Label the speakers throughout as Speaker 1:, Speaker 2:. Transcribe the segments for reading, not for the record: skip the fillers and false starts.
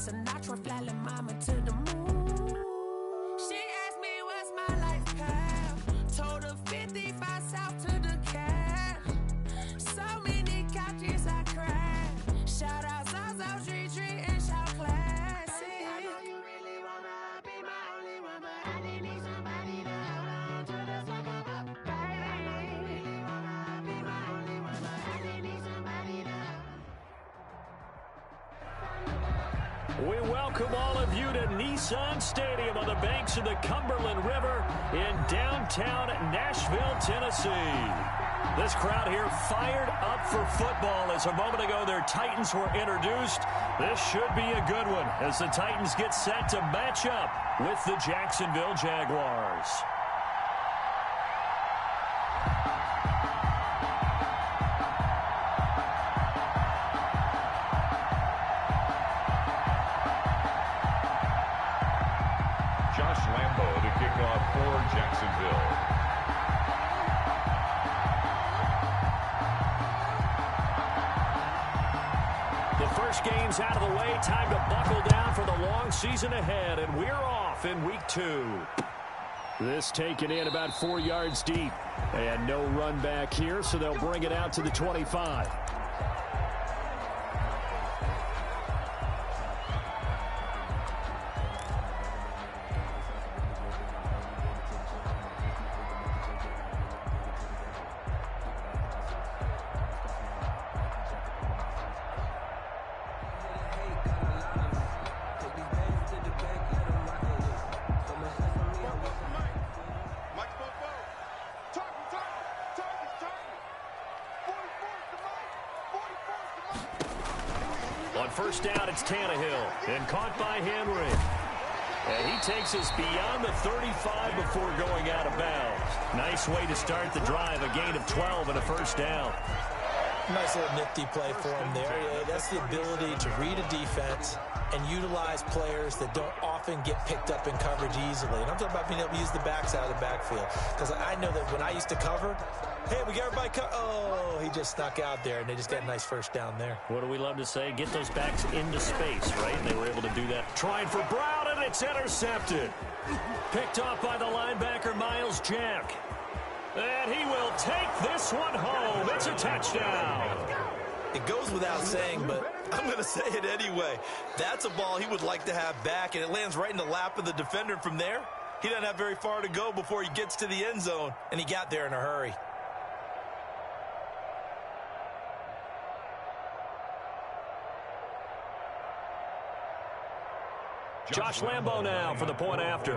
Speaker 1: Sinatra, flying mama to the moon. She asked me what's my life path. Told her 55 south to the cab. So many couches I cried. Shout out k0g323's and shout classic. I know you really wanna be my only one, but I didn't need somebody to hold on to the sucker up, baby. I know you really wanna be my only one, but I didn't need somebody to.
Speaker 2: We welcome all of you to Nissan Stadium on the banks of the Cumberland River in downtown Nashville, Tennessee. This crowd here fired up for football as a moment ago their Titans were introduced. This should be a good one as the Titans get set to match up with the Jacksonville Jaguars.
Speaker 3: For Jacksonville.
Speaker 2: The first game's out of the way. Time to buckle down for the long season ahead, and we're off in week 2. This taken in about 4 yards deep. And no run back here, so they'll bring it out to the 25. On first down, it's Tannehill, and caught by Henry. And he takes us beyond the 35 before going out of bounds. Nice way to start the drive, a gain of 12 and a first down.
Speaker 4: Nice little nifty play for him there. Yeah, that's the ability to read a defense and utilize players that don't often get picked up in coverage easily. And I'm talking about being able to use the backside of the backfield. Because I know that when I used to cover, hey, we got everybody oh, he just snuck out there, and they just got a nice first down there.
Speaker 2: What do we love to say? Get those backs into space, right? And they were able to do that. Trying for Brown, and it's intercepted. Picked off by the linebacker, Miles Jack. And he will take this one home. It's a touchdown.
Speaker 4: It goes without saying, but I'm going to say it anyway. That's a ball he would like to have back, and it lands right in the lap of the defender. From there, he doesn't have very far to go before he gets to the end zone, and he got there in a hurry.
Speaker 2: Josh Lambo now for the point after.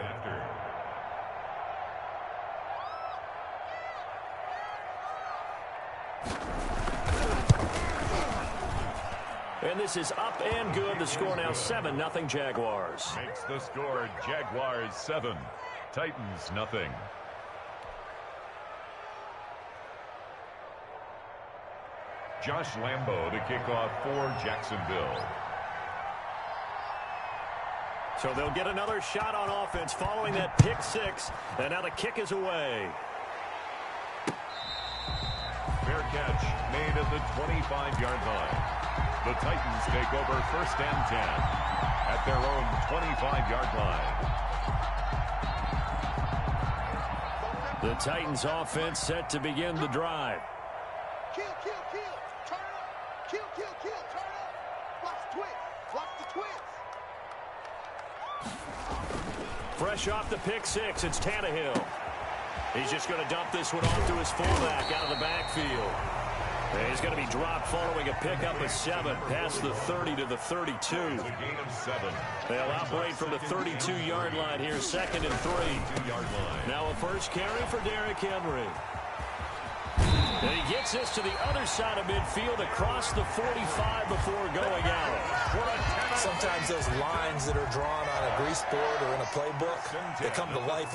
Speaker 2: And this is up and good. The score now 7-0 Jaguars.
Speaker 3: Makes the score Jaguars 7, Titans nothing. Josh Lambo to kick off for Jacksonville.
Speaker 2: So they'll get another shot on offense following that pick six. And now the kick is away.
Speaker 3: Fair catch made at the 25-yard line. The Titans take over first and 10 at their own 25-yard line.
Speaker 2: The Titans offense set to begin the drive.
Speaker 5: Kill, kill, kill. Turn it up. Kill, kill, kill. Turn it up. Watch the twist. Watch the twist.
Speaker 2: Fresh off the pick six, it's Tannehill. He's just going to dump this one off to his fullback out of the backfield. And he's going to be dropped following a pickup of 7 past the 30 to the 32.
Speaker 3: It's a gain of 7.
Speaker 2: They'll operate from the 32-yard line here, 2nd and 3. Now a first carry for Derrick Henry. And he gets this to the other side of midfield across the 45 before going out.
Speaker 4: Sometimes those lines that are drawn on a grease board or in a playbook, they come to life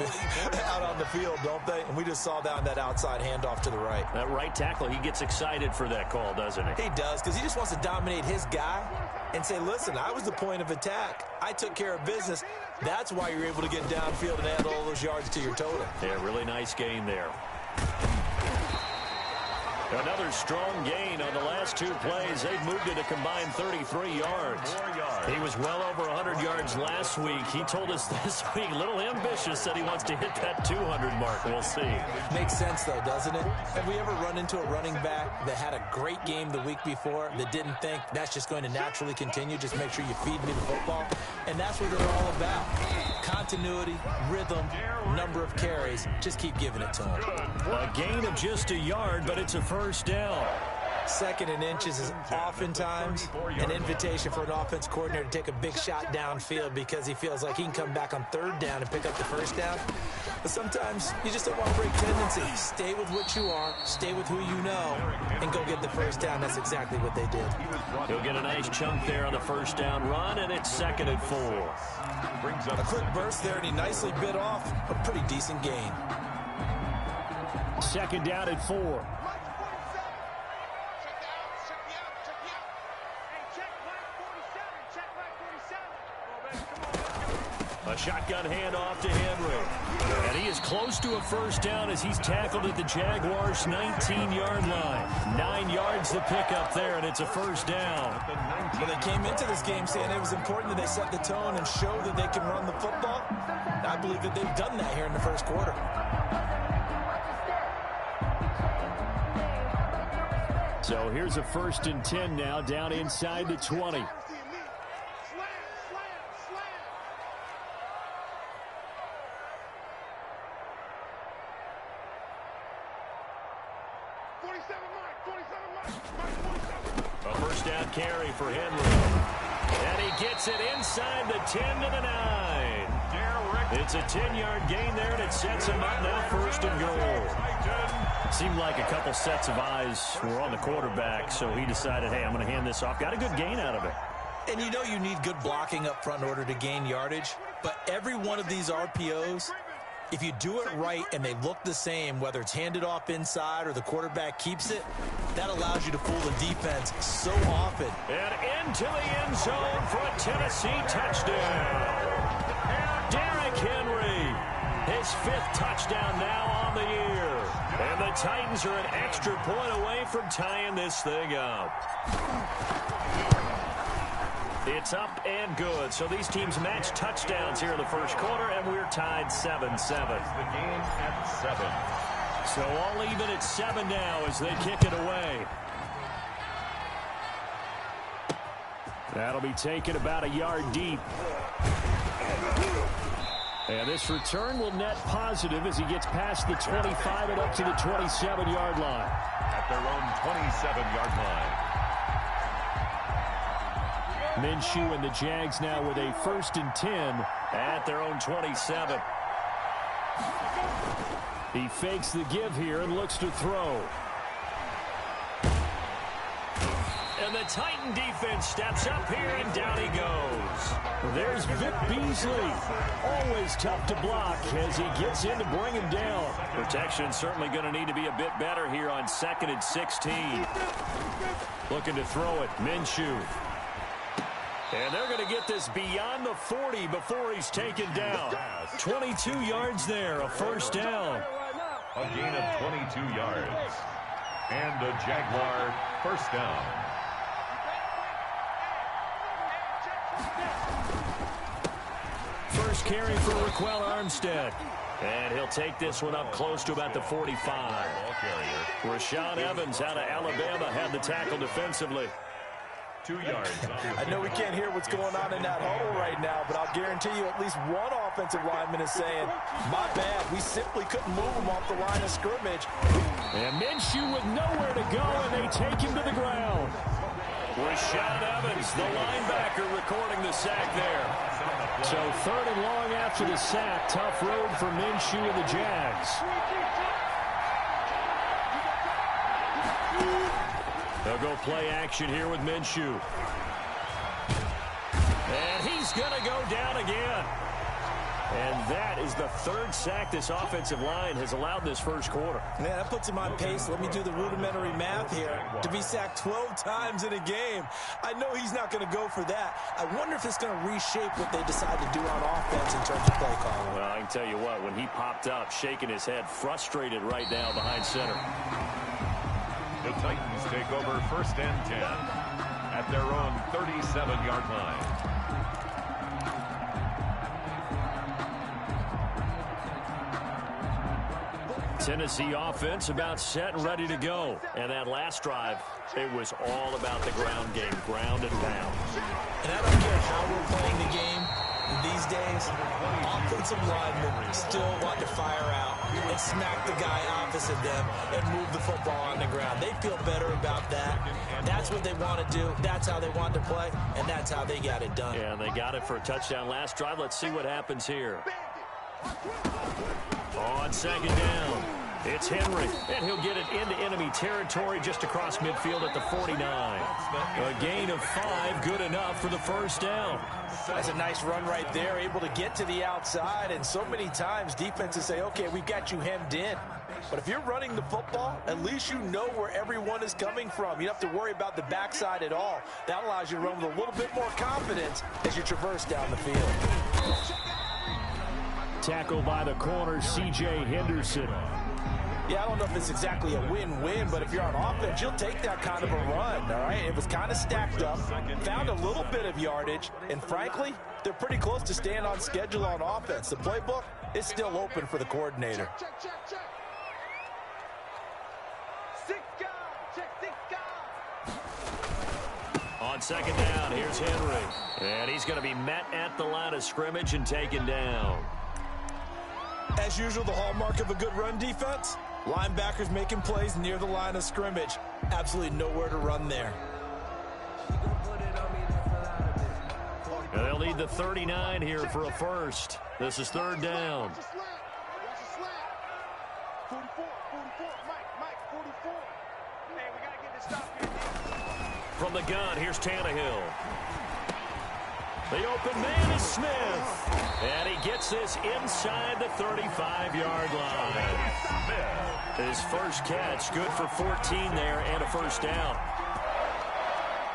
Speaker 4: out on the field, don't they? And we just saw down that outside handoff to the right.
Speaker 2: That right tackle, he gets excited for that call, doesn't he?
Speaker 4: He does, because he just wants to dominate his guy and say, listen, I was the point of attack. I took care of business. That's why you're able to get downfield and add all those yards to your total.
Speaker 2: Yeah, really nice gain there. Another strong gain on the last two plays. They've moved it a combined 33 yards. He was well over 100 yards last week. He told us this week, a little ambitious, said he wants to hit that 200 mark. We'll see.
Speaker 4: Makes sense, though, doesn't it? Have we ever run into a running back that had a great game the week before that didn't think that's just going to naturally continue? Just make sure you feed me the football. And that's what they're all about. Continuity, rhythm, number of carries. Just keep giving it to them.
Speaker 2: A gain of just a yard, but it's a first down.
Speaker 4: 2nd and inches is oftentimes an invitation for an offense coordinator to take a big shot downfield because he feels like he can come back on 3rd down and pick up the first down. But sometimes you just don't want to break tendency. Stay with what you are, stay with who you know, and go get the first down. That's exactly what they did.
Speaker 2: He'll get a nice chunk there on the first down run, and it's 2nd and 4.
Speaker 4: A quick burst there, and he nicely bit off a pretty decent gain.
Speaker 2: 2nd down and 4. A shotgun handoff to Henry. And he is close to a first down as he's tackled at the Jaguars' 19-yard line. 9 yards the pickup there, and it's a first down.
Speaker 4: Well, they came into this game saying it was important that they set the tone and show that they can run the football. I believe that they've done that here in the first quarter.
Speaker 2: So here's a 1st and 10 now, down inside the 20. A first down carry for Henry. And he gets it inside the 10 to the 9. It's a 10-yard gain there, and it sets him up now 1st and goal. Seemed like a couple sets of eyes were on the quarterback, so he decided, hey, I'm going to hand this off. Got a good gain out of it.
Speaker 4: And you know you need good blocking up front in order to gain yardage, but every one of these RPOs, if you do it right and they look the same, whether it's handed off inside or the quarterback keeps it, that allows you to fool the defense so often.
Speaker 2: And into the end zone for a Tennessee touchdown. Derrick Henry, his 5th touchdown now on the year. And the Titans are an extra point away from tying this thing up. It's up and good. So these teams match touchdowns here in the first quarter, and we're tied 7-7.
Speaker 3: The game at 7.
Speaker 2: So all even at 7 now as they kick it away. That'll be taken about a yard deep. And this return will net positive as he gets past the 25 and up to the 27-yard line.
Speaker 3: At their own 27-yard line.
Speaker 2: Minshew and the Jags now with a 1st and 10 at their own 27. He fakes the give here and looks to throw. And the Titan defense steps up here, and down he goes. There's Vic Beasley. Always tough to block as he gets in to bring him down. Protection certainly going to need to be a bit better here on 2nd and 16. Looking to throw it, Minshew. And they're going to get this beyond the 40 before he's taken down. 22 yards there, a first down.
Speaker 3: A gain of 22 yards. And a Jaguar first down.
Speaker 2: First carry for Raquel Armstead. And he'll take this one up close to about the 45. Rashaan Evans out of Alabama had the tackle defensively.
Speaker 3: 2 yards.
Speaker 4: I know we can't hear what's going on in that huddle right now, but I'll guarantee you at least one offensive lineman is saying, my bad, we simply couldn't move him off the line of scrimmage.
Speaker 2: And Minshew with nowhere to go, and they take him to the ground. Rashaan Evans, the linebacker, recording the sack there. So 3rd and long after the sack. Tough road for Minshew and the Jags. They'll go play action here with Minshew. And he's going to go down again. And that is the 3rd sack this offensive line has allowed this first quarter.
Speaker 4: Man, that puts him on pace. Let me do the rudimentary math here. To be sacked 12 times in a game, I know he's not going to go for that. I wonder if it's going to reshape what they decide to do on offense in terms of play calling.
Speaker 2: Well, I can tell you what, when he popped up, shaking his head, frustrated right now behind center.
Speaker 3: The Titans take over 1st and 10 at their own 37-yard line.
Speaker 2: Tennessee offense about set and ready to go. And that last drive, it was all about the ground game, ground and pound.
Speaker 4: And I don't care how we're playing the game these days, offensive linemen still want to fire out and smack the guy opposite them and move the football on the ground. They feel better about that. That's what they want to do. That's how they want to play, and that's how they got it done.
Speaker 2: Yeah, and they got it for a touchdown last drive. Let's see what happens here. On 2nd down, it's Henry, and he'll get it into enemy territory just across midfield at the 49. A gain of 5, good enough for the 1st down.
Speaker 4: That's a nice run right there, able to get to the outside, and so many times defenses say, okay, we've got you hemmed in. But if you're running the football, at least you know where everyone is coming from. You don't have to worry about the backside at all. That allows you to run with a little bit more confidence as you traverse down the field.
Speaker 2: Tackle by the corner, C.J. Henderson.
Speaker 4: Yeah, I don't know if it's exactly a win-win, but if you're on offense, you'll take that kind of a run, all right? It was kind of stacked up, found a little bit of yardage, and frankly, they're pretty close to staying on schedule on offense. The playbook is still open for the coordinator.
Speaker 2: On 2nd down, here's Henry. And he's going to be met at the line of scrimmage and taken down.
Speaker 4: As usual, the hallmark of a good run defense, linebackers making plays near the line of scrimmage. Absolutely nowhere to run there.
Speaker 2: And they'll need the 39 here for a first. This is 3rd down.
Speaker 5: 44, Mike, 44. Man, we got to get this stop here.
Speaker 2: From the gun, here's Tannehill. The open man is Smith. And he gets this inside the 35-yard line. His first catch, good for 14 there and a 1st down.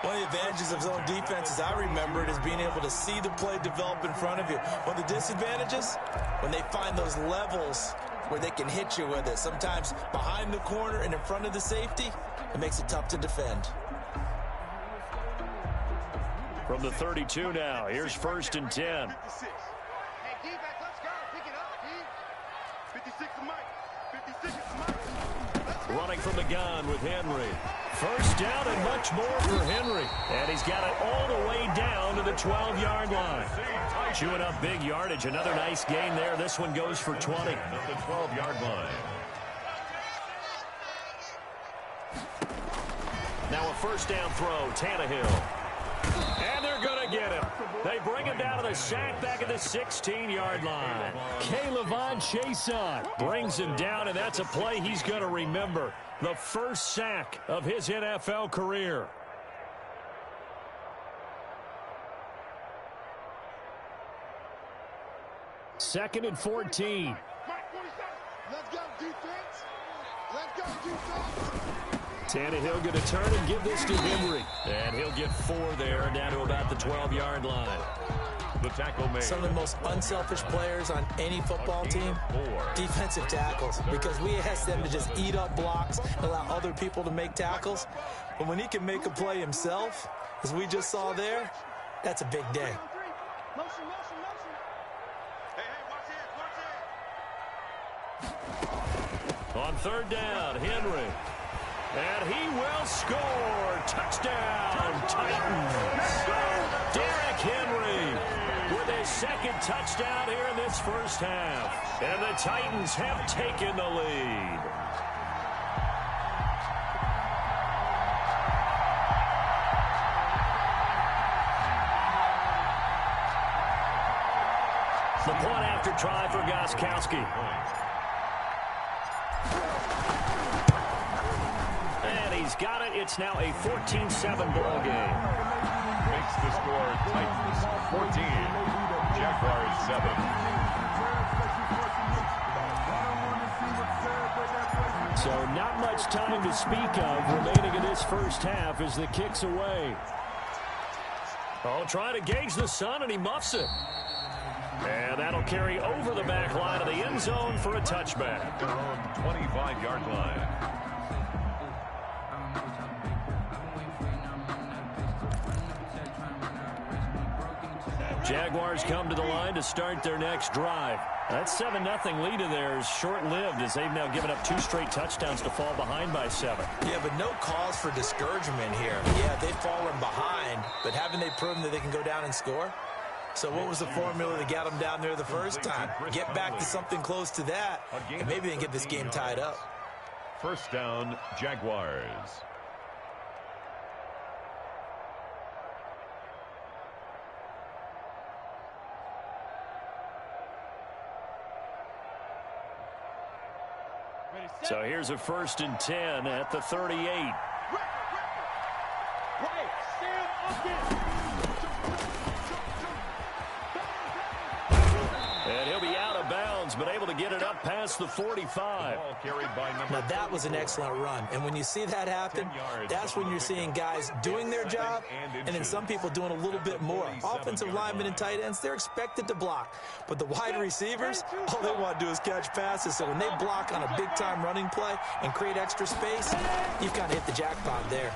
Speaker 4: One of the advantages of zone defense, as I remember it, is being able to see the play develop in front of you. One of the disadvantages, when they find those levels where they can hit you with it. Sometimes behind the corner and in front of the safety, it makes it tough to defend.
Speaker 2: From the 32 now, here's 1st and 10.
Speaker 5: Hey, D-back, let's go. Pick it up, D. 56 to Mike. 56 to Mike.
Speaker 2: Running from the gun with Henry. 1st down and much more for Henry. And he's got it all the way down to the 12-yard line. Chewing up big yardage. Another nice gain there. This one goes for 20.
Speaker 3: At the 12-yard line.
Speaker 2: Now a 1st down throw, Tannehill. And they're going to get him. They bring him down to the sack back at the 16-yard line. k0g323's brings him down, and that's a play he's going to remember. The first sack of his NFL career. Second and 14.
Speaker 5: Let's go, defense. Let's go, defense.
Speaker 2: Tannehill going to turn and give this to Henry. And he'll get 4 there, down to about the 12-yard line.
Speaker 3: The tackle made.
Speaker 4: Some of the most unselfish players on any football team, defensive tackles, because we ask them to just eat up blocks and allow other people to make tackles. But when he can make a play himself, as we just saw there, that's a big day.
Speaker 5: Motion. Hey, watch it.
Speaker 2: On 3rd down, Henry. And he will score. Touchdown, Titans. Derrick Henry with his 2nd touchdown here in this first half. And the Titans have taken the lead. The point after try for Gostkowski. He's got it. It's now a 14-7 ball game.
Speaker 3: Makes the score Titans 14, Jaguars 7.
Speaker 2: So not much time to speak of remaining in this first half as the kick's away. Oh, trying to gauge the sun, and he muffs it. And that'll carry over the back line of the end zone for a touchback.
Speaker 3: Their own 25-yard line.
Speaker 2: Jaguars come to the line to start their next drive. That 7-0 lead of theirs short-lived as they've now given up 2 straight touchdowns to fall behind by 7.
Speaker 4: Yeah, but no cause for discouragement here. Yeah, they've fallen behind, but haven't they proven that they can go down and score? So what was the formula that got them down there the first time? Get back to something close to that, and maybe they can get this game tied up.
Speaker 3: First down, Jaguars.
Speaker 2: So here's a 1st and 10 at the 38. And he'll be out of bounds, but able to get it up past the 45.
Speaker 4: Now that was an excellent run. And when you see that happen, that's when you're seeing guys doing their job and then some people doing a little bit more. Offensive linemen and tight ends, they're expected to block. But the wide receivers, all they want to do is catch passes. So when they block on a big-time running play and create extra space, you've kind of hit the jackpot there.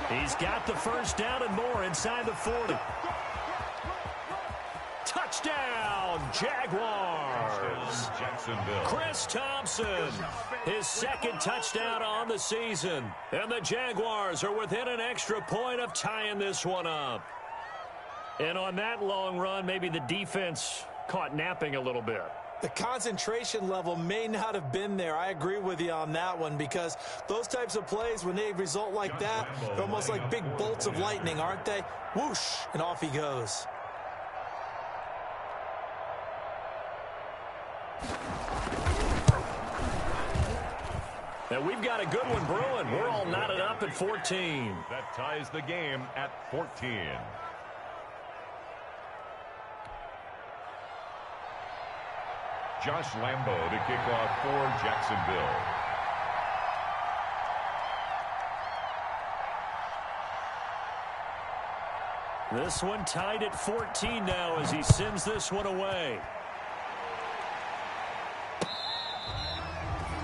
Speaker 2: He's got the first down and more inside the 40. Touchdown, Jaguars. Chris Thompson, his 2nd touchdown on the season. And the Jaguars are within an extra point of tying this one up. And on that long run, maybe the defense caught napping a little bit.
Speaker 4: The concentration level may not have been there. I agree with you on that one because those types of plays, when they result like that, they're almost like big bolts of lightning, aren't they? Whoosh, and off he goes.
Speaker 2: And we've got a good one brewing. We're all knotted up at 14.
Speaker 3: That ties the game at 14. Josh Lambo to kick off for Jacksonville.
Speaker 2: This one tied at 14 now as he sends this one away.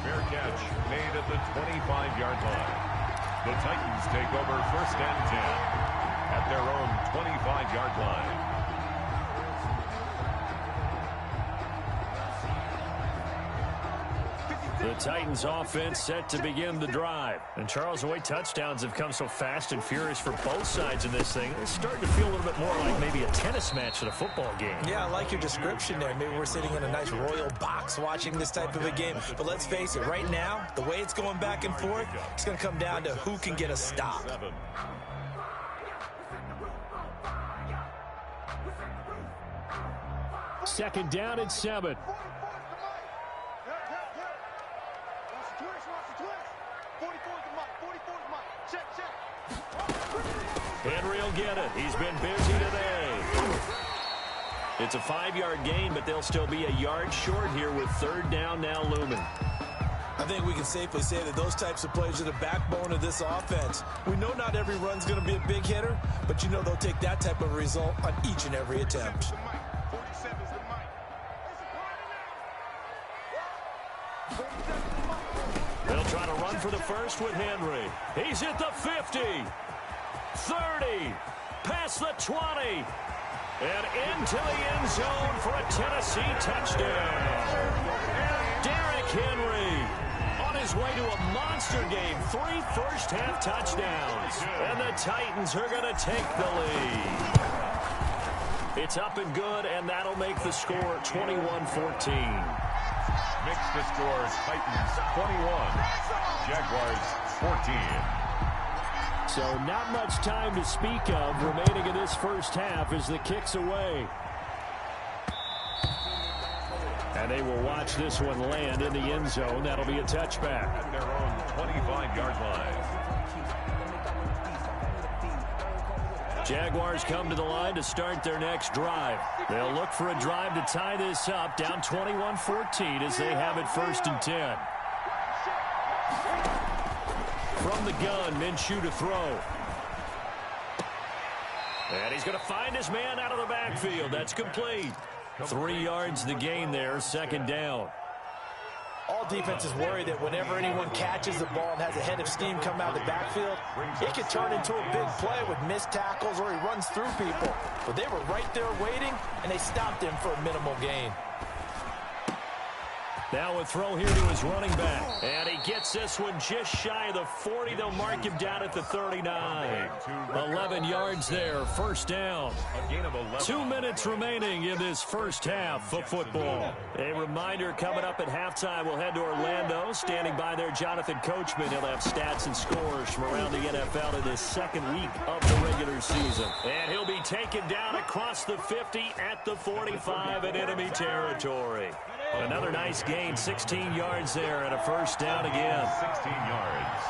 Speaker 3: Fair catch made at the 25-yard line. The Titans take over 1st and 10 at their own 25-yard line.
Speaker 2: The Titans offense set to begin the drive. And Charles, the way touchdowns have come so fast and furious for both sides in this thing, it's starting to feel a little bit more like maybe a tennis match at a football game.
Speaker 4: Yeah, I like your description there. Maybe we're sitting in a nice royal box watching this type of a game. But let's face it, right now, the way it's going back and forth, it's going to come down to who can get a stop.
Speaker 2: Second down at 7. Henry will get it. He's been busy today. It's a 5-yard gain, but they'll still be a yard short here with 3rd down now looming.
Speaker 4: I think we can safely say that those types of plays are the backbone of this offense. We know not every run's going to be a big hitter, but you know they'll take that type of result on each and every attempt.
Speaker 2: They'll try to run for the first with Henry. He's at the 50, 30, past the 20, and into the end zone for a Tennessee touchdown. Derrick Henry on his way to a monster game. 3 first-half touchdowns. And the Titans are going to take the lead. It's up and good, and that'll make the score 21-14.
Speaker 3: Makes the score Titans 21, Jaguars 14.
Speaker 2: So not much time to speak of remaining in this first half as the kick's away. And they will watch this one land in the end zone. That'll be a touchback.
Speaker 3: At their own 25-yard line.
Speaker 2: Jaguars come to the line to start their next drive. They'll look for a drive to tie this up, down 21-14 as they have it 1st and 10. From the gun, Minshew to throw. And he's going to find his man out of the backfield. That's complete. 3 yards the gain there, 2nd down.
Speaker 4: All defenses worry that whenever anyone catches the ball and has a head of steam come out of the backfield, it could turn into a big play with missed tackles or he runs through people. But they were right there waiting, and they stopped him for a minimal gain.
Speaker 2: Now a throw here to his running back. And he gets this one just shy of the 40. They'll mark him down at the 39. 11 yards there, first down. 2 minutes remaining in this first half of football. A reminder, coming up at halftime, we'll head to Orlando. Standing by there, Jonathan Coachman. He'll have stats and scores from around the NFL in the second week of the regular season. And he'll be taken down across the 50 at the 45 in enemy territory. Another nice gain, 16 yards there, and a first down again.
Speaker 3: 16 yards.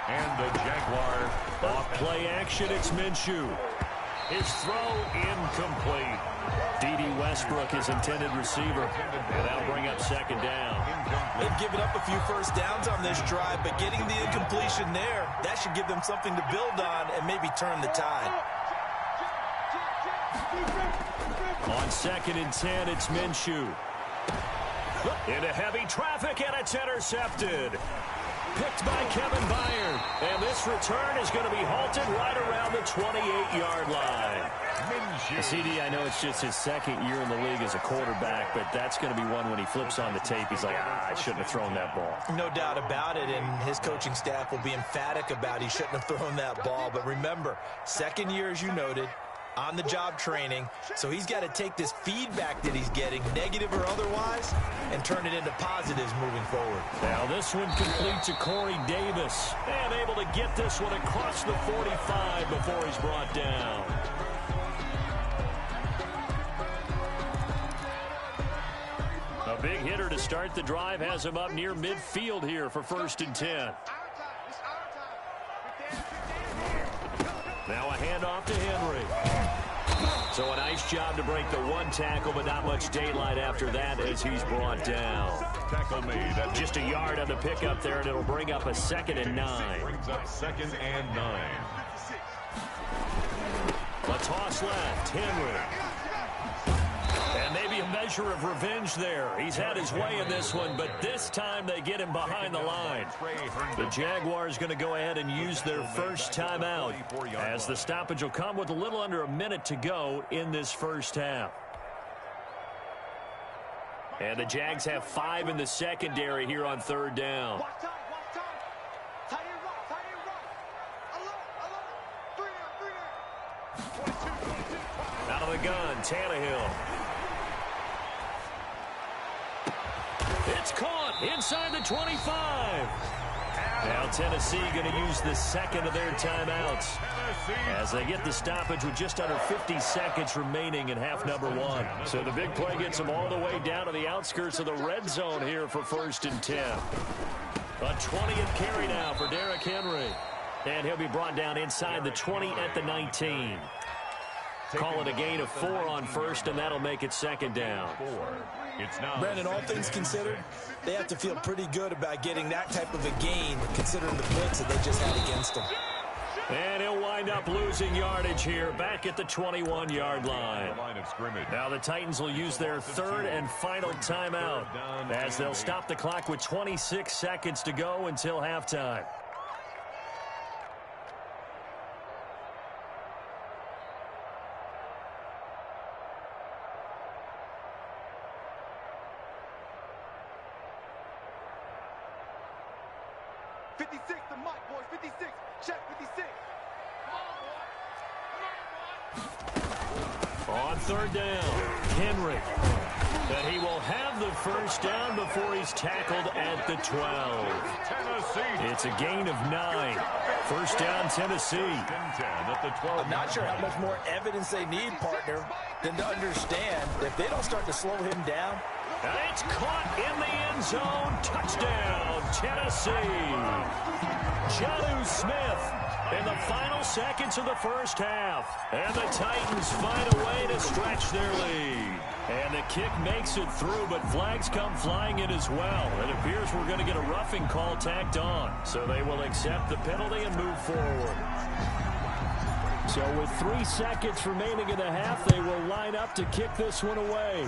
Speaker 3: And the Jaguar
Speaker 2: off play action, it's Minshew. His throw incomplete. D.D. Westbrook, his intended receiver, and that'll bring up second down.
Speaker 4: They've given up a few first downs on this drive, but getting the incompletion there, that should give them something to build on and maybe turn the tide.
Speaker 2: On 2nd and 10, it's Minshew. Into heavy traffic, and it's intercepted. Picked by Kevin Byard. And this return is going to be halted right around the 28-yard line. CD, I know it's just his second year in the league as a quarterback, but that's going to be one when he flips on the tape. He's like, I shouldn't have thrown that ball.
Speaker 4: No doubt about it, and his coaching staff will be emphatic about he shouldn't have thrown that ball. But remember, second year, as you noted, on-the-job training, so he's got to take this feedback that he's getting, negative or otherwise, and turn it into positives moving forward.
Speaker 2: Now this one complete to Corey Davis, and able to get this one across the 45 before he's brought down. A big hitter to start the drive has him up near midfield here for 1st and 10. Now a handoff to Henry. So a nice job to break the one tackle, but not much daylight after that as he's brought down.
Speaker 3: Tackle made.
Speaker 2: Just a yard on the pickup there, and it'll bring up a 2nd and 9.
Speaker 3: Brings up 2nd and 9.
Speaker 2: A toss left, Henry. And maybe a measure of revenge there. He's had his way in this one, but this time they get him behind the line. The Jaguars going to go ahead and use their first timeout, as the stoppage will come with a little under a minute to go in this first half. And the Jags have 5 in the secondary here on 3rd down. Out of the gun, Tannehill. It's caught inside the 25. Now Tennessee going to use the second of their timeouts as they get the stoppage with just under 50 seconds remaining in half number 1. So the big play gets them all the way down to the outskirts of the red zone here for 1st and 10. A 20th carry now for Derrick Henry. And he'll be brought down inside the 20 at the 19. Call it a gain of 4 on 1st, and that'll make it 2nd down.
Speaker 4: Brandon, all things considered, they have to feel pretty good about getting that type of a gain, considering the blitz that they just had against them.
Speaker 2: And he'll wind up losing yardage here, back at the 21-yard line. Now the Titans will use their 3rd and final timeout, as they'll stop the clock with 26 seconds to go until halftime. On 3rd down, Henry. But he will have the first down before he's tackled at the 12. It's a gain of 9. First down, Tennessee.
Speaker 4: I'm not sure how much more evidence they need, partner, than to understand that if they don't start to slow him down.
Speaker 2: It's caught in the end zone. Touchdown, Tennessee. Jonnu Smith in the final seconds of the first half. And the Titans find a way to stretch their lead. And the kick makes it through, but flags come flying in as well. It appears we're going to get a roughing call tacked on. So they will accept the penalty and move forward. So with 3 seconds remaining in the half, they will line up to kick this one away.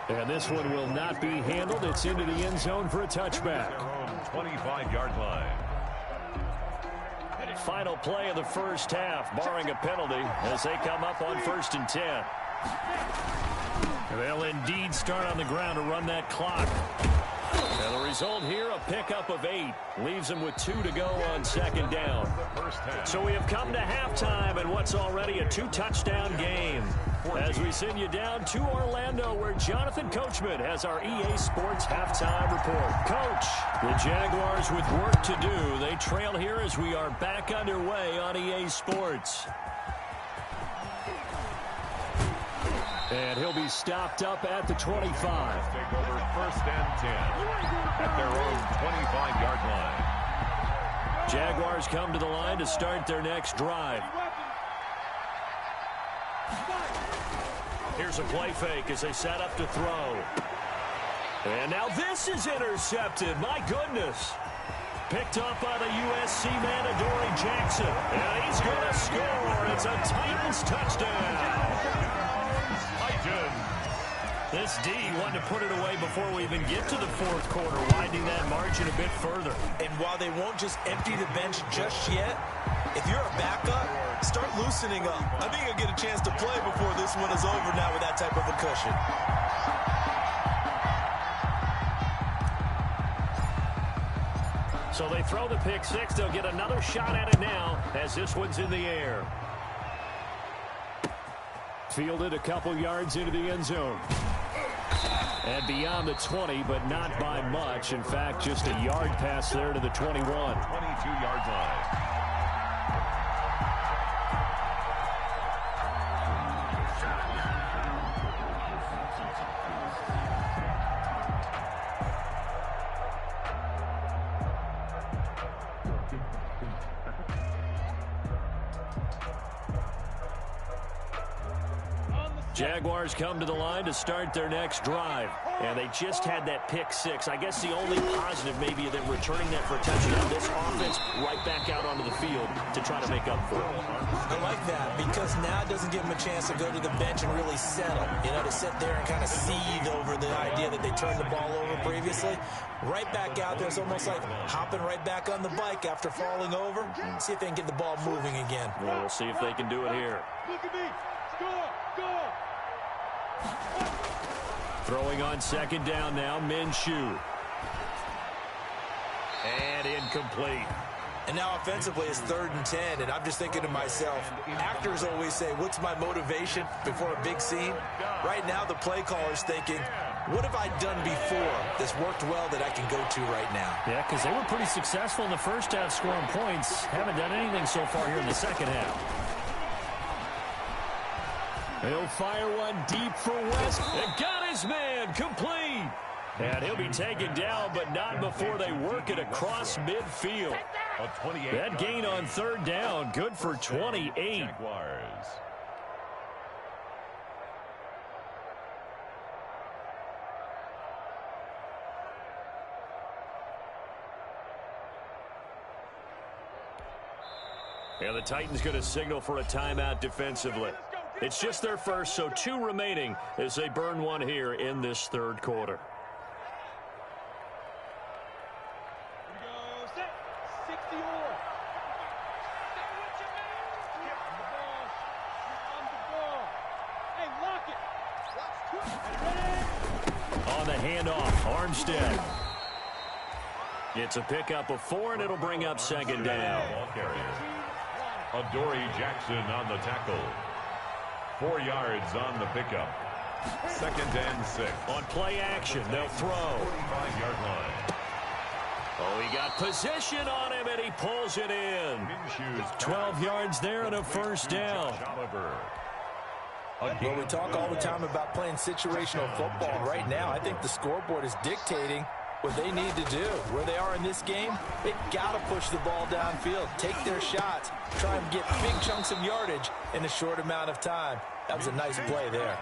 Speaker 2: And this one will not be handled. It's into the end zone for a touchback.
Speaker 3: Their own 25-yard line.
Speaker 2: Final play of the first half, barring a penalty, as they come up on 1st and 10. They'll indeed start on the ground to run that clock. And the result here, a pickup of 8. Leaves them with 2 to go on 2nd down. So we have come to halftime in what's already a 2-touchdown game. As we send you down to Orlando, where Jonathan Coachman has our EA Sports halftime report. Coach, the Jaguars with work to do. They trail here as we are back underway on EA Sports. And he'll be stopped up at the 25.
Speaker 3: Take over 1st and 10 at their own 25-yard line.
Speaker 2: Jaguars come to the line to start their next drive. Here's a play fake as they set up to throw. And now this is intercepted. My goodness. Picked up by the USC man, Adoree Jackson. And he's going to score. It's a Titans touchdown. This D wanted to put it away before we even get to the 4th quarter, widening that margin a bit further.
Speaker 4: And while they won't just empty the bench just yet, if you're a backup, start loosening up. I think you'll get a chance to play before this one is over now with that type of a cushion.
Speaker 2: So they throw the pick 6. They'll get another shot at it now as this one's in the air. Fielded a couple yards into the end zone. And beyond the 20, but not by much. In fact, just a yard pass there to the 21.
Speaker 3: 22-yard line.
Speaker 2: Jaguars come to the line to start their next drive. And they just had that pick 6. I guess the only positive maybe of them returning that for a touchdown. This offense right back out onto the field to try to make up for it.
Speaker 4: I like that because now it doesn't give them a chance to go to the bench and really settle. You know, to sit there and kind of seethe over the idea that they turned the ball over previously. Right back out there. It's almost like hopping right back on the bike after falling over. See if they can get the ball moving again.
Speaker 2: Well, we'll see if they can do it here.
Speaker 5: Look at me. Score. Score.
Speaker 2: Throwing on 2nd down now, Minshew. And incomplete.
Speaker 4: And now offensively it's 3rd and 10, and I'm just thinking to myself, actors always say, what's my motivation before a big scene? Right now the play caller's thinking, what have I done before that's worked well that I can go to right now?
Speaker 2: Yeah, because they were pretty successful in the first half scoring points. Haven't done anything so far here in the second half. He'll fire one deep for West. And got his man complete. And he'll be taken down, but not before they work it across midfield. That gain on 3rd down, good for 28.
Speaker 3: Jaguars.
Speaker 2: And the Titans going to signal for a timeout defensively. It's just their first, so 2 remaining as they burn one here in this 3rd quarter. On the handoff, Armstead. It's a pickup of 4, and it'll bring up 2nd down.
Speaker 3: Ball carrier. Adoree Jackson on the tackle. 4 yards on the pickup. 2nd and 6.
Speaker 2: On play action, they'll throw.
Speaker 3: 45-yard line.
Speaker 2: Oh, he got position on him, and he pulls it in.
Speaker 3: Minshew's
Speaker 2: 12 yards there and a 1st down.
Speaker 4: Well, we talk all the time about playing situational football. Right now, I think the scoreboard is dictating what they need to do. Where they are in this game, they got to push the ball downfield, take their shots, try and get big chunks of yardage in a short amount of time. That was a nice play there.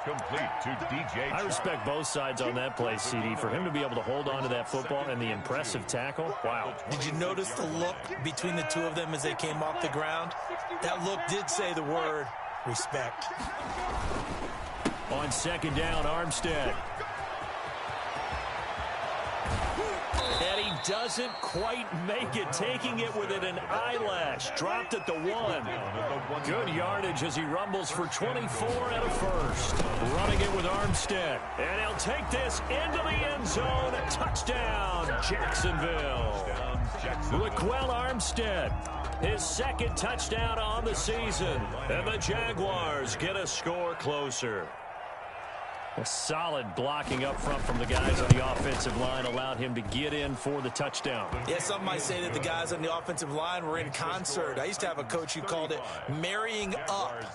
Speaker 3: Complete to DJ.
Speaker 2: I respect both sides on that play, CD. For him to be able to hold on to that football and the impressive tackle, wow.
Speaker 4: Did you notice the look between the 2 of them as they came off the ground? That look did say the word respect.
Speaker 2: On second down, Armstead. And he doesn't quite make it, taking it within an eyelash. Dropped at the 1. Good yardage as he rumbles for 24 and a first. Running it with Armstead. And he'll take this into the end zone. Touchdown, Jacksonville. Laquell Armstead, his second touchdown on the season. And the Jaguars get a score closer. A solid blocking up front from the guys on the offensive line allowed him to get in for the touchdown.
Speaker 4: Yeah, some might say that the guys on the offensive line were in concert. I used to have a coach who called it marrying up,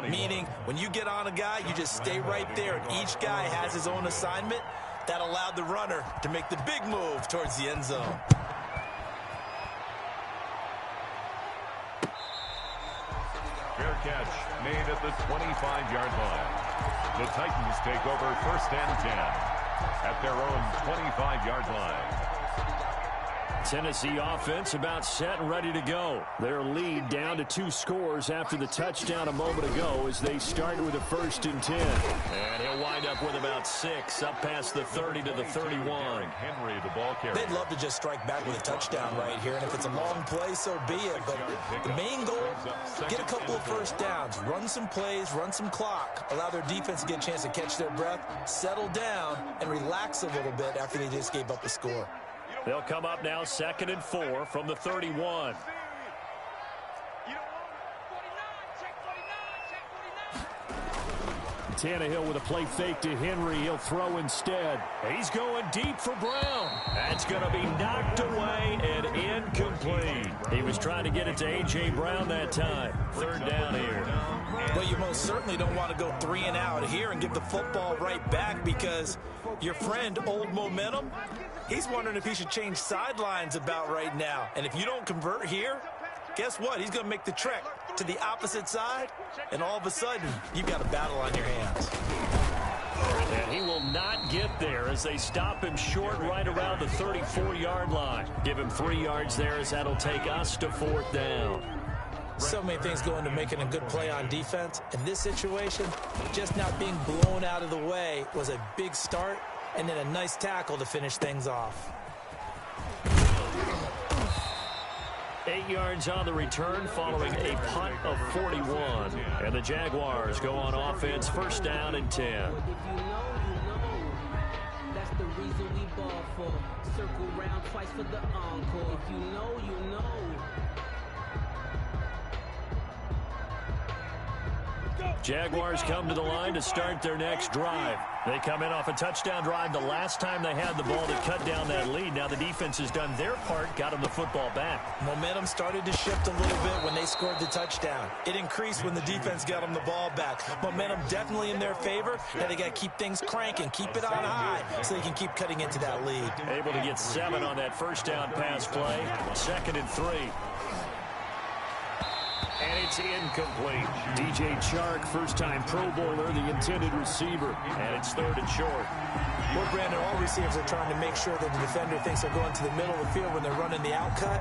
Speaker 4: meaning when you get on a guy, you just stay right there, and each guy has his own assignment. That allowed the runner to make the big move towards the end zone.
Speaker 3: Fair catch made at the 25-yard line. The Titans take over first and 10 at their own 25-yard line.
Speaker 2: Tennessee offense about set and ready to go. Their lead down to 2 scores after the touchdown a moment ago as they start with a 1st and 10. And he'll wind up with about 6 up past the 30 to the 31.
Speaker 3: Henry, the ball carrier.
Speaker 4: They'd love to just strike back with a touchdown right here, and if it's a long play, so be it. But the main goal, get a couple of first downs, run some plays, run some clock, allow their defense to get a chance to catch their breath, settle down, and relax a little bit after they just gave up a score.
Speaker 2: They'll come up now 2nd and 4 from the 31. Tannehill with a play fake to Henry. He'll throw instead. He's going deep for Brown. That's going to be knocked away and incomplete. He was trying to get it to A.J. Brown that time. 3rd down here.
Speaker 4: Well, you most certainly don't want to go 3 and out here and give the football right back because your friend, Old Momentum, he's wondering if he should change sidelines about right now. And if you don't convert here, guess what? He's going to make the trek to the opposite side, and all of a sudden, you've got a battle on your hands.
Speaker 2: And he will not get there as they stop him short right around the 34-yard line. Give him 3 yards there as that'll take us to 4th down.
Speaker 4: So many things go into making a good play on defense. In this situation, just not being blown out of the way was a big start, and then a nice tackle to finish things off.
Speaker 2: 8 yards on the return following a punt of 41. And the Jaguars go on offense, 1st down and 10.
Speaker 6: If you know, you know. That's the reason we ball for. Circle round twice for the encore. If you know, you know.
Speaker 2: Jaguars come to the line to start their next drive. They come in off a touchdown drive the last time they had the ball to cut down that lead. Now the defense has done their part, got them the football back.
Speaker 4: Momentum started to shift a little bit when they scored the touchdown. It increased when the defense got them the ball back. Momentum definitely in their favor. Now they got to keep things cranking, keep it on high so they can keep cutting into that lead.
Speaker 2: Able to get 7 on that 1st down pass play. 2nd and 3. And it's incomplete. DJ Chark, first-time Pro Bowler, the intended receiver. And it's 3rd and short.
Speaker 4: Well, Brandon, all receivers are trying to make sure that the defender thinks they're going to the middle of the field when they're running the outcut.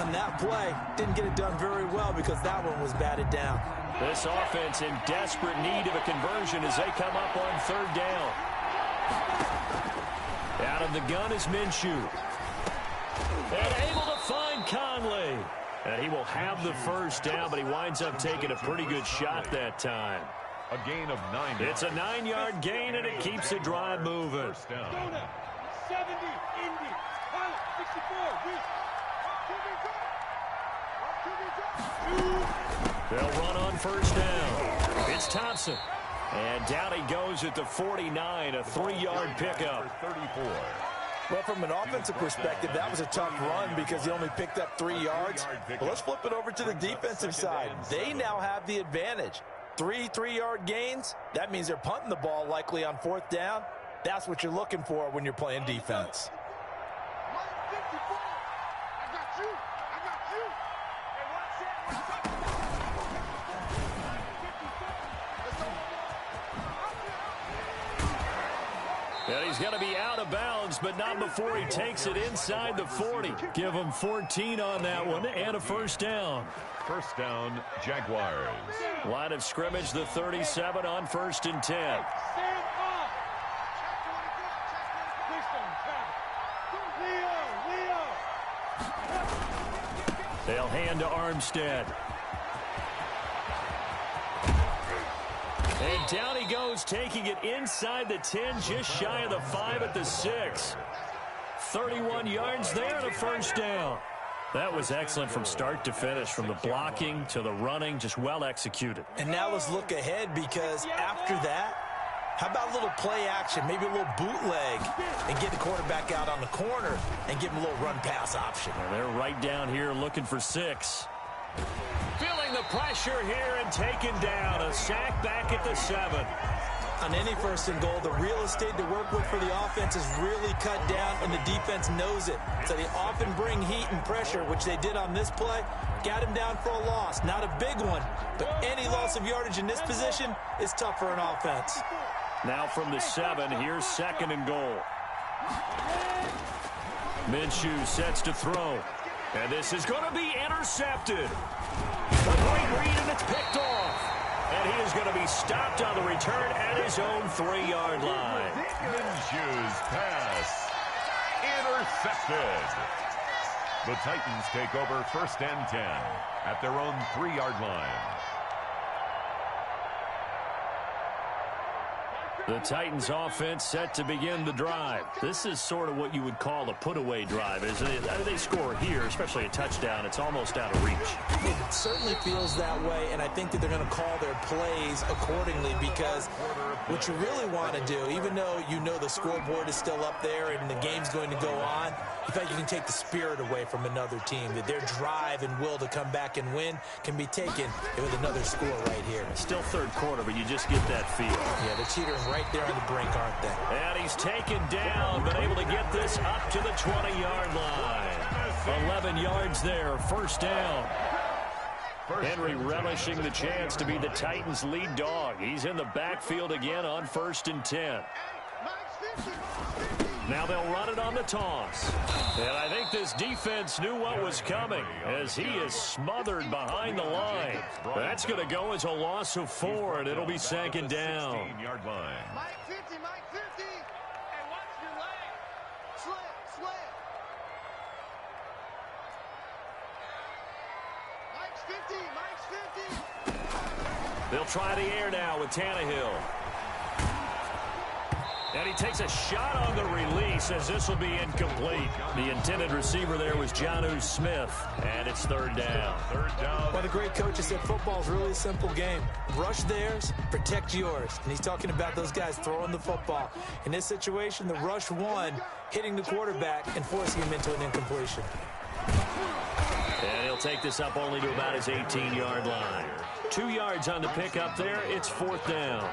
Speaker 4: On that play, didn't get it done very well because that one was batted down.
Speaker 2: This offense in desperate need of a conversion as they come up on 3rd down. Out of the gun is Minshew. And able to find Conley. And he will have the 1st down, but he winds up taking a pretty good shot that time.
Speaker 3: A gain of 9.
Speaker 2: It's a 9-yard gain, and it keeps the drive moving.
Speaker 5: 70, Indy, 64,
Speaker 2: They'll run on 1st down. It's Thompson. And down he goes at the 49, a 3-yard pickup.
Speaker 3: 34.
Speaker 4: Well, from an offensive perspective, that was a tough run because he only picked up 3 yards. But let's flip it over to the defensive side. They now have the advantage. 3 3-yard gains, that means they're punting the ball likely on 4th down. That's what you're looking for when you're playing defense.
Speaker 2: And he's going to be out of bounds, but not before he takes it inside the 40. Give him 14 on that one and a 1st down.
Speaker 3: 1st down, Jaguars.
Speaker 2: Line of scrimmage, the 37 on 1st and 10. They'll hand to Armstead. And down he goes, taking it inside the 10, just shy of the 5 at the 6. 31 yards there and a first down. That was excellent from start to finish, from the blocking to the running, just well executed.
Speaker 4: And now let's look ahead, because after that, how about a little play action, maybe a little bootleg, and get the quarterback out on the corner and give him a little run-pass option.
Speaker 2: And they're right down here looking for 6. Feeling the pressure here and taken down. A sack back at the 7.
Speaker 4: On any first and goal, the real estate to work with for the offense is really cut down, and the defense knows it. So they often bring heat and pressure, which they did on this play. Got him down for a loss. Not a big one, but any loss of yardage in this position is tough for an offense.
Speaker 2: Now from the 7, here's 2nd and goal. Minshew sets to throw. And this is going to be intercepted. A great read, and it's picked off. And he is going to be stopped on the return at his own 3-yard line.
Speaker 3: Minshew's pass intercepted. The Titans take over 1st and 10 at their own 3-yard line.
Speaker 2: The Titans offense set to begin the drive. This is sort of what you would call a put-away drive, isn't it? They score here, especially a touchdown. It's almost out of reach.
Speaker 4: It certainly feels that way, and I think that they're going to call their plays accordingly, because what you really want to do, even though you know the scoreboard is still up there and the game's going to go on, you feel like you can take the spirit away from another team, that their drive and will to come back and win can be taken with another score right here.
Speaker 2: Still 3rd quarter, but you just get that feel.
Speaker 4: Yeah, they're teetering right there on the brink, aren't they?
Speaker 2: And he's taken down, but able to get this up to the 20-yard line. 11 yards there, first down. Henry relishing the chance to be the Titans' lead dog. He's in the backfield again on 1st and 10. Now they'll run it on the toss. And I think this defense knew what was coming, as he is smothered behind the line. That's going to go as a loss of 4, and it'll be 2nd down.
Speaker 5: 16-yard line. Mike 50, Mike 50. And watch your leg. Slip. Mike's 50, Mike's 50.
Speaker 2: They'll try the air now with Tannehill. And he takes a shot on the release, as this will be incomplete. The intended receiver there was Jonnu Smith, and it's 3rd down.
Speaker 4: Well, the great coaches said football's really a simple game. Rush theirs, protect yours. And he's talking about those guys throwing the football. In this situation, the rush won, hitting the quarterback and forcing him into an incompletion.
Speaker 2: And he'll take this up only to about his 18-yard line. 2 yards on the pickup there. It's 4th down.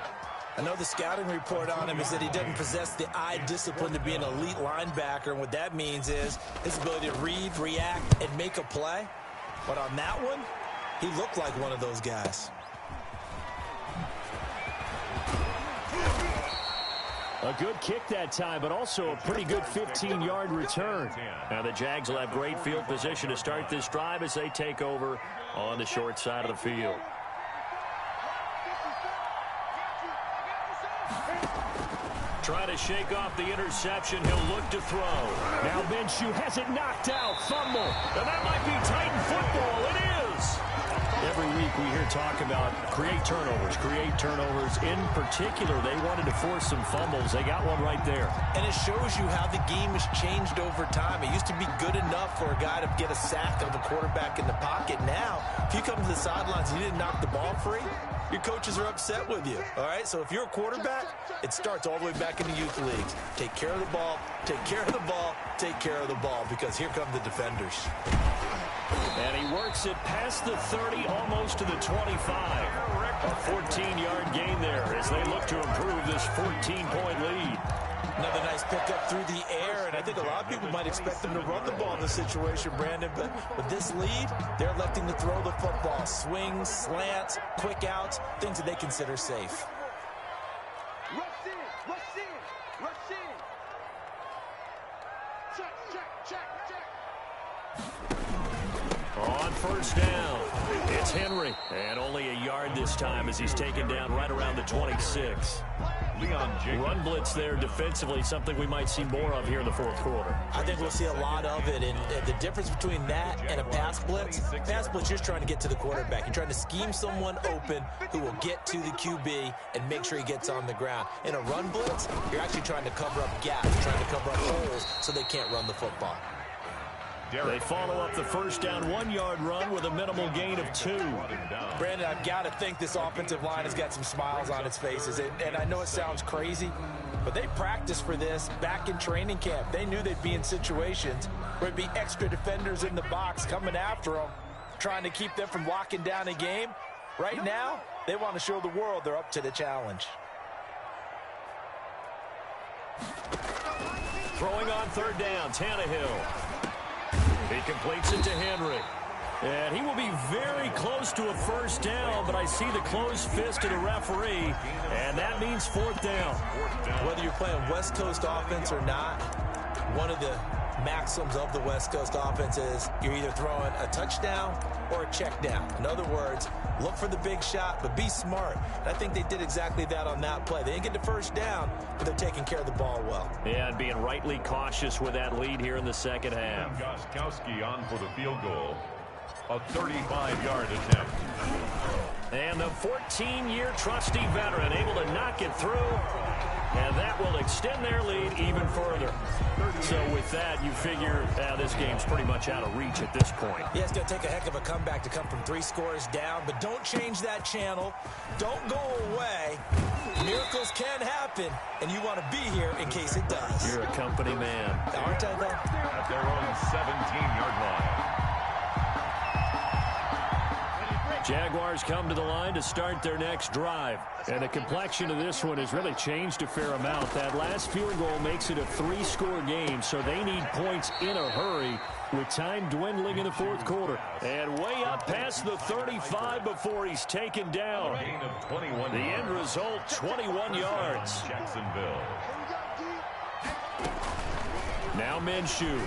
Speaker 4: I know the scouting report on him is that he doesn't possess the eye discipline to be an elite linebacker, and what that means is his ability to read, react, and make a play. But on that one, he looked like one of those guys.
Speaker 2: A good kick that time, but also a pretty good 15-yard return. Now the Jags will have great field position to start this drive as they take over on the short side of the field. Trying to shake off the interception. He'll look to throw. Now Minshew has it knocked out. Fumble. And that might be Titan football. It is. Every week we hear talk about create turnovers. In particular, they wanted to force some fumbles. They got one right there.
Speaker 4: And it shows you how the game has changed over time. It used to be good enough for a guy to get a sack of the quarterback in the pocket. Now, if you come to the sidelines and you didn't knock the ball free, your coaches are upset with you, all right? So if you're a quarterback, it starts all the way back in the youth leagues. Take care of the ball, take care of the ball, take care of the ball, because here come the defenders.
Speaker 2: And he works it past the 30, almost to the 25. A 14-yard gain there as they look to improve this 14-point lead.
Speaker 4: Another nice pickup through the air, and I think a lot of people might expect them to run the ball in this situation, Brandon, but with this lead, they're electing to throw the football. Swings, slants, quick outs, things that they consider safe.
Speaker 5: Rush in. Check.
Speaker 2: On first down, it's Henry. And only a yard this time as he's taken down right around the 26. Run blitz there defensively, something we might see more of here in the fourth quarter.
Speaker 4: I think we'll see a lot of it, and the difference between that and a pass blitz, you're just trying to get to the quarterback. You're trying to scheme someone open who will get to the QB and make sure he gets on the ground. In a run blitz, you're actually trying to cover up gaps, trying to cover up holes so they can't run the football.
Speaker 2: They follow up the first down 1-yard run with a minimal gain of 2.
Speaker 4: Brandon, I've got to think this offensive line has got some smiles on its faces. And I know it sounds crazy, but they practiced for this back in training camp. They knew they'd be in situations where there'd be extra defenders in the box coming after them, trying to keep them from locking down a game. Right now, they want to show the world they're up to the challenge.
Speaker 2: Throwing on third down, Tannehill. He completes it to Henry. And he will be very close to a first down, but I see the closed fist of the referee, and that means fourth down.
Speaker 4: Whether you're playing West Coast offense or not, one of the maxims of the West Coast offense is you're either throwing a touchdown or a check down. In other words, look for the big shot, but be smart. And I think they did exactly that on that play. They didn't get the first down, but they're taking care of the ball well.
Speaker 2: Yeah, and being rightly cautious with that lead here in the second half.
Speaker 3: Goskowski on for the field goal. A 35-yard attempt.
Speaker 2: And the 14-year trusty veteran able to knock it through. And that will extend their lead even further. So with that, you figure this game's pretty much out of reach at this point.
Speaker 4: Yeah, it's going to take a heck of a comeback to come from 3 scores down, but don't change that channel. Don't go away. Miracles can happen, and you want to be here in case it does.
Speaker 2: You're a company man.
Speaker 4: Aren't I, though?
Speaker 3: At their own 17-yard line.
Speaker 2: Jaguars come to the line to start their next drive. And the complexion of this one has really changed a fair amount. That last field goal makes it a 3-score game, so they need points in a hurry with time dwindling in the fourth quarter. And way up past the 35 before he's taken down. The end result, 21 yards.
Speaker 3: Jacksonville.
Speaker 2: Now Minshew.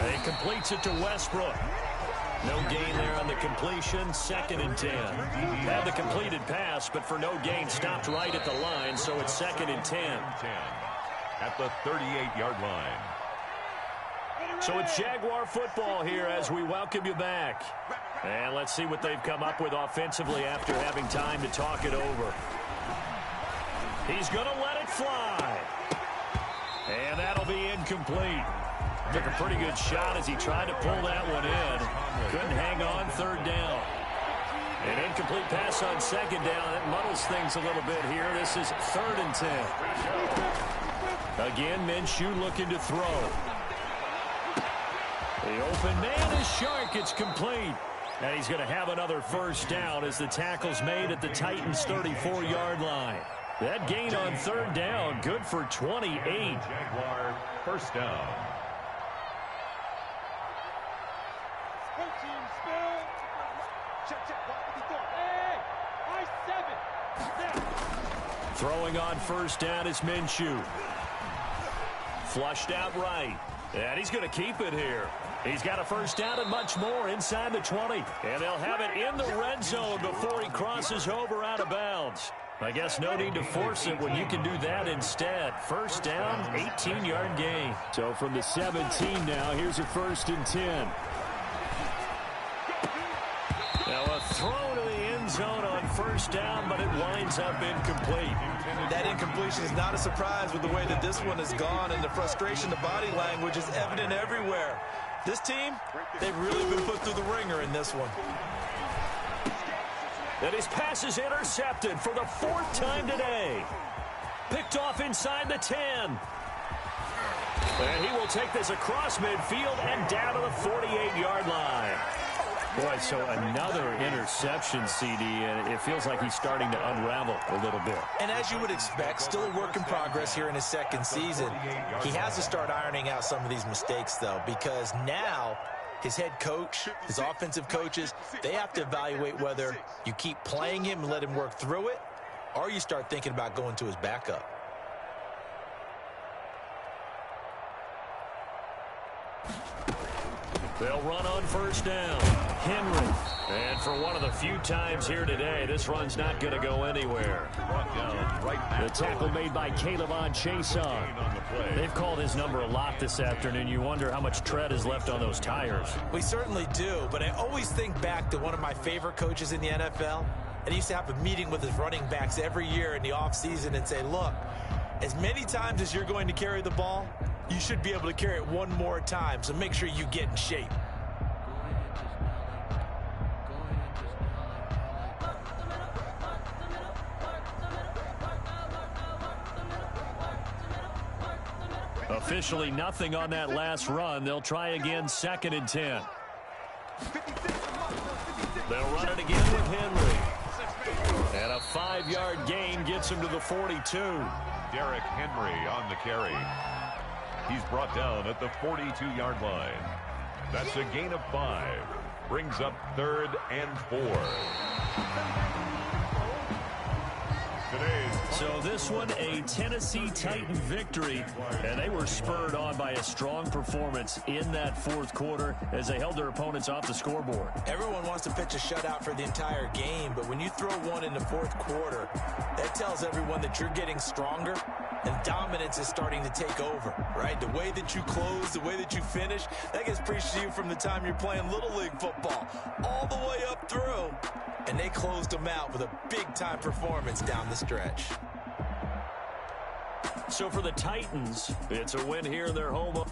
Speaker 2: He completes it to Westbrook. No gain there on the completion. 2nd and 10. Had the completed pass, but for no gain, stopped right at the line, so it's 2nd and 10.
Speaker 3: At the 38-yard line.
Speaker 2: So it's Jaguar football here as we welcome you back. And let's see what they've come up with offensively after having time to talk it over. He's going to let it fly. And that'll be incomplete. Took a pretty good shot as he tried to pull that one in. Couldn't hang on 3rd down. An incomplete pass on 2nd down. That muddles things a little bit here. This is 3rd and 10. Again, Minshew looking to throw. The open man is Shark. It's complete. And he's going to have another first down as the tackle's made at the Titans' 34-yard line. That gain on 3rd down, good for 28.
Speaker 3: Jaguar first down.
Speaker 2: Throwing on first down is Minshew. Flushed out right. And he's going to keep it here. He's got a first down and much more inside the 20. And they'll have it in the red zone before he crosses over out of bounds. I guess no need to force it when you can do that instead. First down, 18-yard gain. So from the 17 now, here's a 1st and 10. Now a throw to the end zone on first down, but it winds up incomplete.
Speaker 4: That incompletion is not a surprise with the way that this one has gone, and the frustration, the body language is evident everywhere. This team, they've really been put through the ringer in this one.
Speaker 2: And his pass is intercepted for the 4th time today. Picked off inside the 10. And he will take this across midfield and down to the 48-yard line. Boy, so another interception, CD, and it feels like he's starting to unravel a little bit.
Speaker 4: And as you would expect, still a work in progress here in his 2nd season. He has to start ironing out some of these mistakes, though, because now his head coach, his offensive coaches, they have to evaluate whether you keep playing him and let him work through it, or you start thinking about going to his backup.
Speaker 2: They'll run on first down. Henry. And for one of the few times here today, this run's not going to go anywhere. The tackle made by k0g323's. They've called his number a lot this afternoon. You wonder how much tread is left on those tires.
Speaker 4: We certainly do, but I always think back to one of my favorite coaches in the NFL. And he used to have a meeting with his running backs every year in the offseason and say, look, as many times as you're going to carry the ball, you should be able to carry it one more time, so make sure you get in shape.
Speaker 2: Officially nothing on that last run. They'll try again, 2nd and 10. They'll run it again with Henry. And a 5-yard gain gets him to the 42.
Speaker 3: Derrick Henry on the carry. He's brought down at the 42-yard line. That's a gain of 5. Brings up 3rd and 4.
Speaker 2: So this one, a Tennessee Titan victory, and they were spurred on by a strong performance in that 4th quarter as they held their opponents off the scoreboard.
Speaker 4: Everyone wants to pitch a shutout for the entire game, but when you throw one in the 4th quarter, that tells everyone that you're getting stronger and dominance is starting to take over, right? The way that you close, the way that you finish, that gets preached to you from the time you're playing Little League football all the way up through. And they closed them out with a big-time performance down the stretch.
Speaker 2: So for the Titans, it's a win here in their home.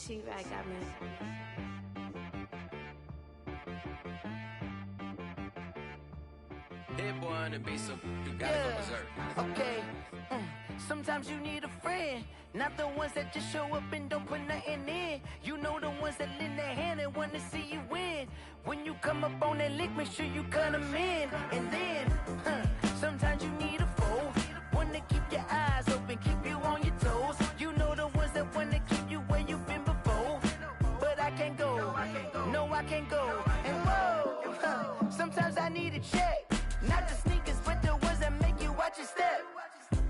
Speaker 7: She-Rag got me.
Speaker 8: Hit one and be so you gotta go berserk.
Speaker 6: Okay. Sometimes you need a friend, not the ones that just show up and don't put nothing in. You know the ones that lend their hand and want to see you win. When you come up on that lick, make sure you cut them in. And then, sometimes you need a foe, one to keep your eyes open, keep you on your toes. You know the ones that want to keep you where you've been before. But I can't go, no I can't go. And whoa, sometimes I need a check. Not the sneakers, but the ones that make you watch your step.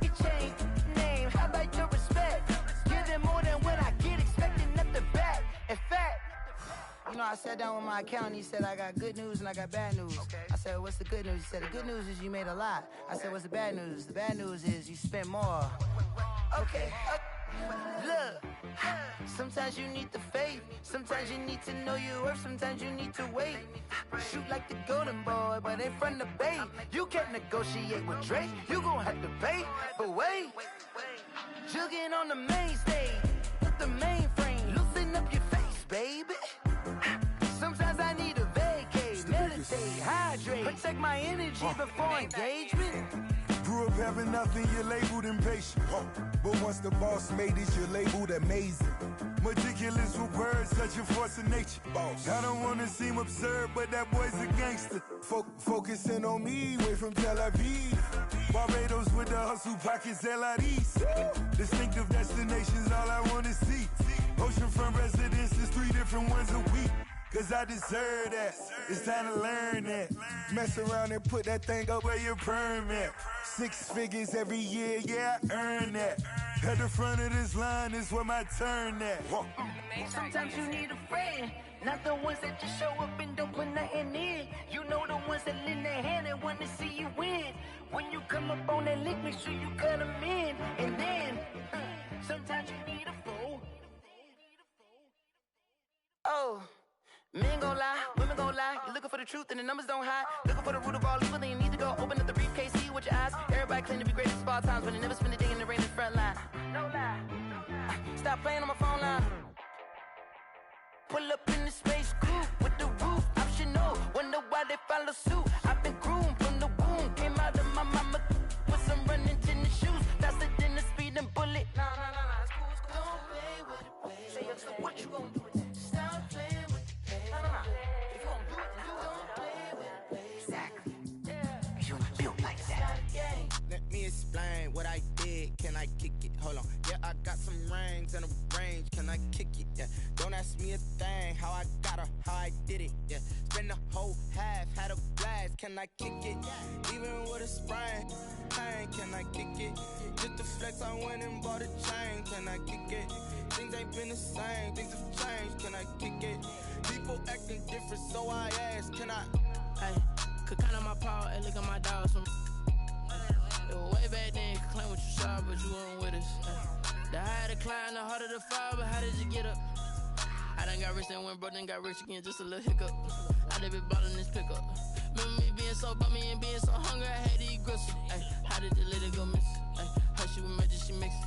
Speaker 6: It changed name, how about your respect? Give them more than what I get, expecting nothing back. In fact,
Speaker 9: you know, I sat down with my accountant. He said, I got good news and I got bad news. Okay. I said, what's the good news? He said, the good news is you made a lot. I said, what's the bad news? The bad news is you spent more. Okay.
Speaker 6: Look, sometimes you need the faith. Sometimes you need to know your worth. Sometimes you need to wait. Shoot like the golden boy, but ain't from the bay. You can't negotiate with Drake. You gon' have to pay. But wait, jugging on the main stage with the mainframe. Loosen up your face, baby. Sometimes I need a vacate, meditate, hydrate, protect my energy before engagement.
Speaker 10: Grew up having nothing, you're labeled impatient. But once the boss made it, you're labeled amazing. Meticulous with words, such a force of nature. I don't wanna seem absurd, but that boy's a gangster. Focusing on me, way from Tel Aviv. Barbados with the hustle pockets, LIDs. Distinctive destinations, all I wanna see. Oceanfront residences, 3 different ones a week. Cause I deserve that, it's time to learn that. Mess around and put that thing up where your permit. 6 figures every year, yeah, I earn that. At the front of this line is where my turn at.
Speaker 6: Sometimes you need a friend, not the ones that just show up and don't put nothing in. You know the ones that lend their hand and want to see you win. When you come up on that lick, make sure you cut them in. And then, sometimes you need a fool. Oh. Men gon' lie, women gon' lie. You're looking for the truth and the numbers don't hide. Looking for the root of all evil, then you need to go open up the briefcase, see with your eyes. Everybody claim to be greatest of all times, but they never spend a day in the rain in the front line. No lie. Stop playing on my phone line. Pull up in the space coupe with the roof optional. Wonder why they follow suit. I've been groomed from the womb. Came out of my mama with some running tennis shoes. Faster than the speeding bullet. Nah, it's cool, it's cool. Don't play with it, play. Say so what you gon' do with it? Stop playing with it. If you gon' do it, then don't play with it. Exactly. Cause you ain't built like that.
Speaker 11: Let me explain what I did. Can I kick it? Hold on. Yeah, I got some rings and a range. Can I kick it? Yeah. Don't ask me a thing. How I got her, how I did it. Yeah. Spend the whole half, had a blast. Can I kick it? Even with a sprain. Pain, can I kick it? Just the flex, I went and bought a chain. Can I kick it? Things ain't been the same. Things have changed. Can I kick it? People acting different, so I ask, can I?
Speaker 12: Hey, could count on my power and look at my dogs from. It was way back then, could claim what you saw, but you weren't with us. The higher the climb, the harder the fall, but how did you get up? I done got rich and went broke, then got rich again, just a little hiccup. I done been ballin' this pickup. Remember me being so bummy and being so hungry, I had to eat gristle. Ay, how did the lady go miss? Ay, her she was magic, she mixed.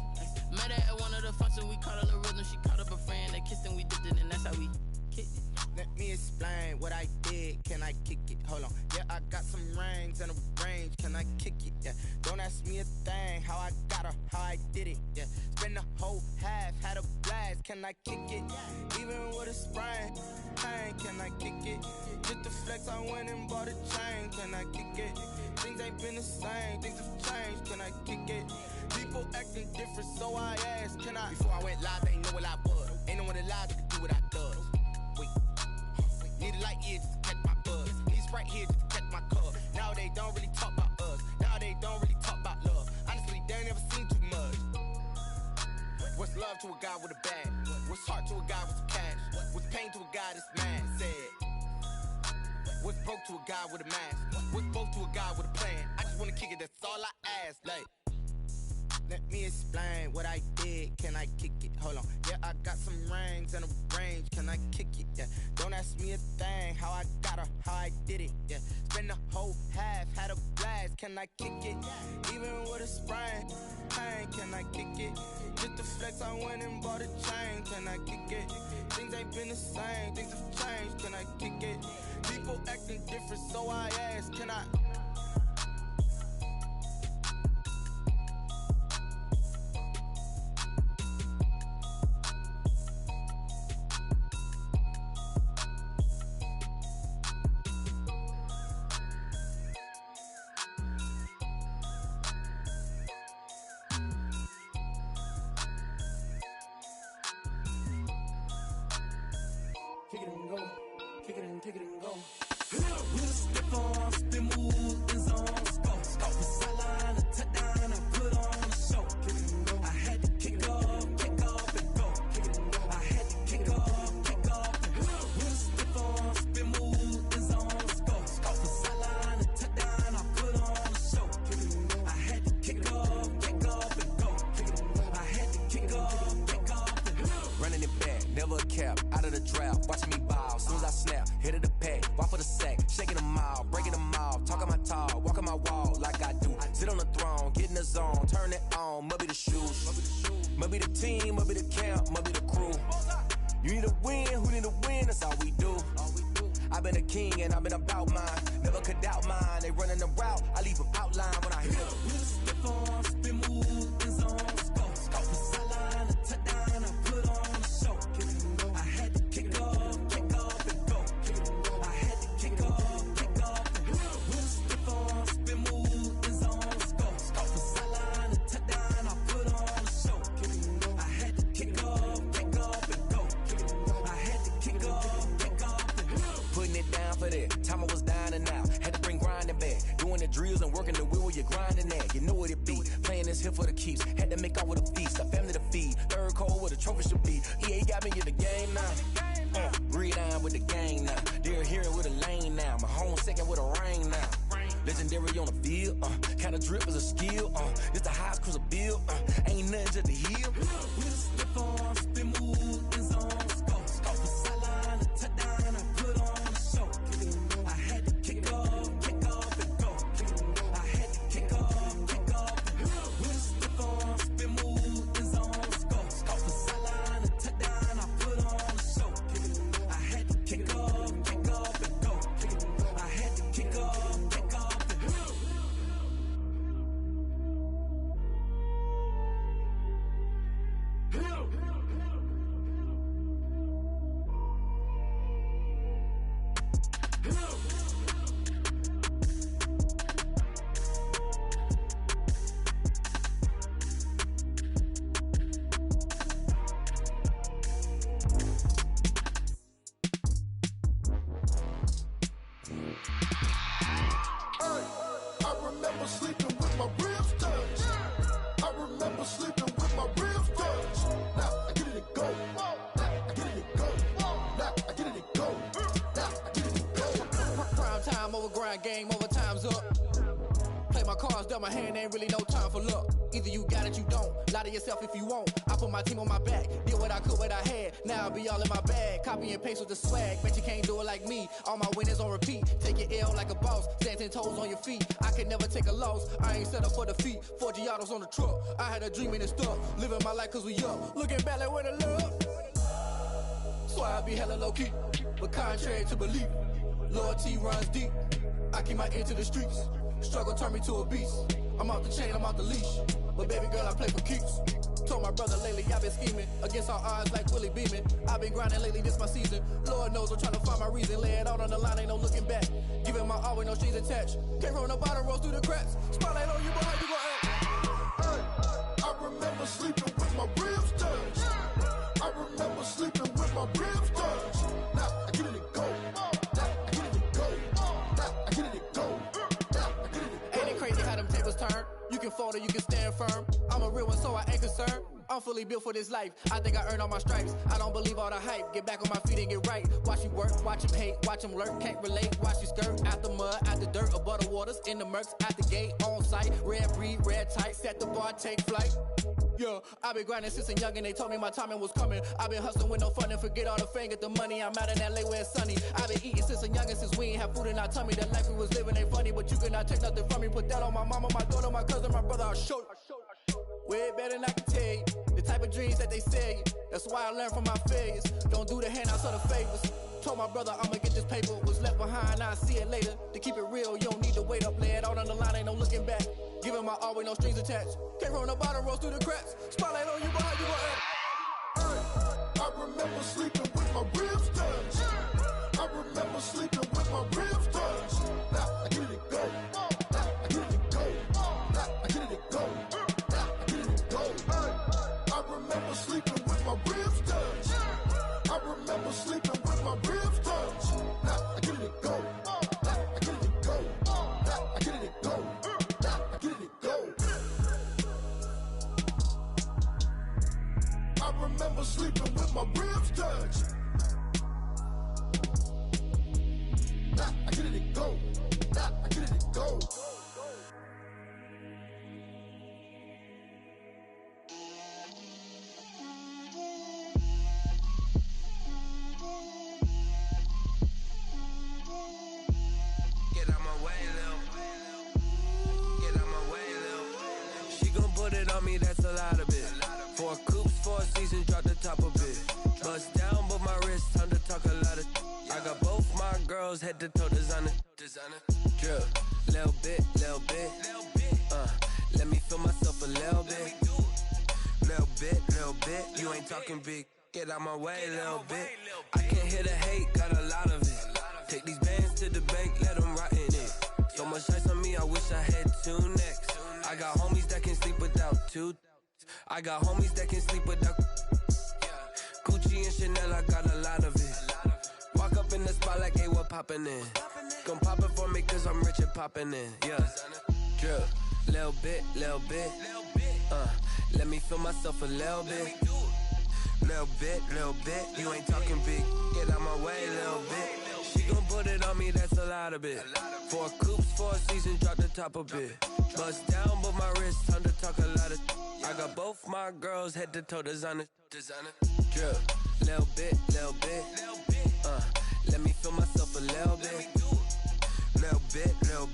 Speaker 12: Met her at one of the functions, we caught a little rhythm, she caught up a friend, they kissed and we dipped it, and that's how we kicked it.
Speaker 11: Let me explain what I did. Can I kick it? Hold on. Yeah, I got some rings and a range. Can I kick it? Yeah. Don't ask me a thing. How I got her, how I did it. Yeah. Spend the whole half, had a blast. Can I kick it? Even with a sprain. Pain, can I kick it? Just the flex, I went and bought a chain. Can I kick it? Things ain't been the same. Things have changed. Can I kick it? People acting different, so I asked, can I? Before I went live, they ain't know what I was. Ain't no one alive that could do what I does. Wait. Need a light here just to catch my buzz. Need Sprite here just to catch my cup. Now they don't really talk about us. Now they don't really talk about love. Honestly, they ain't never seen too much. What's love to a guy with a bag? What's heart to a guy with some cash? What's pain to a guy that's mad? Said. What's broke to a guy with a mask? What's broke to a guy with a plan? I just wanna kick it, that's all I ask. Like, let me explain what I did. Can I kick it? Hold on. Yeah, I got some rings and a range. Can I kick it? Yeah. Don't ask me a thing. How I got her, how I did it. Yeah. Spend the whole half, had a blast. Can I kick it? Even with a sprain. Pain, can I kick it? Just the flex, I went and bought a chain. Can I kick it? Things ain't been the same. Things have changed. Can I kick it? People acting different, so I ask, can I?
Speaker 1: Kick it and go, kick it and take it and go.
Speaker 13: We'll step on, spin, move, and zone, go. The sideline, a touchdown, I put on a show. I had to kick off, and go. I had to kick off, and go. We'll step on, spin, move, and zone, go. The sideline, a touchdown, I put on a show. I had to kick off, and go. I had to kick off.
Speaker 14: head of the pack, walk for the sack, shaking them all, breaking them off, talking my talk, walking my wall like I do. Sit on the throne, get in the zone, turn it on, must be the shoes, must be the team, must be the camp, must be the crew. You need a win, who need a win, that's all we do. I've been a king and I've been about mine, never could doubt mine. They running the route, I leave them outline when I hit them.
Speaker 13: Step on, spin move, in zone, scope. The sideline, a touchdown, I put on a show. I had to kick off and go. I had to kick off and go. Step on, spin move, in zone, scope. The sideline, a touchdown, I put on a show. I had to kick off and go. I had to kick off and go.
Speaker 14: Putting it down for that, time I was dying and out. Had to bring grinding back, doing the drills and working the wheel where you're grinding at. You know what it be, playing this here for the keeps. Had to make out with a feast, a family to feed. Third cold where the trophy should be. EA got me in the game now. Gridiron with the gang now. They're hearing with a lane now. My home second with a rain now. Legendary on the field, kinda drip is a skill. It's the highest cruiser bill, ain't nothing to the hill.
Speaker 13: Step on, spin move, in zone, scope. The sideline, a touchdown, I put on a show. I had to kick off and go. I had to kick off and go. Step on, spin move, in zone, scope. The sideline, a touchdown, I put on a show. I had to kick off and go. I had to kick off and go.
Speaker 15: I remember sleeping with my ribs touched. I remember sleeping with my ribs touched. Now I get it and go. Now I get it and go. Now I get it and go. Now I get it and go.
Speaker 12: Prime time over grind, game over, time's up. Play my cards, dealt my hand, ain't really no time for luck. Either you got it, you don't. Lie to yourself if you won't. I put my team on my back, did what I could, what I had. Now I'll be all in my bag. Copy and paste with the swag. Bet you can't do it like me. All my winners on repeat. Take your L like a boss. Stand 10 toes on your feet. I can never take a loss. I ain't set up for defeat. 4 Giottos on the truck. I had a dream and it's stuck. Living my life cause we up. Looking back like where the love. So I be hella low key. But contrary to belief, loyalty runs deep. I keep my ear to the streets. Struggle turned me to a beast. I'm off the chain, I'm off the leash. But baby girl, I play for keeps. Told my brother lately, I've been scheming. Against all odds like Willie Beeman. I've been grinding lately, this my season. Lord knows I'm trying to find my reason. Lay it out on the line, ain't no looking back. Giving my all with no strings attached. Came from the bottom, rose through the cracks. Spotlight on you, boy, how you gon' act?
Speaker 15: I remember sleeping with my ribs touched. I remember sleeping with my ribs touched. Now I get it and go. Now I get it and go. Now I get it and go. Now I get it and go.
Speaker 12: Ain't it crazy how them tables turn? You can fold or you can stand firm. I'm a real one, so I ain't concerned. I'm fully built for this life. I think I earned all my stripes. I don't believe all the hype. Get back on my feet and get right. Watch you work, watch him hate, watch him lurk. Can't relate, watch you skirt. Out the mud, out the dirt, above the waters, in the murks, at the gate, on site. Red breed, red tight, set the bar, take flight. Yeah, I've been grinding since a young and they told me my timing was coming. I've been hustling with no fun and forget all the fame, get the money. I'm out in LA where it's sunny. I've been eating since a young and since we ain't have food in our tummy. The life we was living ain't funny, but you cannot take nothing from me. Put that on my mama, my daughter, my cousin, my brother, I'll show you. Way better than I can tell you. The type of dreams that they sell you. That's why I learned from my failures. Don't do the handouts or the favors. Told my brother I'ma get this paper. Was left behind, I'll see it later. To keep it real, you don't need to wait up. Lay it out on the line, ain't no looking back. Giving my all with no strings attached. Came from the bottom, rose through the cracks. Spotlight on you, boy, how you gon' act?
Speaker 15: I remember sleeping with my ribs touched. I remember sleeping with my ribs touched. Now I get it and go. Now I get it and go. Now I get it and go. Now I get it and go. I remember sleeping with my ribs touched. I remember sleeping with my ribs touched. Now I get it and go. Now I get it and go. Now I get it and go. Now I get it and go. I remember sleeping with my ribs touched. Now I
Speaker 8: me, that's a lot of it. 4 coops, 4 seasons, drop the top a bit. Bust down, but my wrist, time to talk a lot of. I got both my girls, head to toe designer. Drip, little bit. Let me feel myself a little bit. Little bit. You ain't talking big. Get out my way, little bit. I can't hear the hate, got a lot of it. Take these bands to the bank, let them rot in it. So much ice on me, I wish I had 2 necks. I got homies that can sleep without 2. I got homies that can sleep without Gucci and Chanel, I got a lot of it. Walk up in the spot like, hey, what poppin' in? Gon' pop it for me cause I'm rich and poppin' in, yeah. Drip, little bit. Let me feel myself a little bit. Little bit. You ain't talking big. Get out my way, little bit. She gon' put it on me, that's a lot of it. 4 coops, 4 seasons, drop the top a bit. Bust down, but my wrist, time to talk a lot of. I got both my girls, head to toe designer. Drip, little bit. Let me feel myself a little bit. Little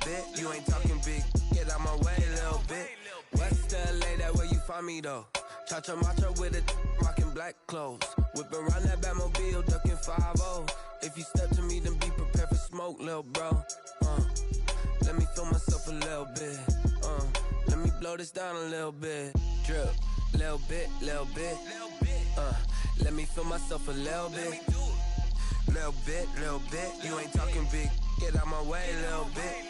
Speaker 8: bit. You ain't talking big. Get out my way, little bit. West LA, that where you find me though. Cha-cha matcha with it, rockin' black clothes. Whippin' around that Batmobile, duckin' 5-0. If you step to me, then be prepared for smoke, lil' bro. Let me feel myself a little bit. Let me blow this down a little bit. Drip, little bit. Let me feel myself a little bit. Little bit. You ain't talking big. Get out my way, little bit.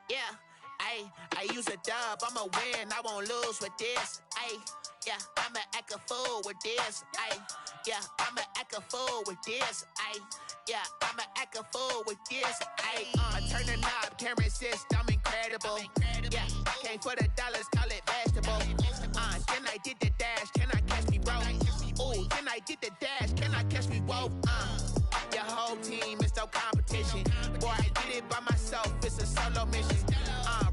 Speaker 16: Yeah, I use a dub, I'ma win, I won't lose with this. Yeah, I'ma act a fool with this. Yeah, I'ma act a fool with this. Yeah, I'ma act a fool with this. I turn the knob, can't resist, I'm incredible. Yeah, came for the dollars, call it vegetable. Then I did the dash, can I catch me, bro? Ooh, then I did the dash, can I catch me, whoa? Your whole team is no competition. Boy, I did it by myself, it's a solo mission.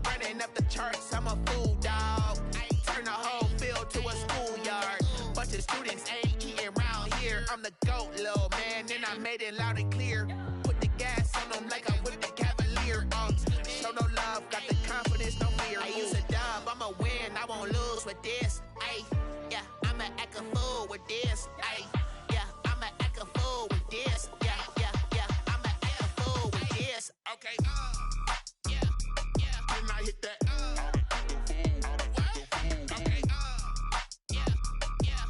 Speaker 16: Running up the charts, I'm a fool, dog. Turn the whole field to a schoolyard. Bunch of students ain't eating round here. I'm the GOAT, little man, and I made it loud and clear. Put the gas on them like I whipped the Cavalier. Show no love, got the confidence, no fear. I use a dub, I'ma win, I won't lose with this. Yeah, I'ma act a fool with this. Yeah, I'ma act a fool with this. Yeah, I'ma act a fool with this. Okay, Can I hit that? Okay,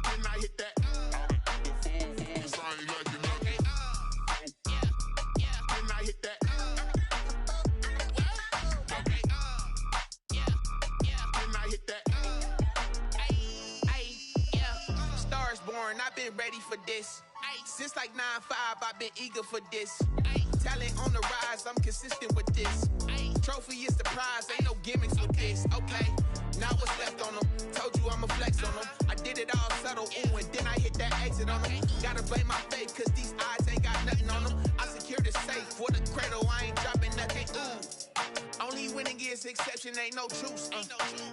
Speaker 16: Can I hit that? Cause I ain't like it, okay, Can I hit that? Okay, Can I hit that? Yeah, Stars born, I've been ready for this. Since like 9-5, I've been eager for this. Talent on the rise, I'm consistent with this. Trophy is the prize, ain't no gimmicks with this. Okay, now what's left on them? Told you I'ma flex on them. I did it all subtle, ooh, and then I hit that exit on them. Gotta blame my faith, cause these eyes ain't got nothing on them. I secure the safe for the cradle, I ain't dropping nothing, ooh. Only winning is exception, ain't no truce.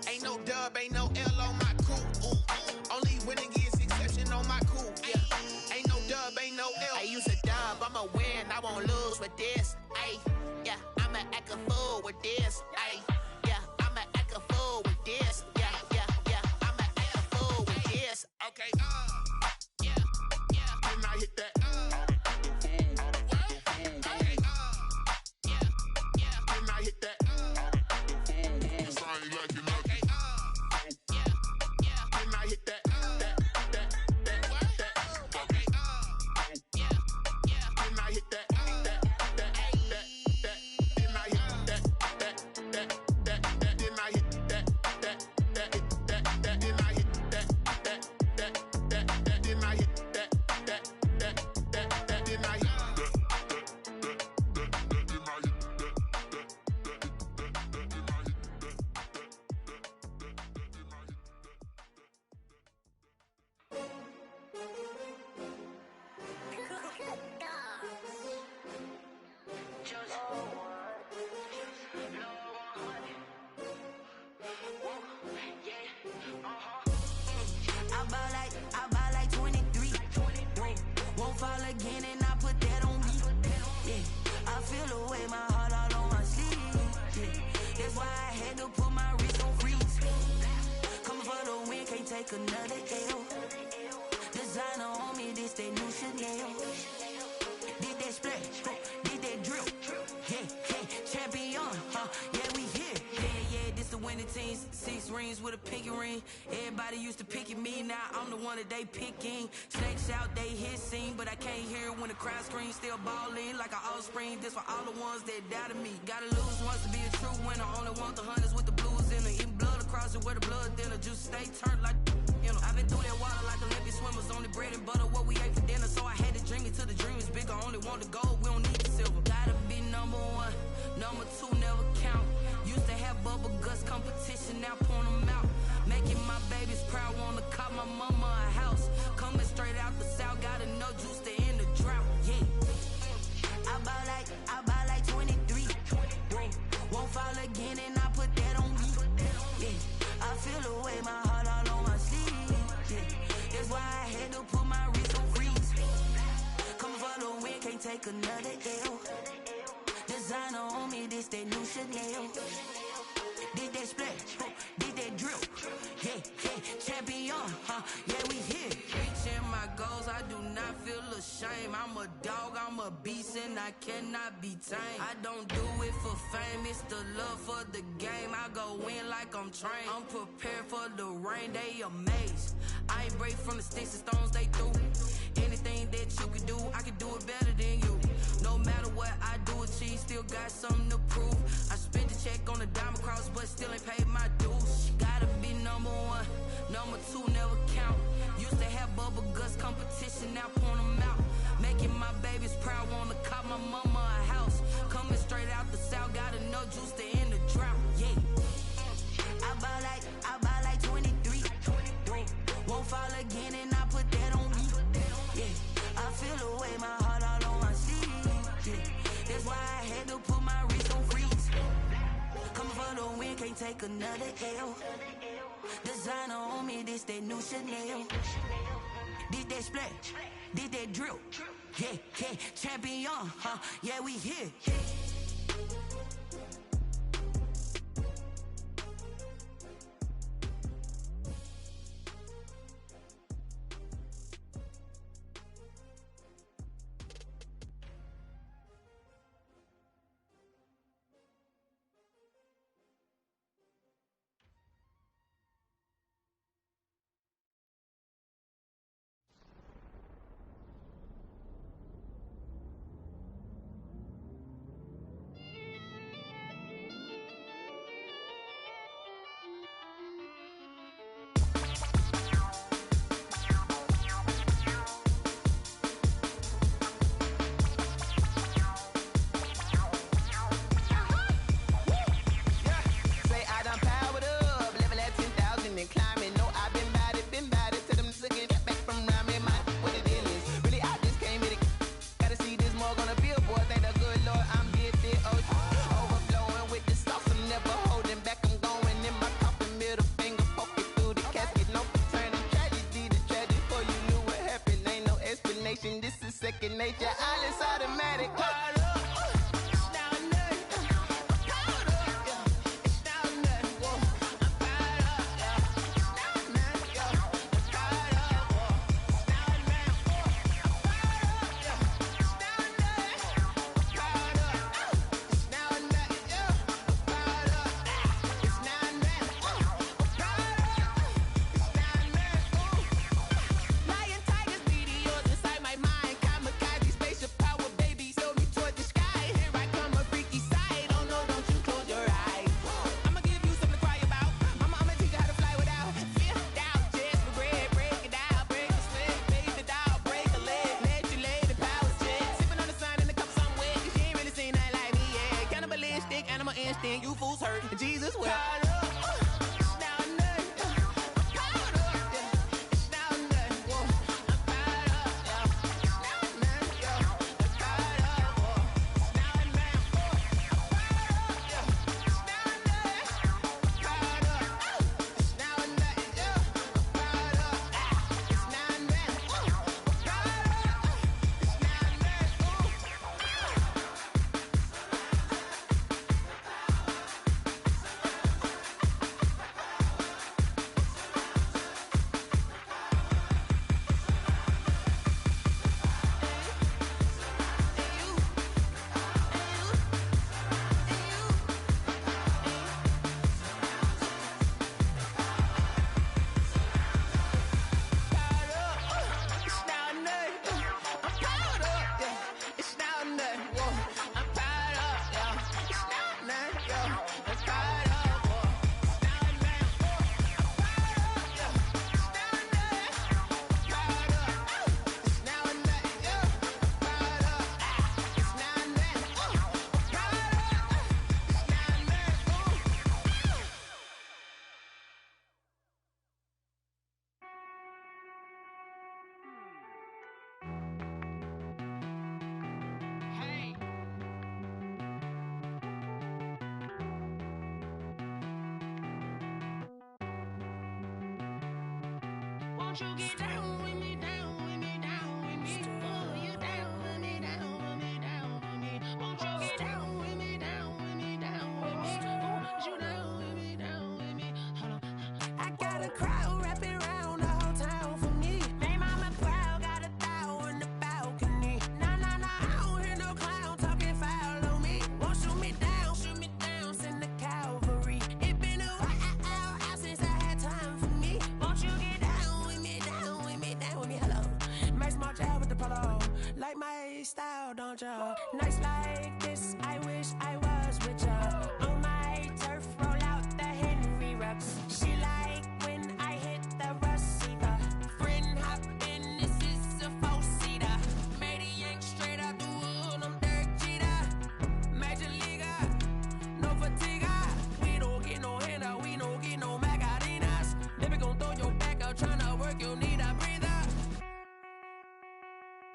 Speaker 16: Ain't no dub, ain't no L on my crew. Only winning is exception on my crew. Yeah, ain't no dub, ain't no L. I use a dub, I'ma win, I won't lose with this. Yeah, I'ma act a fool with this. Yeah, I'ma act a fool with this. Yeah, I'ma act a fool with this. Okay, Can I hit that? Okay, Can I hit that? Cause I ain't like it, okay, Can I hit that? Okay, Can I hit that? Can I hit that?
Speaker 9: I bought like 23. Won't fall again and I put that on me. Yeah, I feel the way, my heart all on my sleeve. Yeah, that's why I had to put my wrist on freeze. Coming for the win, can't take another L. Designer on me, this that new Chanel. Did that splash, did that drill. Yeah, champion, yeah, we here. Yeah, this the winning teams. 6 rings with a pinky ring. Everybody used to picking me, now I'm the one that they picking. Snakes out, they hit scene, but I can't hear when the crowd screams. Still balling like an offspring. This for all the ones that doubted me. Gotta lose once to be a true winner. Only want the hunters with the blues in it. Eating blood across it where the blood dinner. Juice stay turned like, you know. I've been through that water like Olympic swimmers. Only bread and butter, what we ate for dinner. So I had to dream it till the dream is bigger. Only want the gold, we don't need the silver. Gotta be number 1, number 2 never count. Used to have bubble guts competition, now point them out. Making my babies proud, wanna call my mama a house. Coming straight out the south, gotta know juice to end the drought. Yeah, I bought like 23. Won't fall again and I put that on me. Yeah, I feel the way, my heart all on my sleeve. Yeah, that's why I had to put my wrist on freeze. Coming for the win, can't take another L. Designer on me, this that new Chanel. Did that splash, did that drill. Yeah, champion, yeah, we here. Reaching my goals, I do not feel ashamed. I'm a dog, I'm a beast, and I cannot be tamed. I don't do it for fame, it's the love for the game. I go in like I'm trained. I'm prepared for the rain, they amazed. I ain't break from the sticks and stones they threw. Anything that you can do, I can do it better than you. No matter what I do achieve, still got something to prove. I spent the check on the diamond cross, but still ain't paid my dues. Gotta be number 1, number 2 never count. Used to have bubble guts competition, now point them out. Making my babies proud, wanna call my mama a house. Coming straight out the south, gotta know juice to end the drought. Yeah, I bought like 23. Won't fall again and I put that on me. Yeah, I feel the way, my heart all on my sleeve. Yeah, that's why I had to put my wrist on freeze. Coming for the win, can't take another L. Designer on me, this that new Chanel. Did that splash, did that drill. Yeah, champion, yeah, we here.
Speaker 17: Second nature, all is automatic. Lion, tigers, meteors inside my mind. Kamikaze, spaceship power, baby. Show me towards
Speaker 1: Won't you get down with me, down with me, down with me? Oh, you down with me, down with me, down with me. Won't you get down with me, down with me, down with me? Oh, you down with me, down with me? Hold on. I got a crowd wrapping around the whole town for me. They mama proud, got a thou in the balcony. Nah, nah, nah, I don't hear no clown talking foul on me. Won't shoot me down, send the cavalry. It been a while since I had time for me. Won't you get down with me, down with me, down with me? Hello. Nice march out with the polo. Like my style, don't ya? Nights like this, I wish I was with ya. On my turf, roll out the Henry Rux. She like when I hit the receiver. Friend hop in, this is a four-seater. Made a yank straight out the wood, I'm Derek Jeter. Major leaguer, no fatigue. We don't get no handout, we don't get no Macarinas. Never gon' throw your back out, tryna work, you need a breather.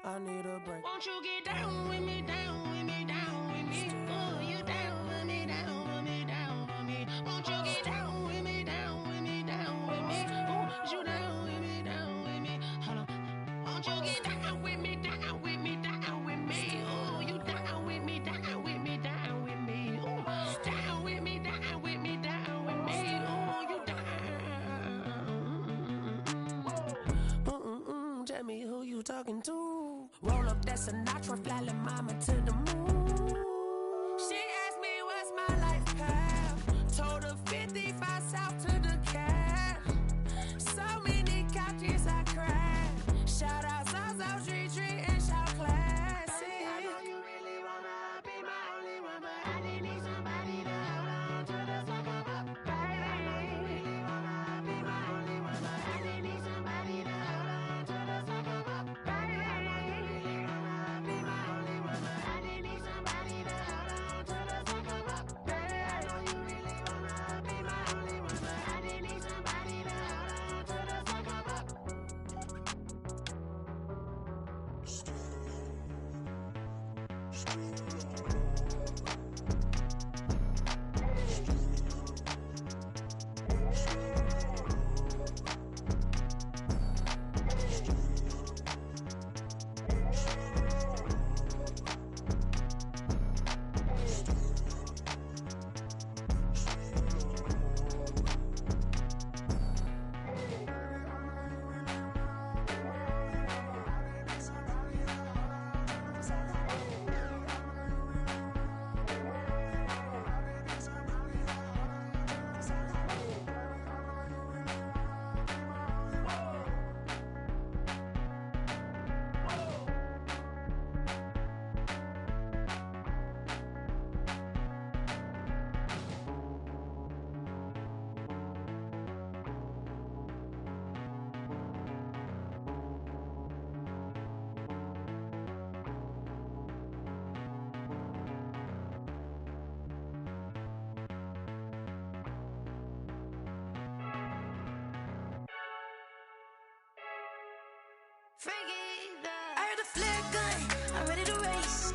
Speaker 1: I need a break. Won't you get down with me, down with me, down with me? Oh, you down with me, down with me, down with me? Won't you get down with me, down with me, down with me? Oh, you down with me, down with me? Hold on. Won't you get down with me, down with me, down with me? Oh, you down with me, down with me, down with me? Oh, down with me, down with me, down with me? Oh, you down. Tell me who you talking to. Roll up that Sinatra, fly la mama to the moon. She asked me what's my life path. Told her 55 south to the cat. So many couches I cried. Shout out k0g323's and shout classy. I know you really wanna be my only one, but I didn't need somebody to hold on to the sucker up, baby. I know you really wanna be my only one, but I didn't need somebody to hold on to the sucker up, baby. I know you really wanna be my only one, but I didn't need somebody to hold on to the sucker up, baby. I know you really wanna be my only one, but I didn't need somebody to hold on to the sucker up.
Speaker 18: I heard the flare gun, I'm ready to race.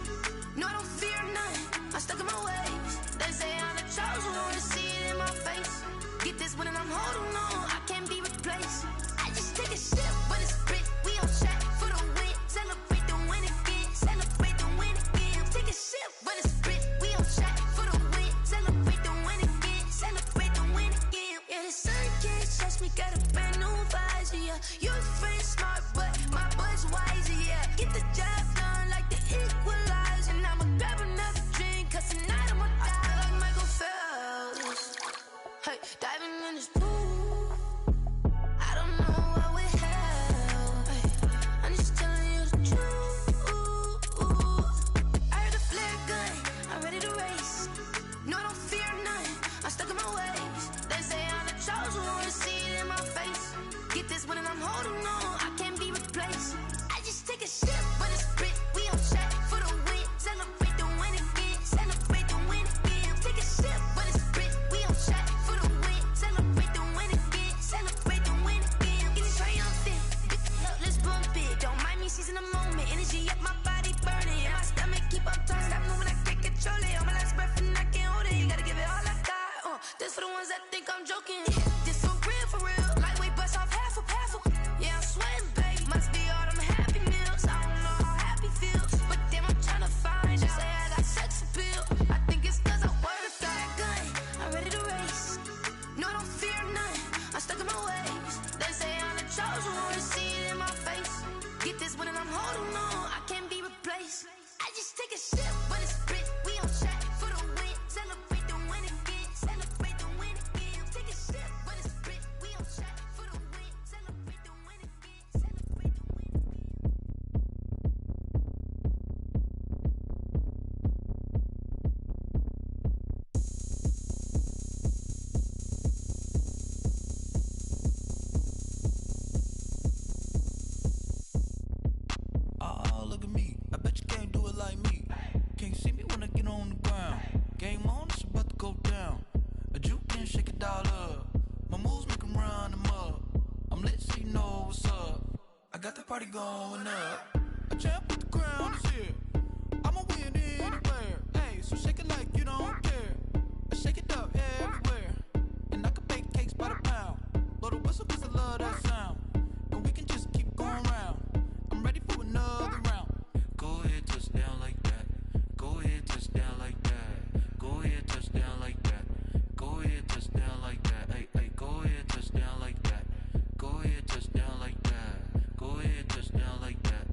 Speaker 18: No, I don't fear none, I'm stuck in my ways. They say I'm the chosen one, to see it in my face. Get this one and I'm holding on, I can't be replaced. I just take a sip, but it's split, we on shot for the win. Celebrate the win again, celebrate the win again. Take a sip, but it's split, we on shot for the win. Celebrate the win again, celebrate the win again. Yeah, the sun can't touch me, got a brand new visor, yeah. Your friend smart, but my boy's wiser, yeah. Get the job done like the equalizer. And I'ma grab another drink, cause tonight I'ma die like Michael Phelps. Hey, diving in this pool, I don't know what would help. Hey, I'm just telling you the truth. I heard the flare gun, I'm ready to race. No, I don't fear none, I'm stuck in my ways. They say I'm the chosen one, to see it in my face. Get this one and I'm holding on, I can't be replaced. I just take a sip, but it's
Speaker 13: party going up. A champ with the crown is here. I'ma win anywhere. Hey, so shake it like you don't care. I shake it up everywhere. And I can bake cakes by the pound. Blow the whistle 'cause I love that sound. And we can just keep going round. I'm ready for another round.
Speaker 19: Go ahead, touch down like that. Go ahead, touch down like that. Go ahead, touch down like that. Go ahead, touch down like that. Hey, hey, go ahead, touch down like that. Go ahead, touch down like that. Go ahead, touch down like that.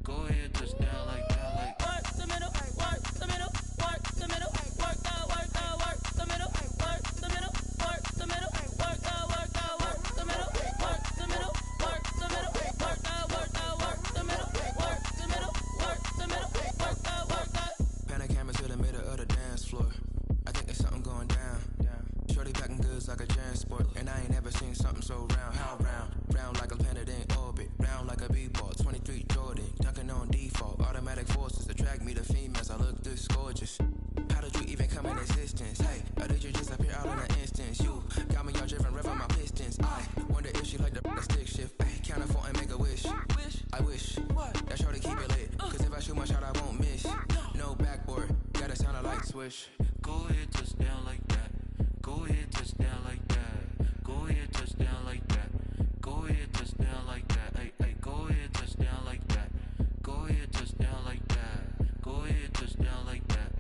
Speaker 19: Go ahead, touch down like that. Like
Speaker 12: work the middle, work the middle, work the middle, work out, work out, work the middle, work the middle, work the middle, work out, work out, work the middle, work the middle, work the middle, work out, work out, work the middle, work the middle, work the middle, work out, work out.
Speaker 8: Pan the camera to the middle of the dance floor. I think there's something going down. Shorty backing goods like a transport, and I ain't never seen something so round. How round? Round like a planet in orbit, round like a b-ball. 23 Jordan, dunking on default. Automatic forces attract me to females. I look this gorgeous. How did you even come in existence? Hey, or did you just appear out in an instance? You got me all driven, revving my pistons. I wonder if she like the stick shift. Hey, count a 4 and make a wish. I wish that shorty keep it lit. 'Cause if I shoot my shot, I won't miss. No backboard, gotta sound a light switch.
Speaker 19: go ahead, touch down like that. Go ahead, touch down like that. Go ahead, touch down like that. Go ahead, touch down like that. Hey, hey, go ahead, touch down like that. Go ahead, touch down like that. Go ahead, touch down like that.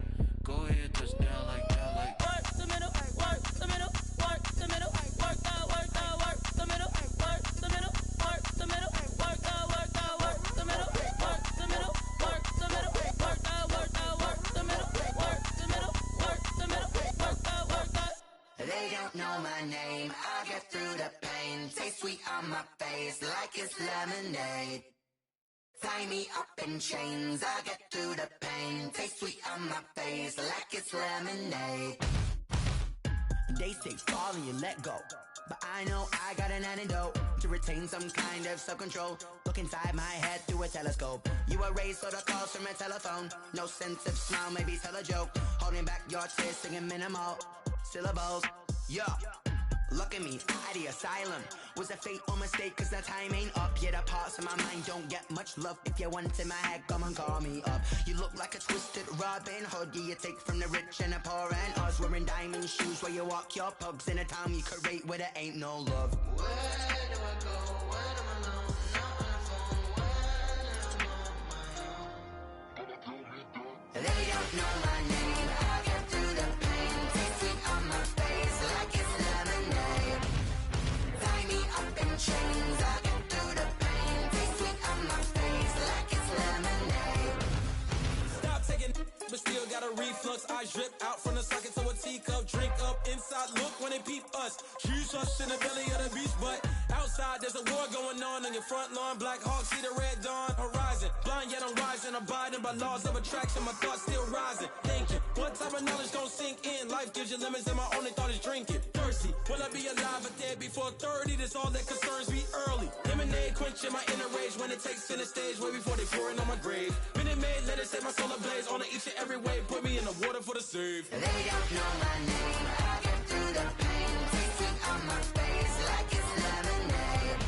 Speaker 19: Go ahead, touch down like that. Like
Speaker 12: work the middle, work the middle, work the middle, work out, work out, work the middle, work the middle, work the middle, work out, work out, work the middle, work the middle, work the middle, work out, work out, work the middle, work the middle, work the middle, work out, work out.
Speaker 9: They don't know my name, I get through the pain. Taste sweet on my face like it's lemonade. Tie me up in chains, I get through the pain. Taste sweet on my face like it's lemonade.
Speaker 6: They say fall and you let go, but I know I got an antidote to retain some kind of self-control. Look inside my head through a telescope. You erase all the calls from a telephone. No sense of smile, maybe tell a joke. Holding back your tears, singing minimal syllables. Yeah, look at me, at the asylum. Was a fate or mistake, 'cause the time ain't up. Yeah, the parts of my mind don't get much love. If you want in my head, come and call me up. You look like a twisted Robin Hood. Yeah, you take from the rich and the poor and us. Wearing diamond shoes where you walk your pugs in a town you create where there ain't no love.
Speaker 9: Where do I go? When am I alone? Not on the phone. When I'm on my own. They don't know my name. I get through the pain. Taste sweet on my face like it's lemonade. Tie me up in chains. I get through the pain. Taste sweet on my face like it's lemonade.
Speaker 20: Stop taking, but still got a reflux. Eyes drip out from the socket to a teacup. Drink up inside, look when they peep us. Huge us in the belly of the beach, but outside there's a war going on your front lawn. Black Hawk see the red dawn horizon. Blind yet I'm rising, abiding by laws of attraction. My thoughts still rising. Thinking, what type of knowledge gon' sink in? Life gives you lemons and my only thought is drinking. Thirsty, will I be alive or dead before 30? That's all that concerns me early. Lemonade quenching my inner rage when it takes center stage way before they pour it on my grave. Minute Maid, let it set my soul ablaze. On each and every way, put me in the water for the save.
Speaker 9: They don't know my name. I get through the pain. Taste sweet on my face like it's lemonade.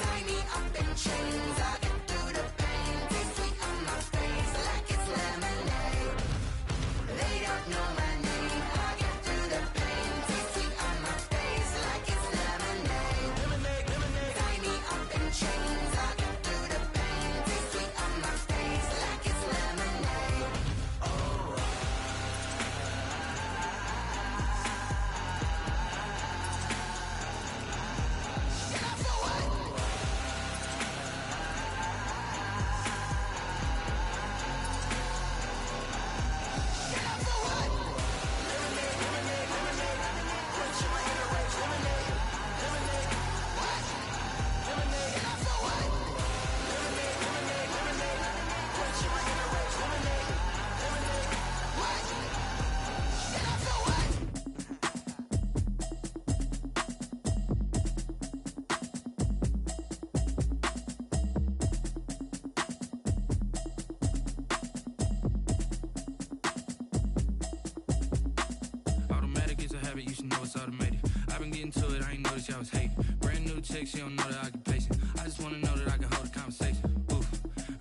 Speaker 9: Tie me up in chains. I get through the pain. Taste sweet on my face like it's lemonade. They don't know my name. I get through the pain. Taste sweet on my face like it's lemonade.
Speaker 20: Lemonade, lemonade.
Speaker 9: Tie me up in chains. I get through the pain. Taste sweet on my face like it's lemonade.
Speaker 19: automatic is a habit, you should know it's automated. I've been getting to it, I ain't noticed y'all was hating. Brand new chick, she don't know that I can pace it. I just wanna know that I can hold a conversation.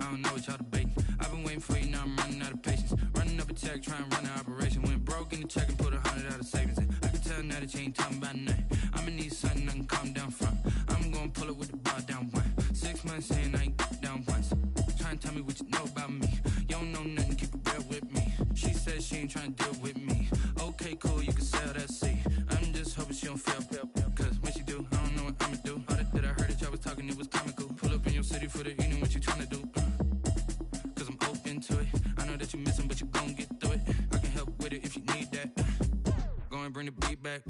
Speaker 19: I don't know what y'all debating. I've been waiting for you, now I'm running out of patience. Running up a check, trying to run an operation. Went broke in the check and put 100 out of savings in. I can tell now that you ain't talking about nothing. I'ma need something I can calm down from. I'm gonna pull it with the bar down one. 6 months in, I ain't down once. Trying to tell me what you know about me. You don't know nothing, keep it real with me. She said she ain't trying to deal with me. Okay, cool, you can sell that seat. I'm just hoping she don't fail. Cause when she do, I don't know what I'ma do. All that I heard that y'all was talking, it was comical. Pull up in your city for the evening, what you trying to do? Cause I'm open to it. I know that you missing, but you gon' get through it. I can help with it if you need that. Go and bring the beat back.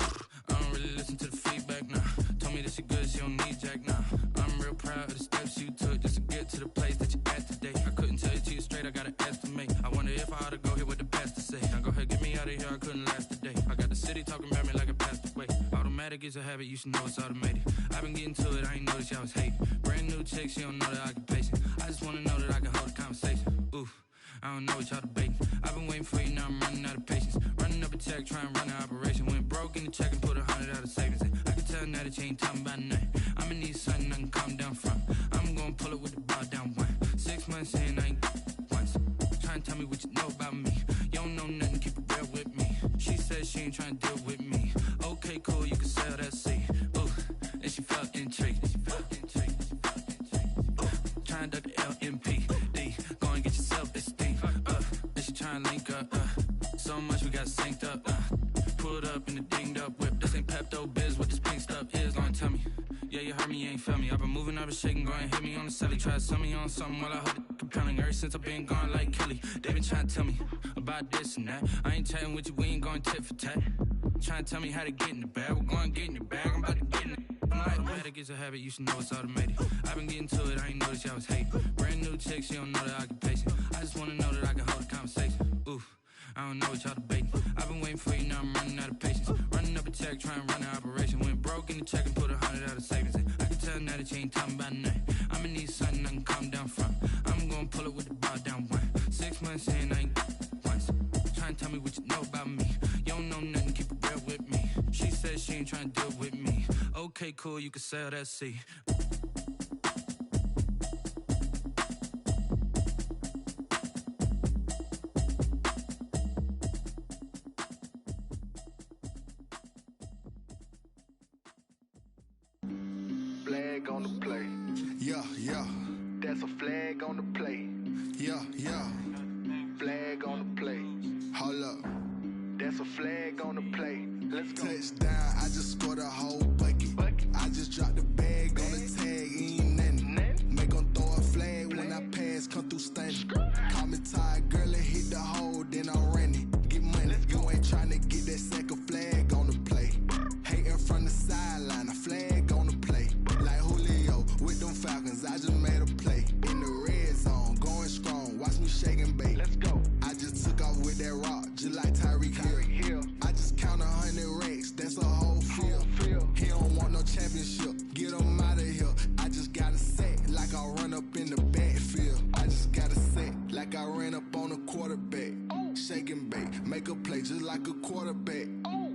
Speaker 19: I don't really listen to the feedback, nah. Told me that she good, she don't need jack, nah. I'm real proud of the steps you took just to get to the place that you at today. I couldn't tell you to you straight, I gotta estimate. I wonder if I ought to go here with the pastor say. Now go ahead, get me out of here, I couldn't last a day. I got the city talking about me like a passed away. Automatic is a habit, you should know it's automated. I've been getting to it, I ain't noticed y'all was hating. Brand new chick, she don't know the occupation. I just wanna know that I can hold a conversation. Oof, I don't know what y'all debating. I've been waiting for you, now I'm running out of patience. Running up a check, trying to run an operation. Went broke in the check and put 100 out of savings in. I can tell now that you ain't talking about nothing. I'ma need something I can calm down from. I'm gonna pull it with the bar down one. 6 months in, I ain't once. Trying to tell me what you know about me. You don't know nothing, keep it real with me. She said she ain't trying to deal with me. Okay, cool, you can sell that seat. Ooh, and she felt intrigued. Trying to duck the LMPD. Go and get your self-esteem. And she trying to link up. So much we got synced up. Pulled up in the dinged up whip. This ain't Pepto-Biz, what this pink stuff is. Gonna tell me. Yeah, you heard me, you ain't felt me. I've been moving, I've been shaking, go and hit me on the celly. Try to sell me on something while I hold it compelling. Ever since I've been gone like Kelly, they been trying to tell me about this and that. I ain't chatting with you, we ain't going tit for tat. Trying to tell me how to get in the bag. We're going to get in your bag, I'm about to get in it. Automatic is a habit, you should know it's automated. I've been getting to it, I ain't noticed y'all was hating. Brand new chick, she don't know the occupation. I just wanna know that I can hold a conversation. Oof, I don't know what y'all debating. I've been waiting for you, now I'm running out of patience. Running up a check, trying to run an operation. Went broke in the check and put 100 out of savings in. I can tell now that you ain't talking about nothing. I'ma need something I can calm down from. I'm gonna pull it with the bar down one. 6 months in, I ain't once. Trying to tell me what you know about me. You don't know nothing, keep it real with me. She said she ain't trying to deal with me. Okay, cool, you can sell that seat.
Speaker 15: Flag on the play.
Speaker 10: Yeah, yeah.
Speaker 15: That's a flag on the play.
Speaker 10: Yeah, yeah.
Speaker 15: Flag on the play.
Speaker 10: Hold up.
Speaker 15: That's a flag on the play. Let's go.
Speaker 10: Touchdown, I just scored a whole bucket. I just dropped the bag on the tag, ain't nothing. Make 'em throw a flag when I pass, come through stunning. Call me tired, girl, and hit the hole, then I'm running. Get money, you ain't tryna get that second flag on the play. Hating from the sideline, a flag on the play. Like Julio with them Falcons, I just made a play. In the red zone, going strong, watch me shake and bake.
Speaker 15: Let's go.
Speaker 10: I just took off with that rock, just like Tyreek Hill. I just count 100 racks, that's a whole field. He don't want no championship, get him out of here. I just got a set, like I run up in the backfield. I just got a set, like I ran up on a quarterback. Shake and bake, make a play just like a quarterback.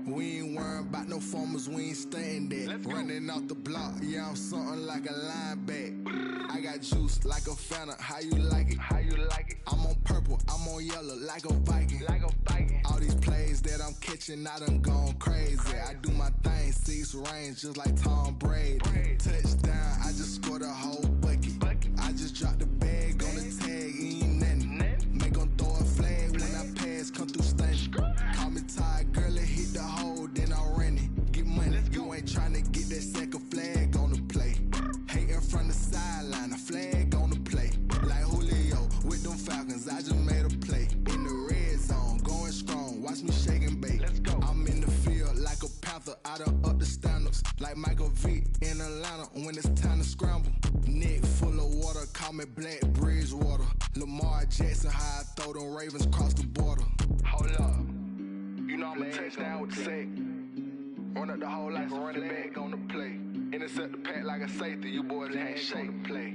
Speaker 10: We ain't worrying about no formers, we ain't staying there. Running off the block, yeah, I'm something like a linebacker. I got juice like a Fanta, how you like it?
Speaker 15: How you like it?
Speaker 10: I'm on purple, I'm on yellow, like a Viking.
Speaker 15: Like a Viking.
Speaker 10: All these plays that I'm catching, I done gone crazy. I do my thing, 6 range, just like Tom Brady. Touchdown, I just scored a whole bucket. I just dropped the bag on the tag, ain't nothing. Make 'em throw a flag when I pass, come through stunning. Call me tired, girl, and hit the hole, then I'm running. Get money, you ain't tryna get that second flag on the play. Hating from the sideline, a flag on the play. Like Julio with them Falcons, I just made a play. In the red zone, going strong, watch me shake and bake.
Speaker 15: Let's go.
Speaker 10: I'm in the field like a panther, I done up the standards. Like Michael Vick in Atlanta when it's time to scramble. Neck full of water, call me Black Bridgewater. Lamar Jackson, how I throw them Ravens across the border.
Speaker 15: Hold up. You know I'm a touchdown with the sack. Run up the hole like a running back on the play. Intercept the pack like a safety. You boys ain't shake the play.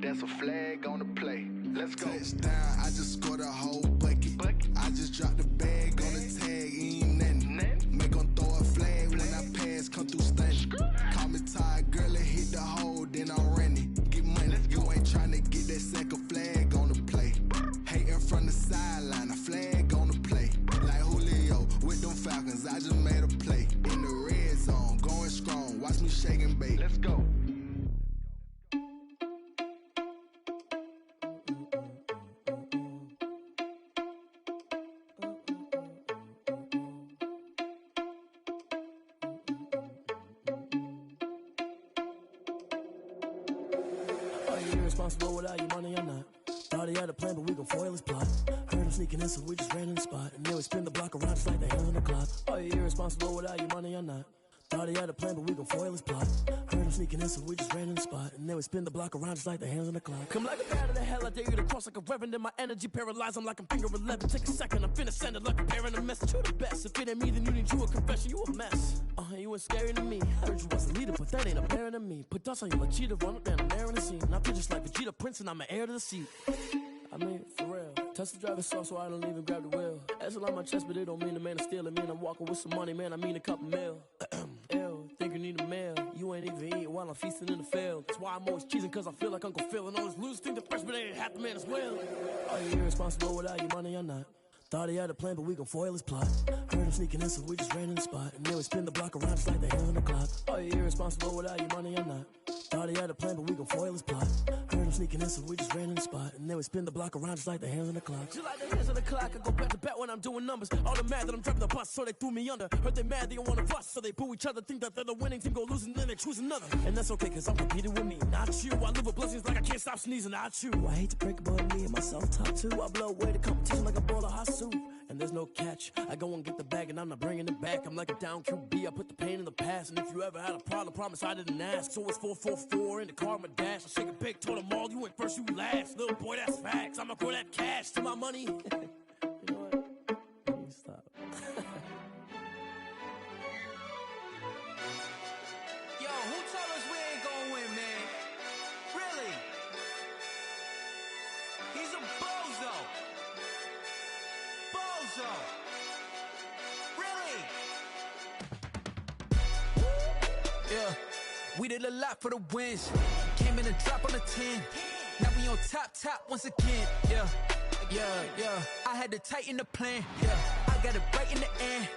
Speaker 15: That's a flag on the play. Let's go.
Speaker 10: Touchdown, I just scored a whole bucket. I just dropped the bag on the tag, ain't nothing. Make 'em throw a flag when I pass, come through stunning. Call me tired, girl, and hit the hole, then I'm running. Get money, you ain't tryna
Speaker 21: irresponsible without your money or not. Thought he had a plan, but we gon' foil his plot. Heard him sneaking in, so we just ran in the spot. And then we spin the block around just like the hands on the clock. Are you irresponsible without your money or not? Thought he had a plan, but we gon' foil his plot. Heard him sneaking in, so we just ran in the spot. And then we spin the block around just like the hands on the clock. Come like a bat of the hell, I dare you to cross like a reverend. And my energy paralyzed, I'm like I'm finger 11. Take a second, I'm finna send it like a parent a message. You the best, if it ain't me, then you need you a confession. You a mess, you ain't scary to me. Heard you was a leader, but that ain't apparent to me. Put dust on you like cheetah, run up down the air in the scene. And I feel just like Vegeta Prince, and I'm an heir to the seat. I mean, for real. Touch the driver's soft so I don't even grab the wheel. That's on my chest, but it don't mean the man is stealing. Man, I'm walking with some money, man, I mean a couple mil. Ew, think you need a meal. You ain't even eating while I'm feasting in the field. That's why I'm always cheesing, cause I feel like Uncle Phil. And all those losers think the freshman ain't half the man as well. Are you irresponsible without your money or not? Thought he had a plan, but we gon' foil his plot. Heard him sneaking in, so we just ran in the spot. And then we spin the block around just like the hands on the clock. Are you irresponsible without your money or not? Thought he had a plan, but we gon' foil his plot. Heard him sneaking in, so we just ran in the spot. And then we spin the block around just like the hands on the clock. Just like the hands on the clock, I go back to back when I'm doing numbers. All the mad that I'm driving the bus, so they threw me under. Heard they mad, they don't wanna fuss, so they boo each other. Think that they're the winning team, go losing, then they choose another. And that's okay, cause I'm competing with me, not you. I live with blessings like I can't stop sneezing, not you. I hate to break it, but me and myself top two. I blow away the competition like a bowl of hot soup. And there's no catch. I go and get the bag and I'm not bringing it back. I'm like a down QB, I put the pain in the past. And if you ever had a problem, promise I didn't ask. So it's 444 in the car, my dash. I shake a big, told them all, you went first, you last. Little boy, that's facts. I'ma throw that cash to my money. You know what? Let me stop.
Speaker 13: Yo, who told us we ain't gonna win, man? Really? He's a bozo. Bozo. Really?
Speaker 22: Yeah, we did a lot for the wins. Came in and drop on the 10. Now we on top once again. Yeah. I had to tighten the plan. Yeah, I got it right in the end.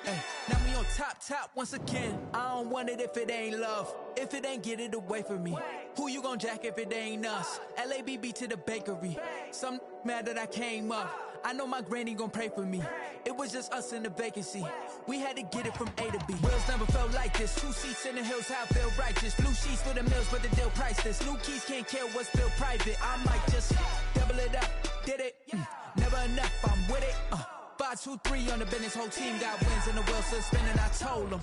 Speaker 22: Now we on top once again. I don't want it if it ain't love. If it ain't, get it away from me. Who you gon' jack if it ain't us? LABB to the bakery. Some mad that I came up. I know my granny gon' pray for me. It was just us in the vacancy. We had to get it from A to B. Wheels never felt like this. 2 seats in the hills, how I feel righteous. Blue sheets for the mills, but the deal priceless. New keys can't care what's built private. I might just double it up. Did it? Never enough, I'm with it. 5, 2, 3 on the business. Whole team got wins and the wheels still spinning. I told them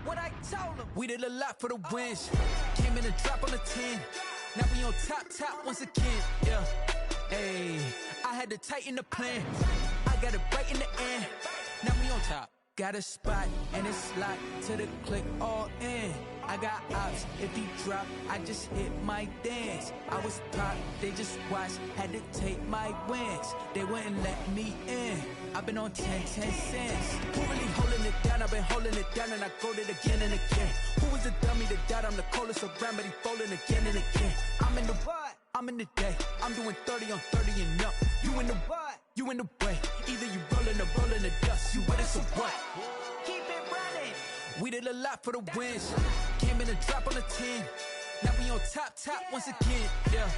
Speaker 22: what I told them. We did a lot for the wins. Came in and drop on the 10. Now we on top once again. Yeah. Hey, I had to tighten the plan. I got it right in the end. Now we on top. Got a spot and it's locked to the click all in. I got ops, if he drop, I just hit my dance. I was pop, they just watched, had to take my wins. They wouldn't let me in. I've been on 10 cents. Who really holding it down? I've been holding it down and I go it again and again. Who was the dummy that doubt? I'm the coldest around, but he folding again and again. I'm in the what? I'm in the day. I'm doing 30 on 30 and up. You in the what? You in the way. Either you rolling or rolling the dust. You with us or what? Keep it running. We did a lot for the wins. Came in and drop on the 10. Now we on top once again. Yeah.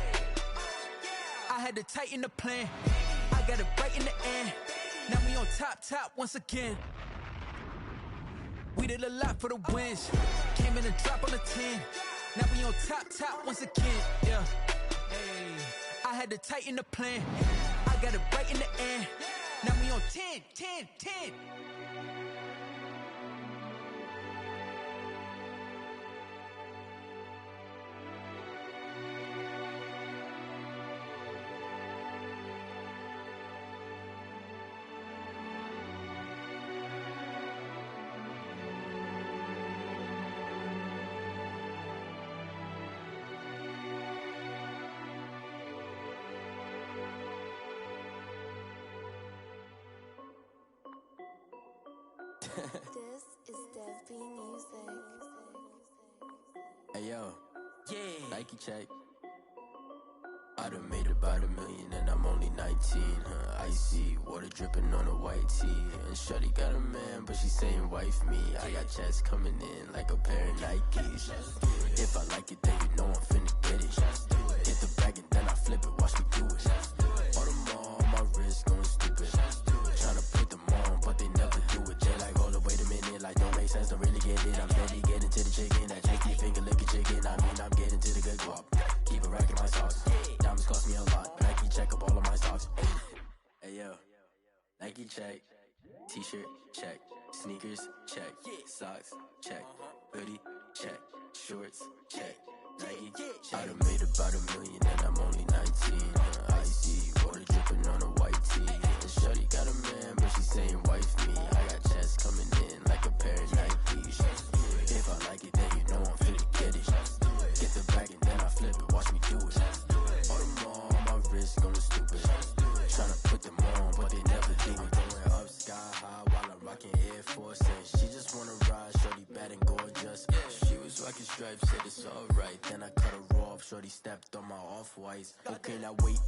Speaker 22: I had to tighten the plan. I got it right in the end. Now we on top once again. We did a lot for the wins. Came in and drop on the 10. Now we on top once again. Yeah. Hey, I had to tighten the plan. I got it right in the end. Now we on 10.
Speaker 7: This is Dev B Music.
Speaker 23: Hey yo, Nike check. I done made about $1 million and I'm only 19. Icy water dripping on a white tee. And shorty got a man, but she saying wife me. I got checks coming in like a pair of Nikes. If I like it, then you know I'm finna get it. Hit the bag and then I flip it, watch me do it. All on my wrist going stupid. Tryna put them on, but they never do it. Jay like, hold up, wait a minute, like don't make sense, don't really get it. I'm steady getting to the chicken, that cheeky finger licking chicken. I mean, I'm getting to the good guap. Keep it racking my sauce. Nike check, t-shirt check, sneakers check, socks check, hoodie check, shorts check, Nike. I done made about $1 million and I'm only 19. Icy water dripping on a white tee. And shorty got a man, but she saying wife me. I got checks coming in like a pair of Nikes. If I like it, then you know I'm finna get it. Get the bag and then I flip it, watch me do it. All them on my wrist going stupid. Tryna put them on, but they never do it. Going up sky high while I'm rocking Air Force. And she just wanna ride, shorty bad and gorgeous. She was rocking stripes, said it's alright. Then I cut her off, shorty stepped on my off-whites. Okay, now wait.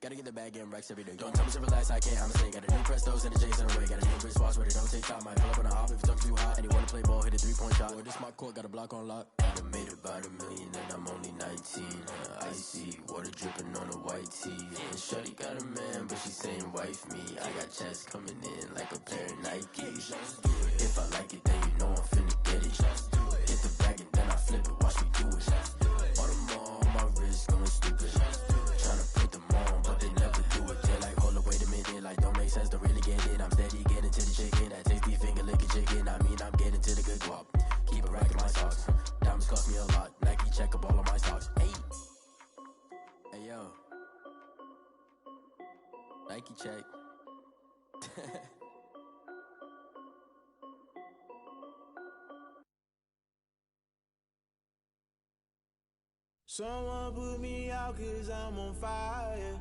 Speaker 23: Gotta get the bag and racks every day. Don't tell me to relax, I can't, I'ma say. Got a new Prestos and the J's in the way. Got a new wrist watch, but it don't take time. Might pull up on a hop if it's talking too hot. And you wanna play ball, hit a 3-point shot. Or this my court, got a block on lock. I done made about $1 million and I'm only 19. Icy water dripping on a white tee. And shorty got a man, but she saying wife me. I got checks coming in like a pair of Nikes. If I like it, then you know I'm finna get it. Hit the bag and then I flip it, watch me do it. All them on my wrist going stupid. Tryna put them on, but they never do it. They're like, hold up, wait a minute, like don't make sense, don't really get it. I'm steady getting to the chicken, that tasty finger licking chicken. I mean, I'm getting to the good guap. Keep a rack in my socks. Diamonds cost me a lot. Nike check up all of my stocks. Hey yo, Nike check.
Speaker 3: Someone put me out 'cause I'm on fire.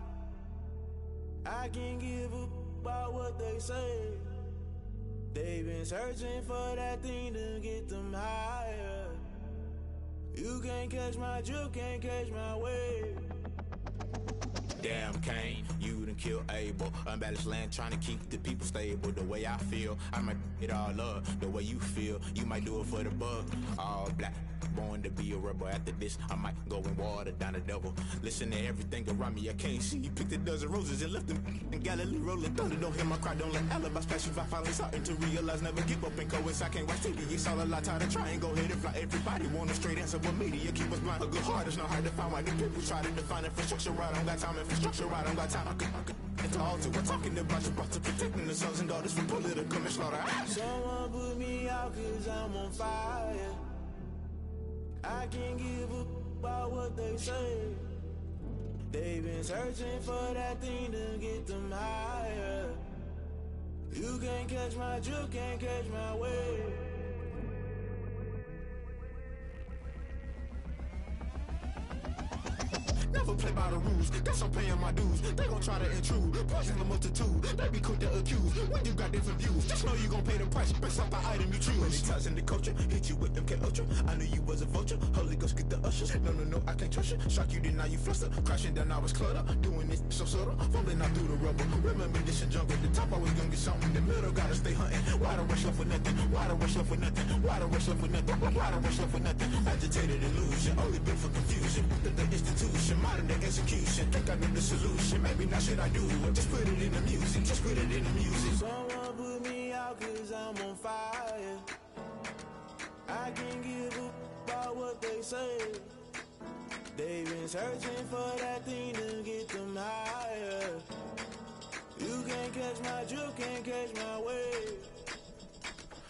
Speaker 3: I can't give a about what they say. They've been searching for that thing to get them higher. You can't catch my drift, can't catch my wave.
Speaker 11: Damn Kane, you done killed Abel. Unbalanced land trying to keep the people stable. The way I feel, I might it all up. The way you feel, you might do it for the bug. All black, born to be a rebel. After this, I might go and water down the devil. Listen to everything around me, I can't see. Picked a dozen roses and left them in Galilee rolling thunder. Don't hear my cry, don't let alibis pass you. I finally starting to realize, never give up and coincide. I can't watch TV, it's all a lot. Tired of trying, go ahead and fly. Everybody want a straight answer, but media keep us blind. A good heart is not hard to find. Why the people try to define infrastructure right? I don't got time, infrastructure right, I don't got time. I could it's all to we're talking about you, about to protecting the sons and daughters from political manslaughter.
Speaker 3: Someone put me out 'cause I'm on fire. I can't give a about what they say. They've been searching for that thing to get them higher. You can't catch my drift, can't catch my wave.
Speaker 11: Never play by the rules, guess I'm paying my dues. They gon' try to intrude, poison the multitude. They be quick to accuse, when you got different views. Just know you gon' pay the price, based off the item you choose. Many ties in the culture, hit you with them K0g. I knew you was a vulture, Holy Ghost get the ushers. No, I can't trust you. Shock you, then now you fluster. Crashing down, I was clutter. Doing this so subtle, fumbling out through the rubble. Remember this a jungle, the top always gonna get something. In the middle, gotta stay hunting. Why the rush left for nothing? Why the rush left for nothing? Why the rush left for nothing? Why the rush left for nothing? Agitated illusion, only built for confusion. The institution, modern day execution. Think I know the solution, maybe not should I do it. Just put it in the music, just put it in the music.
Speaker 3: Someone put me out 'cause I'm on fire. I can't give a about what they say. They've been searching for that thing to get them higher. You can't catch my drift, can't catch my wave.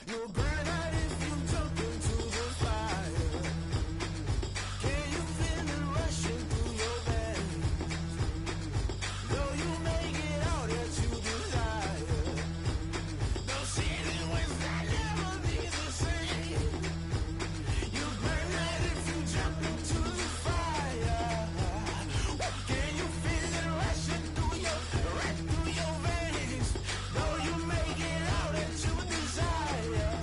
Speaker 3: You'll burn out if you jump into the fire. Can you feel it rushing through your veins? Though you may get all that you desire, no ceiling was that never be the same. You burn out if you jump into the fire. Can you feel it rushing through your veins? Though you may get all that you desire.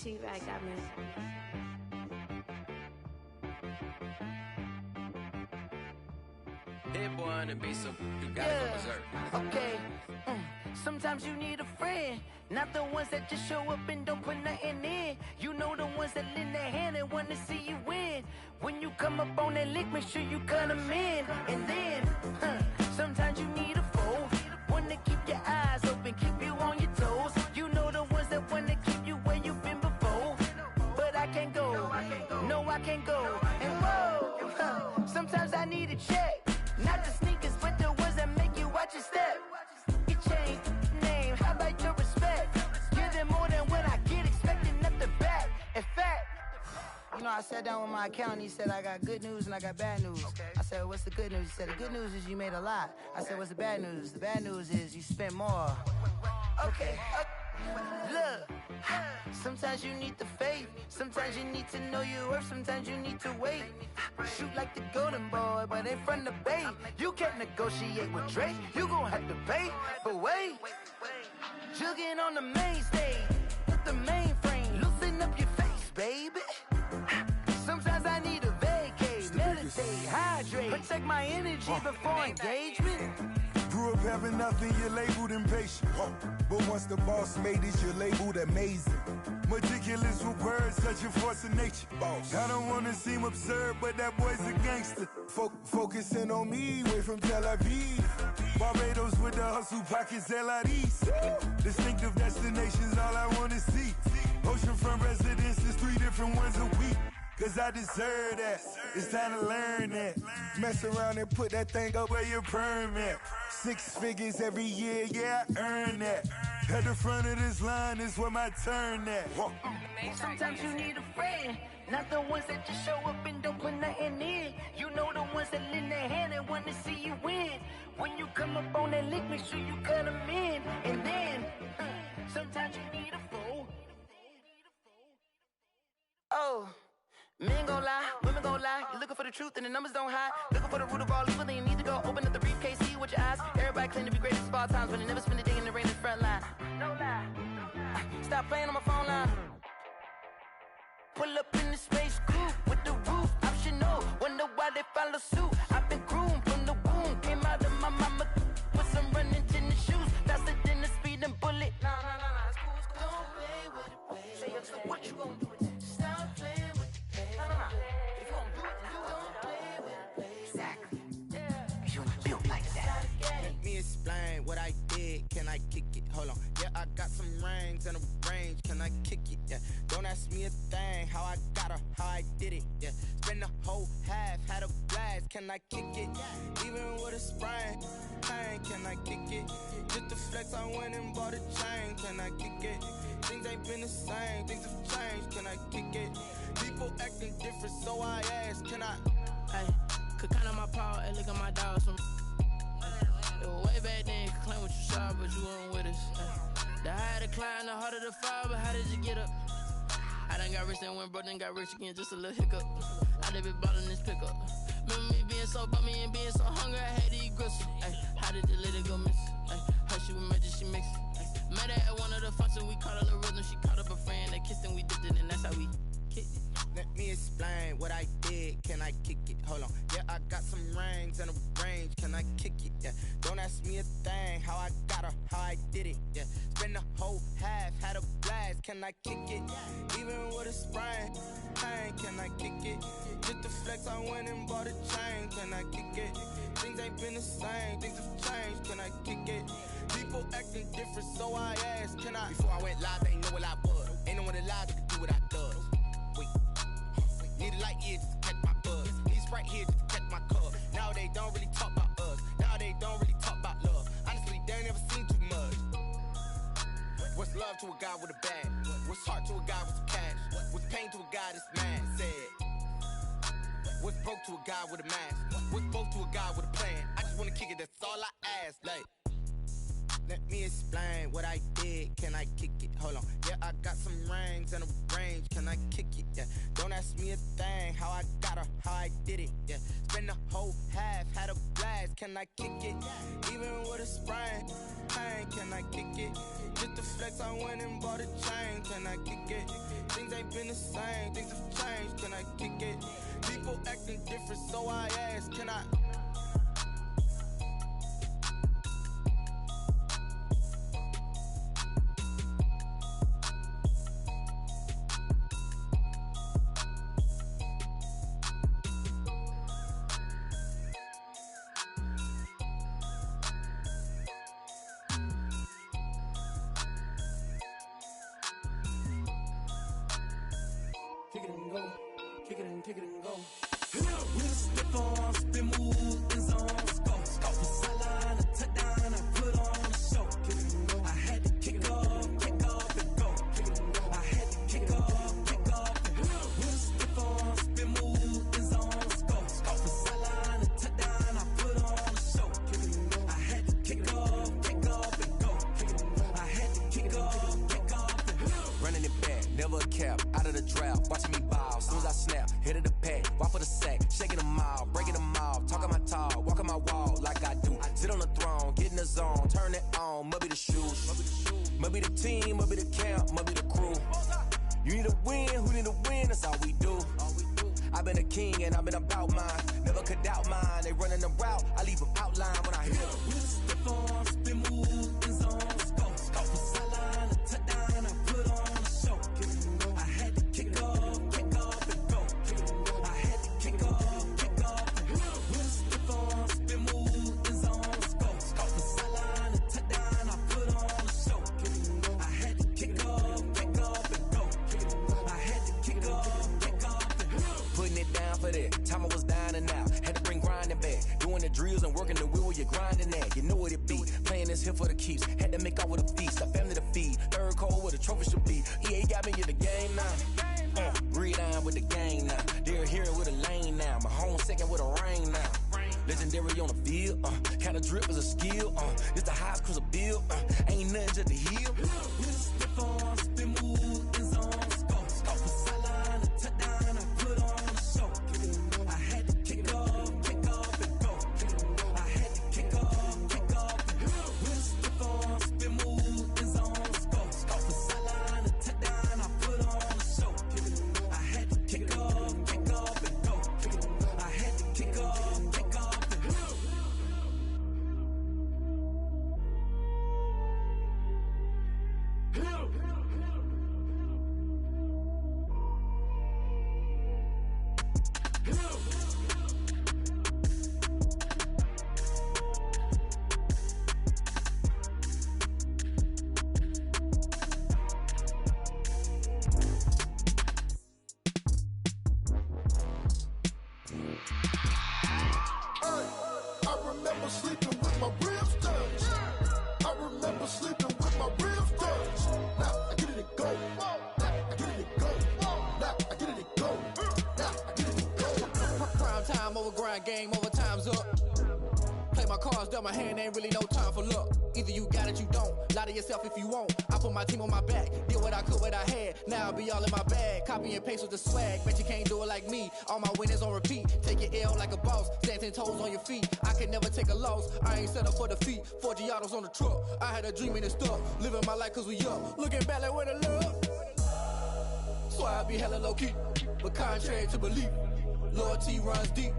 Speaker 7: T-Rack got me.
Speaker 6: Hit boy on the beat, so you gotta go berserk. Okay. Sometimes you need a friend, not the ones that just show up and don't put nothing in. You know the ones that lend their hand and want to see you win. When you come up on that lick, make sure you cut them in. And then, sometimes you need a foe, one to keep your eyes open, keep you on your toes. You know the ones that want to keep you where you've been before. But I can't go, no I can't go. And whoa, sometimes I need a check, not the sneakers, but the ones that make you watch your step. Your chain, name, how about your respect? Give them more than what I get, expecting nothing back. In fact, you know, I sat down with my accountant, he said I got good news and I got bad news. I said, what's the good news? He said, the good news is you made a lot. I said, what's the bad news? The bad news is you spent more. Okay, look, sometimes you need the faith, sometimes you need to know your worth, sometimes you need to wait. Shoot like the golden boy, but in front of the bay. You can't negotiate with Drake, you gon' have to pay. But wait, jugging on the main stage, with the mainframe, loosen up your face, baby. Sometimes I need a vacate, meditate, hydrate, protect my energy before engagement.
Speaker 10: Grew up having nothing, you're labeled impatient. But once the boss made it, you're labeled amazing. Meticulous with words, such a force of nature. I don't wanna seem absurd, but that boy's a gangster. Focusing on me, way from Tel Aviv. Barbados with the hustle pockets, LIDs. Distinctive destinations, all I wanna see. Oceanfront residences, 3 different ones a week. Cause I deserve that, it's time to learn that. Mess around and put that thing up where your permit. 6 figures every year, yeah, I earn that. At the front of this line is where my turn at.
Speaker 6: Sometimes you need a friend, not the ones that just show up and don't put nothing in. You know the ones that lend their hand and want to see you win. When you come up on that lick, make sure you cut them in. And then, sometimes you need a fool. Oh. Men gon' lie, women gon' lie. You're looking for the truth and the numbers don't hide. Looking for the root of all evil, then you need to go open up the briefcase, see with your eyes. Everybody claim to be greatest of all times, but they never spend a day in the rain in the front line. No lie. Stop playing on my phone line. Pull up in the space coupe with the roof optional. Wonder why they follow suit. I've been groomed from the womb. Came out of my mama with some running tennis shoes. Faster than the speeding bullet. No, it's cool, it's cool. Don't play with it, baby. Say, what you gon' do with it? Stop playing. If you gon' do it, you don't play with it. Exactly. Cause you ain't built like that.
Speaker 11: Let me explain what I did. Can I kick it? Hold on. Yeah, I got some rings and a range. Can I kick it? Yeah. Don't ask me a thing. How I got her, how I did it. Yeah. Spend the whole half, had a blast. Can I kick it? Even with a sprain. Pain, can I kick it? Just the flex, I went and bought a chain. Can I kick it? Things ain't been the same. Things have changed. Can I kick it? People acting different, so I ask, can I?
Speaker 12: Hey, could count on my paw and look at my dogs from. It was way back then, could claim what you saw, but you weren't with us. The higher the climb, the harder the fall, but how did you get up? I done got rich and went broke, then got rich again, just a little hiccup. I done been ballin' this pickup. Remember me being so bummy and being so hungry, I had to eat gristle. Ay, how did the lady go miss? Ay, her she was magic, she mixed. Met her at one of the functions, we caught a little rhythm, she caught up a friend, they kissed and we dipped it, and that's how we kicked it.
Speaker 11: Let me explain what I did. Can I kick it? Hold on. Yeah, I got some rings and a range. Can I kick it? Yeah. Don't ask me a thing. How I got her, how I did it. Yeah. Spend the whole half, had a blast. Can I kick it? Even with a sprain. Pain, can I kick it? Just the flex, I went and bought a chain. Can I kick it? Things ain't been the same. Things have changed. Can I kick it? People acting different, so I asked, can I? Before I went live, they ain't know what I was. Ain't no one alive that could do what I does. Wait. Need a light here just to catch my buzz. Need Sprite here just to catch my cup. Now they don't really talk about us. Now they don't really talk about love. Honestly, they ain't never seen too much. What's love to a guy with a bag? What's heart to a guy with some cash? What's pain to a guy that's mad? Said. What's broke to a guy with a mask? What's broke to a guy with a plan? I just wanna kick it, that's all I ask. Like, let me explain what I did. Can I kick it? Hold on. Yeah, I got some rings and a range. Can I kick it? Yeah. Don't ask me a thing. How I got her, how I did it. Yeah. Spend the whole half, had a blast. can I kick it? Even with a sprain, pain, can I kick it? Just the flex, I went and bought a chain, can I kick it? Things ain't been the same, things have changed, can I kick it? People acting different, so I ask, can I?
Speaker 21: Kick it and go. Kick it and go.
Speaker 13: With a stiff arm, spin move, in zone, scope. From sideline to touchdown, I put on a show. I had to kick off and go. I had to kick off and go. With a stiff arm, spin move, in zone, scope. From sideline to touchdown, I put on a show. I had to kick off and go. I had to kick off and go.
Speaker 14: Running it back, never a cap, out of the drought, watching me ball, soon as I snap, head of the pack, walk for the sack, shaking them all, breaking them all, talking my talk, walking my wall like I do, sit on the throne, get in the zone, turn it on, must be the shoes, must be the team, must be the camp, must be the crew, you need a win, who need a win, that's all we do, I've been a king and I've been about mine, never could doubt mine, they running the route, I leave them outline when I hit them.
Speaker 13: With a stiff arm, spin move, in zone, scope. From sideline to touchdown, I put on a show. I had to kick off and go. I had to kick off and go. With a stiff arm, spin move, in zone, scope. From sideline to touchdown, I put on a show. I had to kick off and go. I had to kick off and go.
Speaker 14: Putting it down for that. Time I was down and out. Had to bring grinding back. Doing the drills and working the wheel where you're grinding at. You know what it be. Playing this here for the keeps. Had to make off with a feast. A family to feed. Third cold where the trophy should be. EA got me in the game now. Breathe down with the gang now. They're here with a lane now. My home second with a rain now. Legendary on the field. Kinda drip is a skill. It's the highest cruiser bill. Ain't nothing just the hill.
Speaker 13: With a stiff arm, spin move, in zone, scope. From sideline to touchdown, I put on a show. I had to kick off and go. I had to kick off and go. With a stiff arm, spin move, in zone, scope. From sideline to touchdown, I put on a show. I had to kick off and go. I had to kick off and go.
Speaker 15: I remember sleeping with my ribs touched. I remember sleeping with my ribs touched. Now I get it and go. Now I get it and go. Now I get it and go. Now I get it and go.
Speaker 2: Prime time over grind game, over time's up. Play my cards, dealt my hand, ain't really no time for luck. Either you got it, you don't. Lie to yourself if you won't. I put my team on my back, did what I could, what I had. Now I'll be all in my bag. Copy and paste with the swag. Bet you can't do it like me. All my winners on repeat. Take your L like a boss. Stand 10 toes on your feet. I can never take a loss. I ain't set up for defeat. 4 Giottos on the truck. I had a dream and it's stuck. Living my life cause we up. Looking back like where the love. So I be hella low key. But contrary to belief, loyalty runs deep.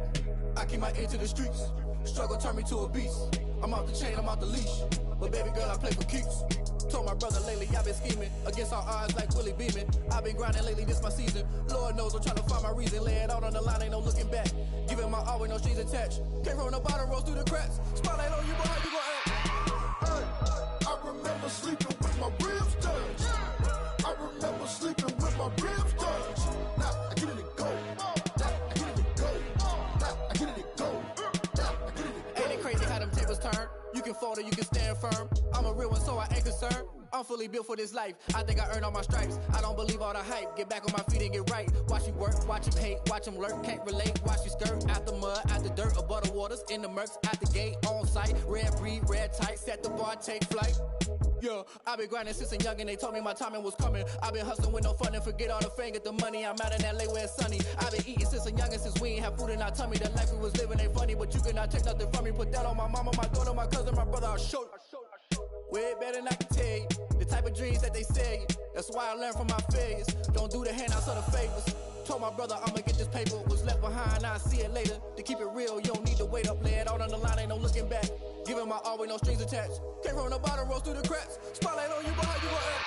Speaker 2: I keep my ear to the streets. Struggle turned me to a beast. I'm off the chain, I'm off the leash. But baby girl, I play for keeps. Told my brother lately, I've been scheming against all odds like Willie Beeman. I've been grinding lately, this my season. Lord knows I'm trying to find my reason. Lay it out on the line, ain't no looking back. Giving my all with no strings attached. Can't roll no bottle, rolls through the cracks. Spotlight on you, boy, how you gon' act?
Speaker 15: I remember sleeping with my ribs touched. I remember sleeping with my ribs touched. Now I get it and go. Now I get it and go. Now I get it and go. Now I get it and go.
Speaker 2: Ain't it crazy how them tables turn? You can fold or you can stand firm. I'm a real one, so I ain't concerned. I'm fully built for this life. I think I earned all my stripes. I don't believe all the hype. Get back on my feet and get right. Watch you work, watch him hate, watch him lurk. Can't relate, watch you skirt. After money. mud, out the dirt, or butter waters, in the murks, out the gate, on site, red breed, red tight, set the bar, take flight. Yeah, I been grinding since a young and they told me my timing was coming. I been hustling with no fun and forget all the fame, get the money. I'm out in LA where it's sunny. I been eating since a young and since we ain't have food in our tummy. The life we was living ain't funny, but you cannot take nothing from me. Put that on my mama, my daughter, my cousin, my brother, I'll show you. Way better than I can tell you. The type of dreams that they sell you. That's why I learned from my failures. Don't do the handouts or the favors. Told my brother I'ma get this paper. Was left behind, I'll see it later. To keep it real, you don't need to wait up. Lay it out on the line, ain't no looking back. Giving my all with no strings attached. Came from the bottom, rose through the cracks. Spotlight on you, but how you gon' act?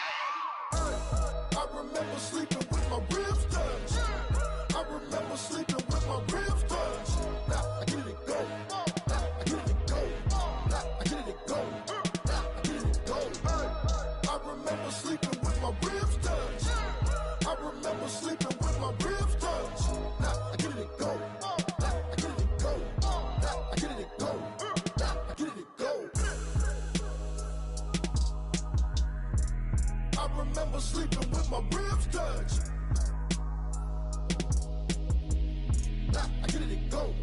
Speaker 15: I remember sleeping with my ribs touched. I remember sleeping with my ribs touched. Now I get it go. Now I get it go. Now I get it go. Now I get it go. I remember sleeping with my ribs touched. I remember sleeping with my ribs touched. Now I get it go. Now I get it go. Now I get it go. Now I get it go. I remember sleeping with my ribs touched. Now I get it go.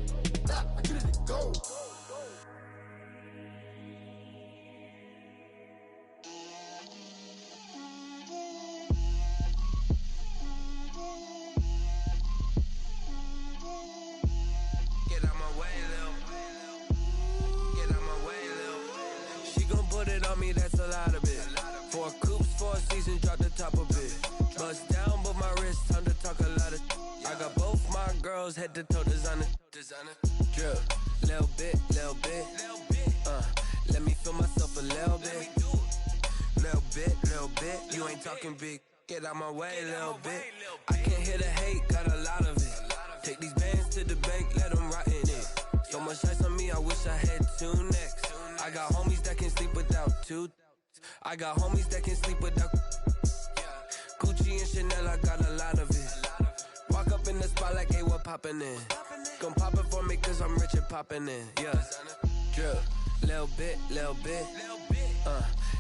Speaker 15: Now I get it go.
Speaker 8: Get out my way, Lil. Get out my way, Lil. She gon' put it on me, that's a lot of it. 4 coops, 4 seasons, drop the top of it. Bust down, but my wrist, time to talk a lot of. I got both my girls, head to toe designer. Drip, little bit, little bit. Let me feel myself a little bit. Little bit. You ain't talking big. Get out my way, little bit. I can't hear the hate, got a lot of it. Take these bands to the bank, let them rot in it. So much ice on me, I wish I had 2 necks. I got homies that can sleep without 2. I got homies that can sleep without Gucci and Chanel, I got a lot of it. Walk up in the spot like, hey, what poppin' in? Gon' pop it for me cause I'm rich and poppin' in. Yeah, drip, little bit.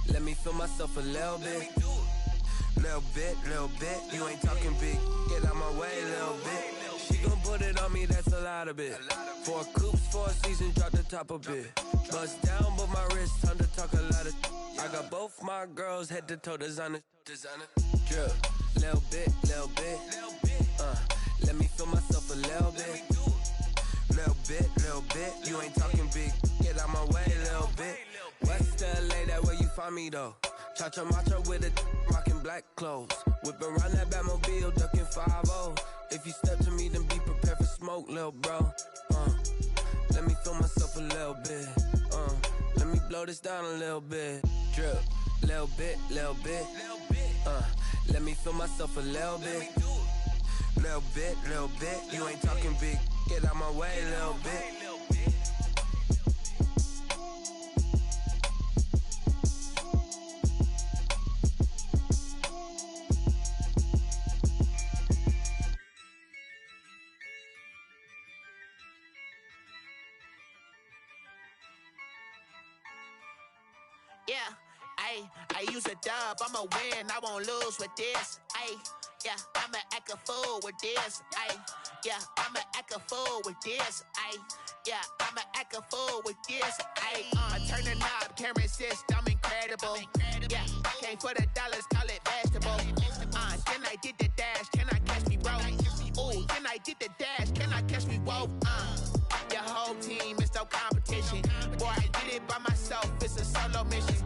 Speaker 8: Let me feel myself a little bit. Little bit. You ain't talking big. Get out my way, little bit. She gon' put it on me, that's a lot of it. 4 coops, 4 seasons, drop the top a bit. Bust down, but my wrist, time to talk a lot of. I got both my girls, head to toe designer. Drip, little bit. Let me feel myself a little bit. Little bit. You ain't talking big. Get out my way, little bit. West LA, that where you find me though. Cha-cha matcha with a rockin' black clothes. Whip around that Batmobile, ducking 5-0. If you step to me, then be prepared for smoke, lil' bro. Let me feel myself a little bit. Let me blow this down a little bit. Drip, little bit. Let me feel myself a little bit. Little bit. You ain't talking big. Get out my way, little bit.
Speaker 4: Yeah, I use a dub, I'ma win, I won't lose with this. Yeah, I'ma act a fool with this. Yeah, I'ma act a fool with this. Yeah, I'ma act a fool with this. I turn the knob, can't resist, I'm incredible. Yeah, came for the dollars, call it vegetable. Then I did the dash, can I catch me, bro? Ooh, then I did the dash, can I catch me, whoa? Your whole team is no competition. Boy, I did it by myself, it's a solo mission.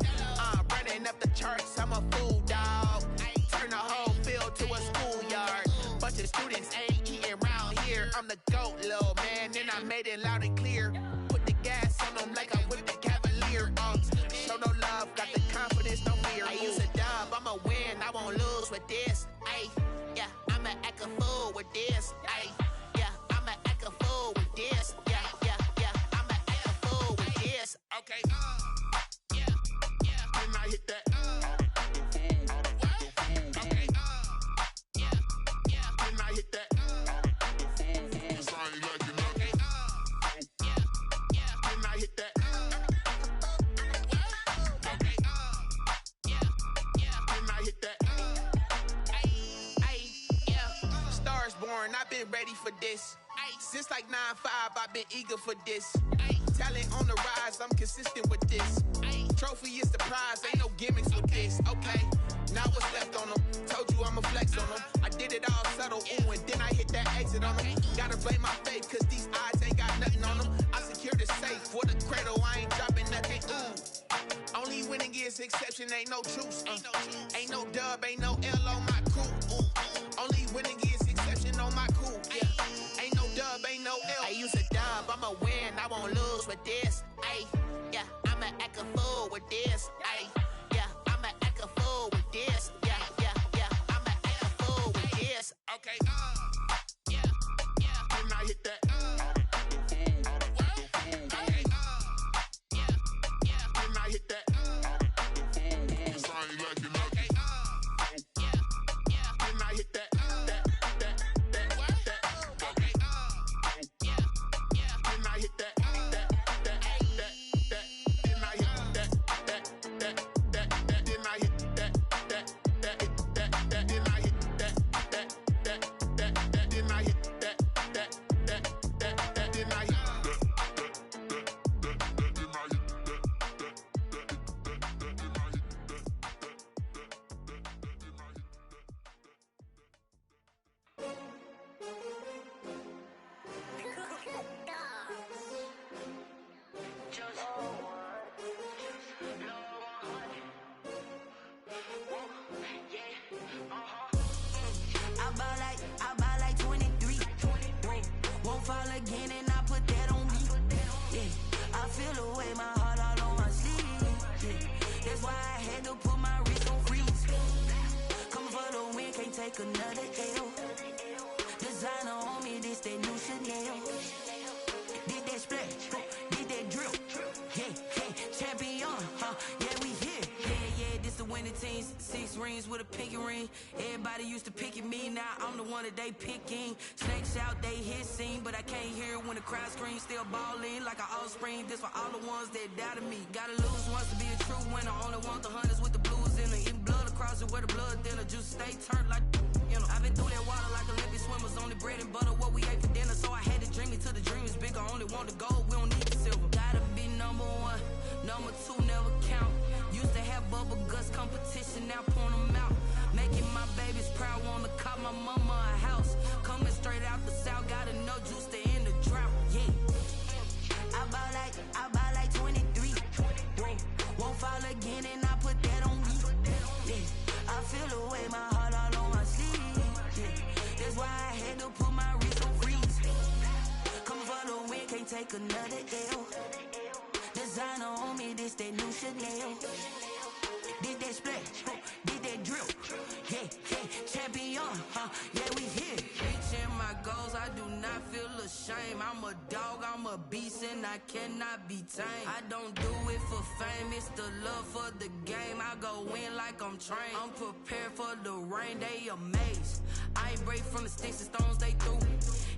Speaker 4: Running up the charts, I'm a fool, dog. Turn the whole field to a schoolyard. Bunch of students ain't eating round here. I'm the GOAT, little man, and I made it loud and clear. Put the gas on them like I'm with the Cavalier. Show no love, got the confidence, no fear. I use a dub, I'ma win, I won't lose with this. Yeah, I'ma act a fool with this. Yeah, I'ma act a fool with this. Yeah, I'ma act a fool with this. Okay, yeah, then I hit that. Okay, yeah, then I hit that. Cause I ain't like it up. Okay, yeah, then I hit that. Okay, yeah, then I hit that. Yeah, Stars born, I've been ready for this. Since like 9-5, I've been eager for this. Talent on the rise, I'm consistent with this. Trophy is the prize, ain't no gimmicks with this. Okay, now what's left on them? Told you I'ma flex on them. I did it all subtle, ooh, and then I hit that exit on them. Gotta blame my faith, cause these odds ain't got nothing on them. I secured the safe for the cradle, I ain't dropping nothing, ooh. Only winning is exception, ain't no truce. Ain't no dub, ain't no L on my crew. Only winning is exception on my crew. Yeah. Ain't no dub, ain't no L. I use a dub, I'ma win, I won't lose with this. Ay, yeah, I'ma act a fool with this. Ay, yeah, I'ma act a fool with this. Yeah, yeah, yeah, I'ma act a fool with this. Okay, yeah, yeah. Then I hit that. Hit that. Sign like you lucky. Yeah, yeah. Then I hit that. Okay. Yeah, yeah. Then I hit that. Then I hit that. Then I hit that. Then I hit that. Then I hit
Speaker 9: I buy like 23. Won't fall again and I put that on me. Yeah, I feel the way my heart all on my sleeve. Yeah, that's why I had to put my wrist on freeze. Coming for the win, can't take another L. Designer on me, this that new Chanel. Did that splash, did that drill. Yeah, yeah, champion, yeah, we here. Yeah, this the winning team. 6 rings with a pinky ring. Everybody used to pick at me, now I'm the one that they picking. Snakes out, they hissing, but I can't hear when the crowd screams. Still balling like an offspring. This for all the ones that doubted me. Gotta lose once to be a true winner. Only want the hunters with the blues in it. Eating blood across it where the blood thinner. Just stay turned like, you know. I've been through that water like Olympic swimmers. Only bread and butter, what we ate for dinner. So I had to dream it till the dream is bigger. Only want the gold, we don't need the silver. Gotta be number 1, number 2 never count. Used to have bubble guts competition, now point them out. Making my babies proud, wanna cop my mama a house. Coming straight out the south, got enough juice to end the drought. Yeah, I buy like 23. Won't fall again and I put that on me. Yeah, I feel the way my heart all on my sleeve. Yeah, that's why I had to put my wrist on freeze. Coming for the win, can't take another L. Designer on me, this that new Chanel. Did that splash, did that drill. Yeah, yeah, champion, yeah, we here. Reaching my goals, I do not feel ashamed. I'm a dog, I'm a beast, and I cannot be tamed. I don't do it for fame, it's the love for the game. I go in like I'm trained. I'm prepared for the rain, they amazed. I ain't break from the sticks and stones they threw.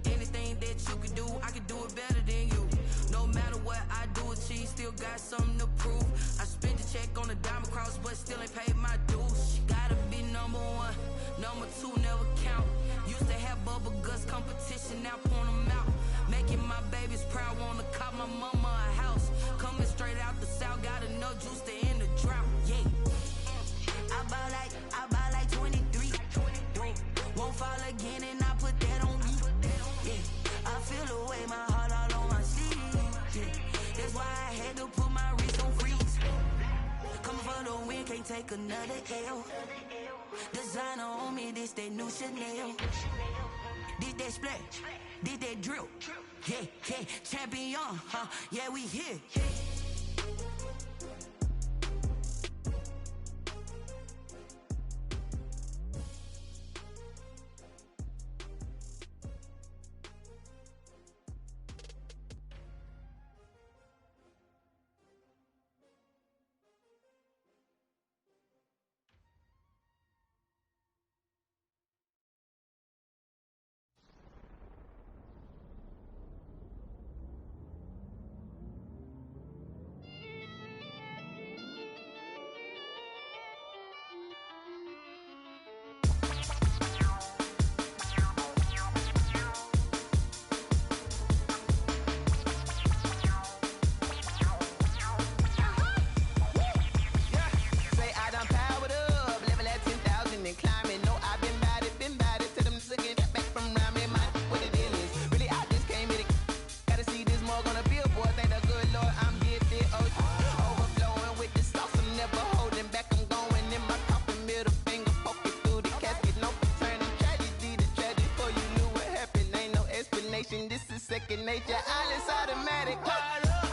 Speaker 9: Anything that you can do, I can do it better than you. No matter what I do, achieve, still got something to prove. I spent the check on the diamond cross, but still ain't paid my dues. Gotta be number 1, number 2 never count. Used to have bubble guts competition, now point them out. Making my babies proud, wanna cop my mama a house. Coming straight out the south, got enough juice to end the drought. Yeah, I buy like 23. Won't fall again and I put that on me. Yeah, I feel the way my heart all on my sleeve. Yeah, that's why I had to put my wrist on freeze. Coming for the win, can't take another L. Designer on me, this that new Chanel. Did that splash, did that drill. Yeah, yeah, champion, yeah, we here.
Speaker 4: second nature. All is automatic. Caught up.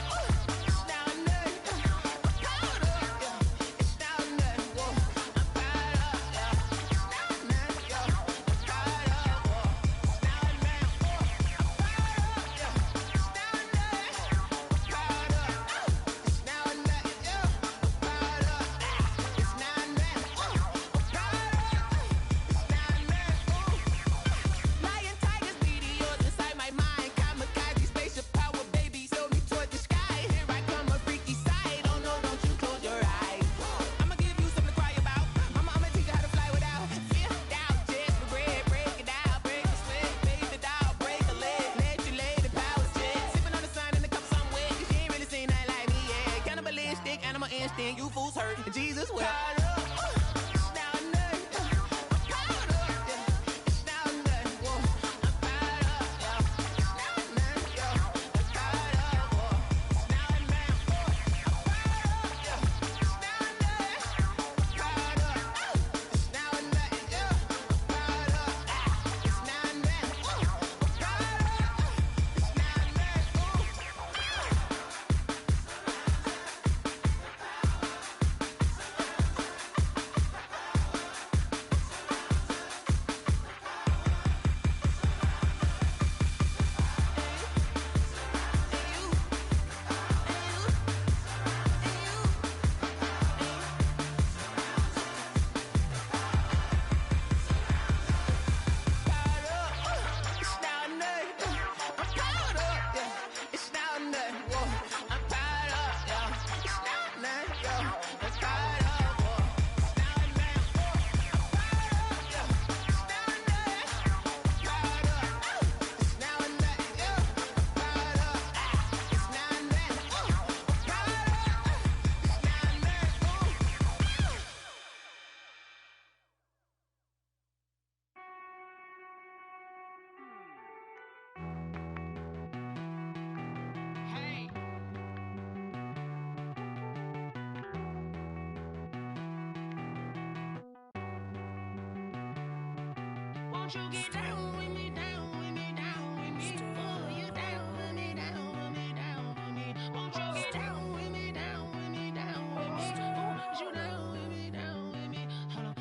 Speaker 4: You fools hurt. Jesus will. Won't you get down with me, down with me, down with me? Oh, you down with me, down with me, down with me. Won't you get down with me, down with me, down with me? Oh, you down with me, down with me? Hold on.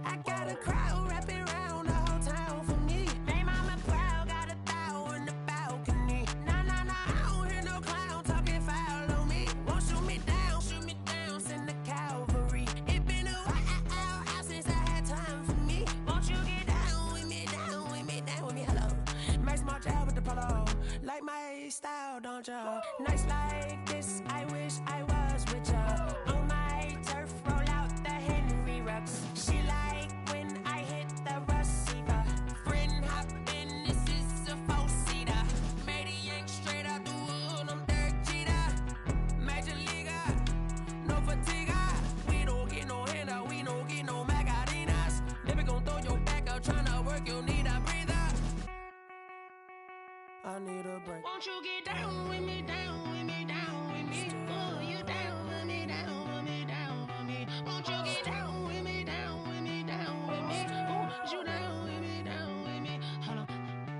Speaker 4: I got a crowd wrapping around the whole town for me. Hey, mama proud, got a thou in the balcony. Nah, I don't hear no clown talking foul on me. Won't shoot me down, send the cavalry. It been a while since I had time for me. Won't you get down with me, down with me, down with me? Hello. Max March out with the polo. Like my style, don't ya? Nights like this, I wish I was with ya. On my turf, roll out the Henry Rux. She like when I hit the receiver. Friend hop in, this is a four-seater. Made a yank straight out the wood, I'm Derek Jeter. Major leaguer, no fatigue. We don't get no handout, we don't get no Magarinas. Never gon' throw your back out, tryna work, you need a breather. I need a break. Won't you get down with me, down with me, down with me? Oh, you down with me, down with me, down with me? Won't you get down with me, down with me, down with me? Oh, you down with me, down with me? Hold on.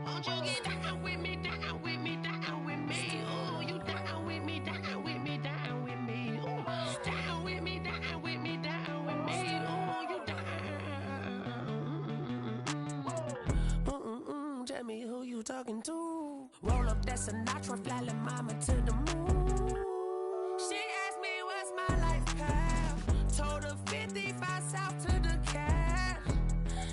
Speaker 4: Won't you get down with me, down with me, down with me? Oh, you down with me, down with me, down with me? Oh, down with me, down with me, down with me? Oh, you down. Tell me who you talking to. Roll up that Sinatra, fly la mama to the moon. She asked me what's my life path. Told her 55 south to the cab.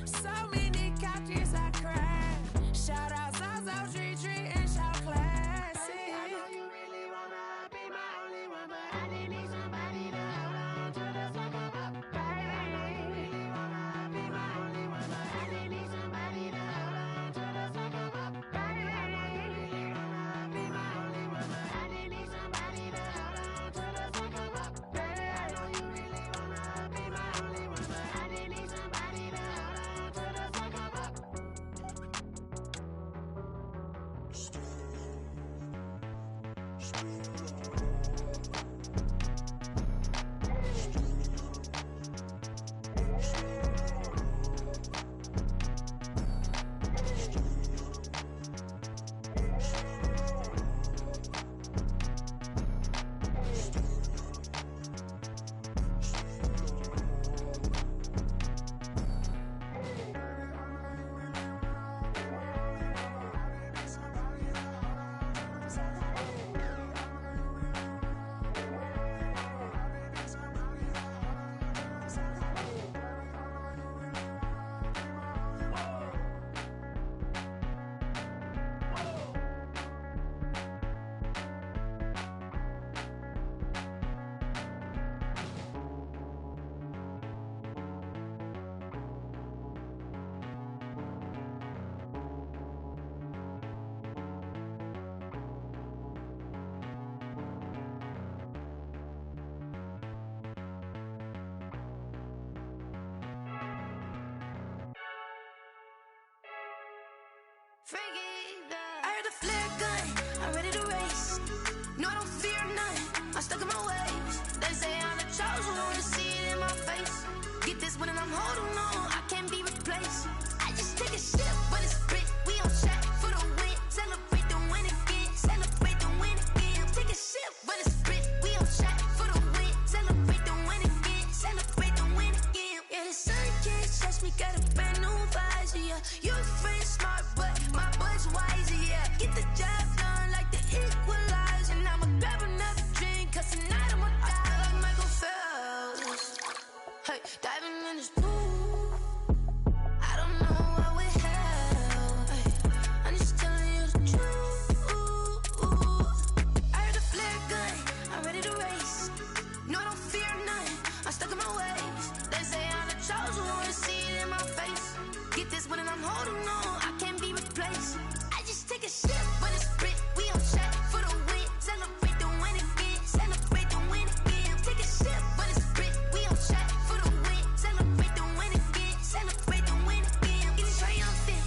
Speaker 4: So many couches I cried. Shout out South Street and shout classy. I know you really wanna be my only one, but I didn't need somebody to hold on to the second up. Baby, I know you really wanna be my only one, but I didn't need somebody to hold on to the second up. Baby, I know you really wanna be my only one, but I didn't need somebody to hold on to the second up. Baby, I know you really wanna be my only one, but I didn't need somebody to hold on to the second up.
Speaker 18: I heard the flare gun, I'm ready to race. No, I don't fear none, I'm stuck in my ways. They say I'm the chosen one, to see it in my face. Get this one and I'm holding on, I can't be replaced. I just take a sip when it's split, we on track for the win. Celebrate the win again, celebrate the win again. Take a sip when it's split, we on track for the win. Celebrate the win again, celebrate the win again. Yeah, the sun can't touch me, got a brand new visor, yeah. Your friend smart, but my boy's wiser, yeah. Get the job done like the equalizer. And I'ma grab another drink, cause tonight I'ma die. I feel like Michael Phelps, hey, diving in this pool. I don't know what we have, hey, I'm just telling you the truth. I heard the flare gun, I'm ready to race. No, I don't fear none, I'm stuck in my ways. They say I'm the chosen one, to see it in my face. Get this one and I'm holding on, I can't be replaced. I just take a sip when it's split, we on track for the win. Celebrate the win again, celebrate the win again. Take a sip when it's split, we on track for the win. Celebrate the win again, celebrate the win again. Getting triumphant,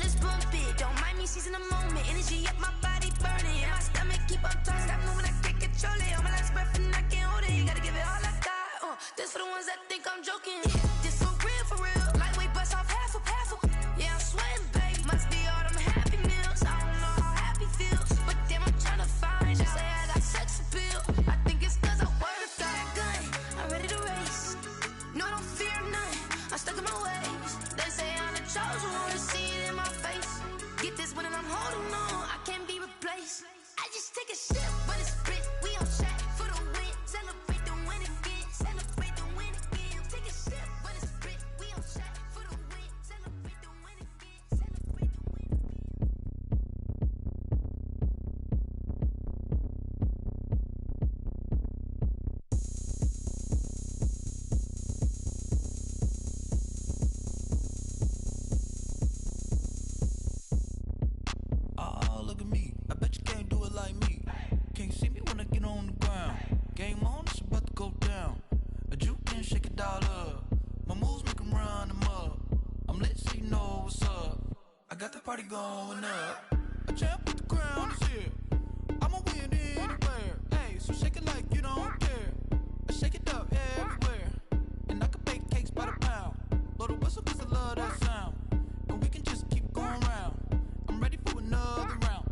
Speaker 18: let's bump it. Don't mind me seizing the moment, energy up my body burning. And my stomach keep on turning, stop moving, I can't control it. On my last breath and I can't hold it, you gotta give it all I got. This for the ones that think I'm joking. This for real. Lightweight bust off half a. Yeah, I'm sweating, baby. Must be all them happy meals. I don't know how happy feels, but damn, I'm trying to find out. Say I got sex appeal. I think it's cause I wear the fire gun. I'm ready to race. No, I don't fear none, I'm stuck in my ways. They say I'm the chosen one, to see it in my face. Get this one and I'm holding on, I can't be replaced. I just take a sip when it's split, we on track for the win. Celebrate the win again, celebrate the win again. Take a sip when it's split, we on track for the win. Celebrate the win again, celebrate the win again.
Speaker 19: Oh, look at me. I bet you can't do it like me. Can't see me when I get on the ground. Game on, it's about to go down. A juke and shake it all up. My moves make 'em run them up. I'm lit so you know what's up. I got the party going up. A champ with the crown is here. I'ma win anywhere. Hey, so shake it like you don't care. I shake it up everywhere. And I can bake cakes by the pound. Blow the whistle cause I love that sound. And we can just keep going round. I'm ready for another round.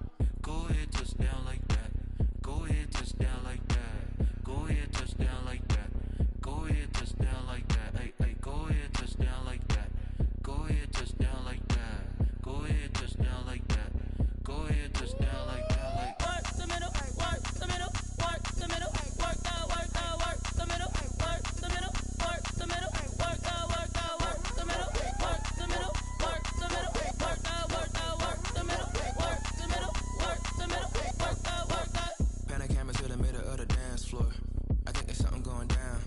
Speaker 19: Go ahead, touch down like that. Go ahead, touch down like that. Go ahead, touch down like that. Go ahead, touch down like that. Hey, hey, go ahead, touch down like that. Go ahead, touch down like that. Go ahead, touch down like that. Go ahead, touch down like that. Like
Speaker 12: work the middle, work the middle, work the middle, work out, work the middle, work the middle, work the middle, work out, work the middle, work the middle, work the middle, work out, work the middle, work the middle, work the middle, work out.
Speaker 23: Pan a camera to the middle of the dance floor. I think there's something going down.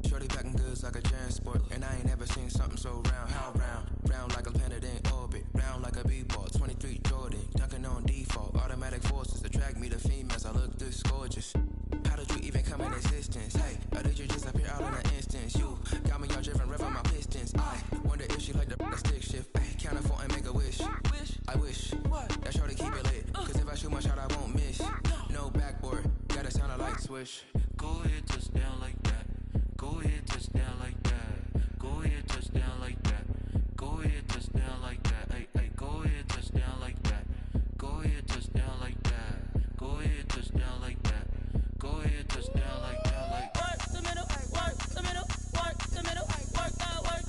Speaker 23: Shorty backing goods like a transport, and I ain't never seen something so round. How round? Round like a planet in orbit, round like a b-ball. 23 Jordan, dunking on default. Automatic forces attract me to females. I look this gorgeous. How did you even come in existence? Hey, or did you just appear out in an instance? You got me all driven, revving my pistons. I wonder if she like the stick shift. Ay, count a four and make a wish. I wish that shorty keep it lit. Cause if I shoot my shot, I won't miss. No backboard, gotta sound a light switch.
Speaker 19: go ahead, touch down like that. Go ahead, touch down like that. Go ahead, touch down like that. Go ahead, touch down like that. Hey, hey, go ahead, touch down like that. Go ahead, touch down like that. Go ahead, touch down like that. Go ahead, touch down like that. Like
Speaker 12: work the middle, work the middle, work the middle, work out, work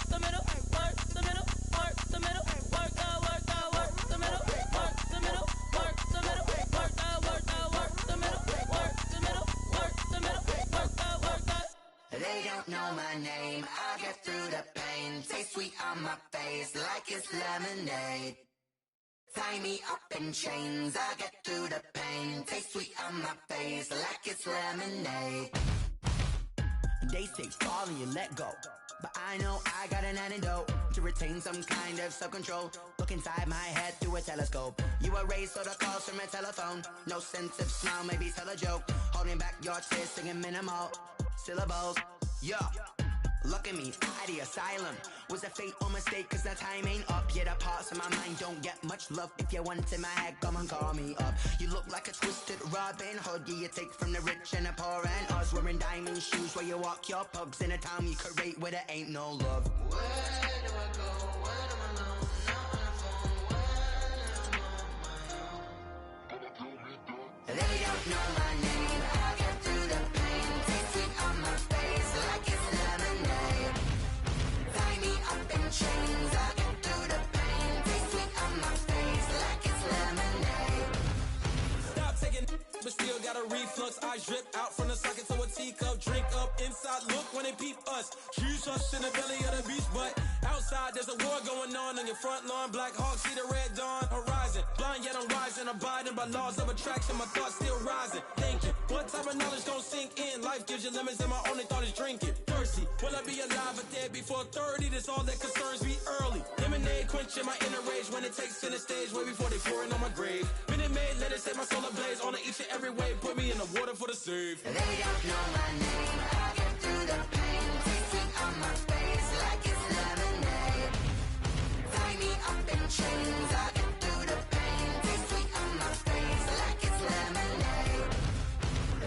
Speaker 12: the middle, work the middle, work the middle, work out, work the middle, work the middle, work the middle, work out, work the middle, work the middle, work the middle, work out, work out.
Speaker 9: They don't know my name, I get through the pain. Taste sweet on my face like it's lemonade. Tie me up in chains, I get through the pain. Taste sweet on my face like it's lemonade.
Speaker 5: They say fall and you let go, but I know I got an antidote to retain some kind of self-control. Look inside my head through a telescope. You erase all the calls from a telephone. No sense of smile, maybe tell a joke. Holding back your tears, singing minimal syllables. Yeah, Look at me, out of the asylum. Was a fate or mistake, cause the time ain't up. Yeah, the parts of my mind don't get much love. If you want in my head, come and call me up. You look like a twisted Robin Hood. Yeah, you take from the rich and the poor and us. Wearing diamond shoes where you walk your pugs. In a town you create where there ain't no love. Where do I go? When am I alone? Not on the phone. When am I on my own? They don't know my name. I get through the pain. Taste sweet on my face like it's lemonade. Tie me up in chains. I get through the pain. Taste sweet on my face like it's lemonade.
Speaker 20: Stop taking but still got a reflux. Eyes drip out from the socket to a teacup. Drink up inside, look when they peep us. Shoes us in the belly of the beach, but outside there's a war going on your front lawn. Black Hawk, see the red dawn horizon. Blind yet I'm rising, abiding by laws of attraction. My thoughts still rising, thinking what type of knowledge gon' sink in? Life gives you lemons and my only thought is drinking. Thirsty, will I be alive or dead before 30? That's all that concerns me early. Lemonade quenching my inner rage when it takes center stage way before they pour it on my grave. Minute Maid, let it set my soul ablaze on each and every way. Put me in the water for the save.
Speaker 5: They don't know my name. I get through the pain. Taste sweet on my face like it's lemonade. Tie me up in chains. I get through the pain. Taste sweet on my face like it's lemonade.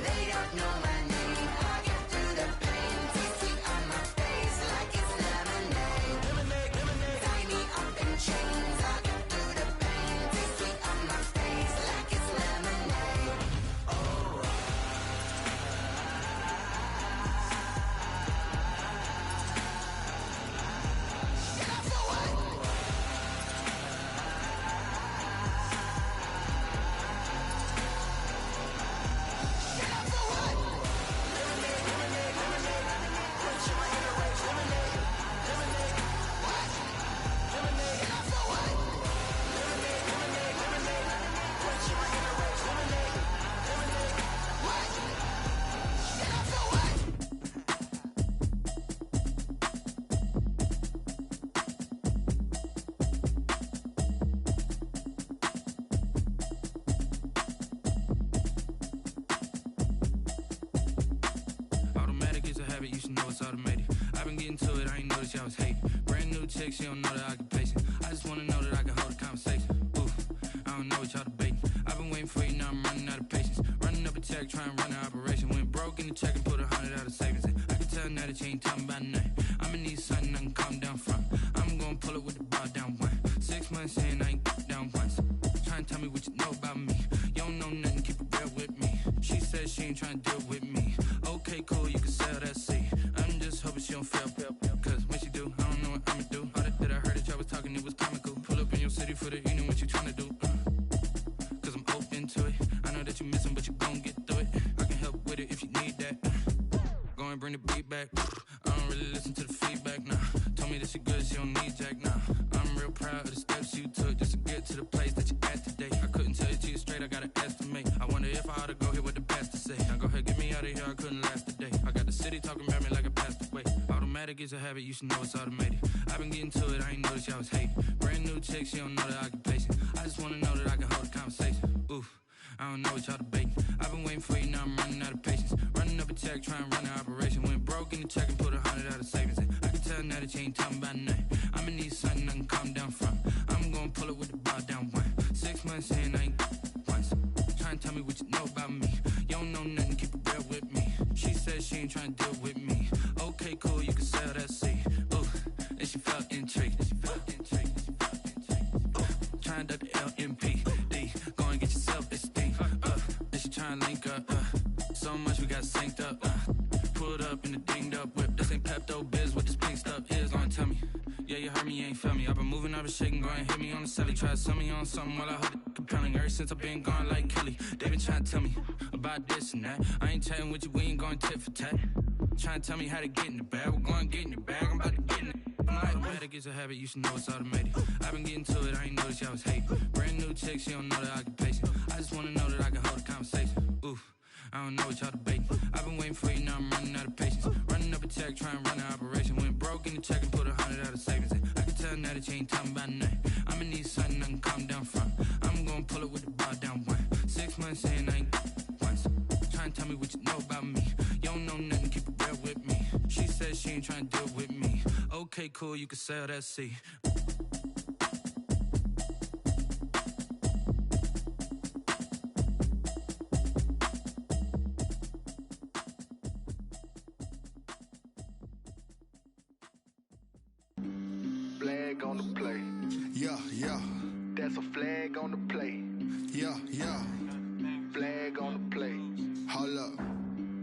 Speaker 5: They don't know my name. I get through the pain. Taste sweet on my face like it's lemonade. Lemonade, lemonade. Tie me up in chains. I get through the pain. Taste sweet on my face like it's lemonade. Oh.
Speaker 19: Automatic is a habit, you should know it's automated. I've been getting to it, I ain't noticed y'all was hating. Brand new chick, she don't know the occupation. I just wanna know that I can hold a conversation. Ooh, I don't know what y'all debating. I've been waiting for you, now I'm running out of patience. Running up a check, trying to run an operation. Went broke in the check and put 100 out of savings in. I can tell now that you ain't talking about nothing. I'ma need something I can calm down from. I'm gonna pull it with the bar down one. 6 months in, I ain't down once. Trying to tell me what you know about me. You don't know nothing, keep it real with me. She said she ain't trying to deal with me. Okay, cool, you can sell that seed. I'm just hoping she don't fail. Cause when she do, I don't know what I'ma do. All that I heard that y'all was talking, it was comical. Pull up in your city for the evening, what you tryna do? Cause I'm open to it. I know that you missing, but you gon' get through it. I can help with it if you need that. Go and bring the beat back. I don't really listen to the feedback, nah. Told me that she good, she don't need jack, nah. I'm real proud of the steps you took just to get to the place that you at today. I couldn't tell you to you straight, I gotta estimate. I wonder if I ought to go here with the pastor say. Now go ahead, get me out of here, I couldn't last a day. I got the city talking about me like I passed away. Automatic is a habit, you should know it's automated. I've been getting to it, I ain't noticed y'all was hating. Brand new chick, she don't know the occupation. I just wanna know that I can hold a conversation. Ooh, I don't know what y'all debating. I've been waiting for you, now I'm running out of patience. Running up a check, trying to run an operation. Went broke in the check and put 100 out of savings in. I can tell now that you ain't talking about nothing. I'ma need something I can calm down from. I'm gonna pull it with the bar down one. 6 months in, I ain't once. Trying to tell me what you know about me. You don't know nothing, keep it real with me. She said she ain't trying to deal with me. Okay, cool, you can sell that seed. Ooh, and she felt intrigued. Trying to duck the LMPD. Go and get your self-esteem. And she trying to link up. So much we got synced up. Pulled up in the dinged up whip. This ain't Pepto-Biz, what this pink stuff is. Gonna tell me. Yeah, you heard me, you ain't felt me. I've been moving, I've been shaking, go and hit me on the celly. Try to sell me on something while I hold it compelling. Ever since I've been gone like Kelly, they been trying to tell me about this and that. I ain't chatting with you, we ain't going tit for tat. Trying to tell me how to get in the bag, we're going to get in the bag, I'm about to get in it. Automatic is a habit, you should know it's automated. I've been getting to it, I ain't noticed y'all was hating. Brand new chick, she don't know the occupation. I just wanna know that I can hold a conversation. Ooh, I don't know what y'all debating. I've been waiting for you, now I'm running out of patience. Running up a check, trying to run an operation. Went broke in the check and put 100 out of savings in. I can tell now that you ain't talking about nothing. I'ma need something I can calm down from. I'm gonna pull it with the bar down one. 6 months in, I ain't once. Trying to tell me what you know about me. You don't know nothing, keep it real with me. She said she ain't ain't trying to deal with me. Okay, cool, you can sail that sea.
Speaker 1: Flag on the play. Yeah, yeah. That's a flag on the play. Yeah, yeah. Flag on the play. Hold up.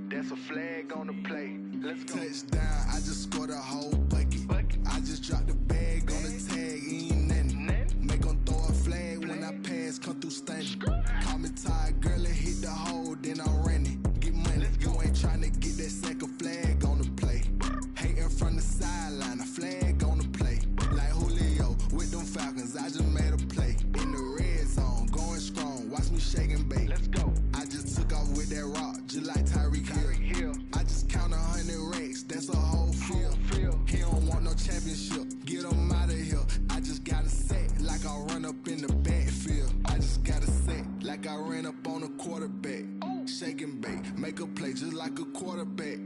Speaker 1: That's a flag on the play. Let's go. Touchdown, I just scored a whole bucket. I just dropped the bag on the tag, ain't nothing. Make 'em throw a flag when I pass, come through stunning. Call me tired, girl, and hit the hole, then I'm running. Get money, you ain't tryna get that second flag on the play. Hating from the sideline, a flag on the play. Like Julio with them Falcons, I just made a play. In the red zone, going strong, watch me shake and bake. Let's go. I just took off with that rock, just like Tyreek Hill. I just count 100 racks, that's a whole field. He don't want no championship, get him out of here. I just got a set, like I run up in the backfield. I just got a set, like I ran up on a quarterback. Shake and bake, make a play just like a quarterback.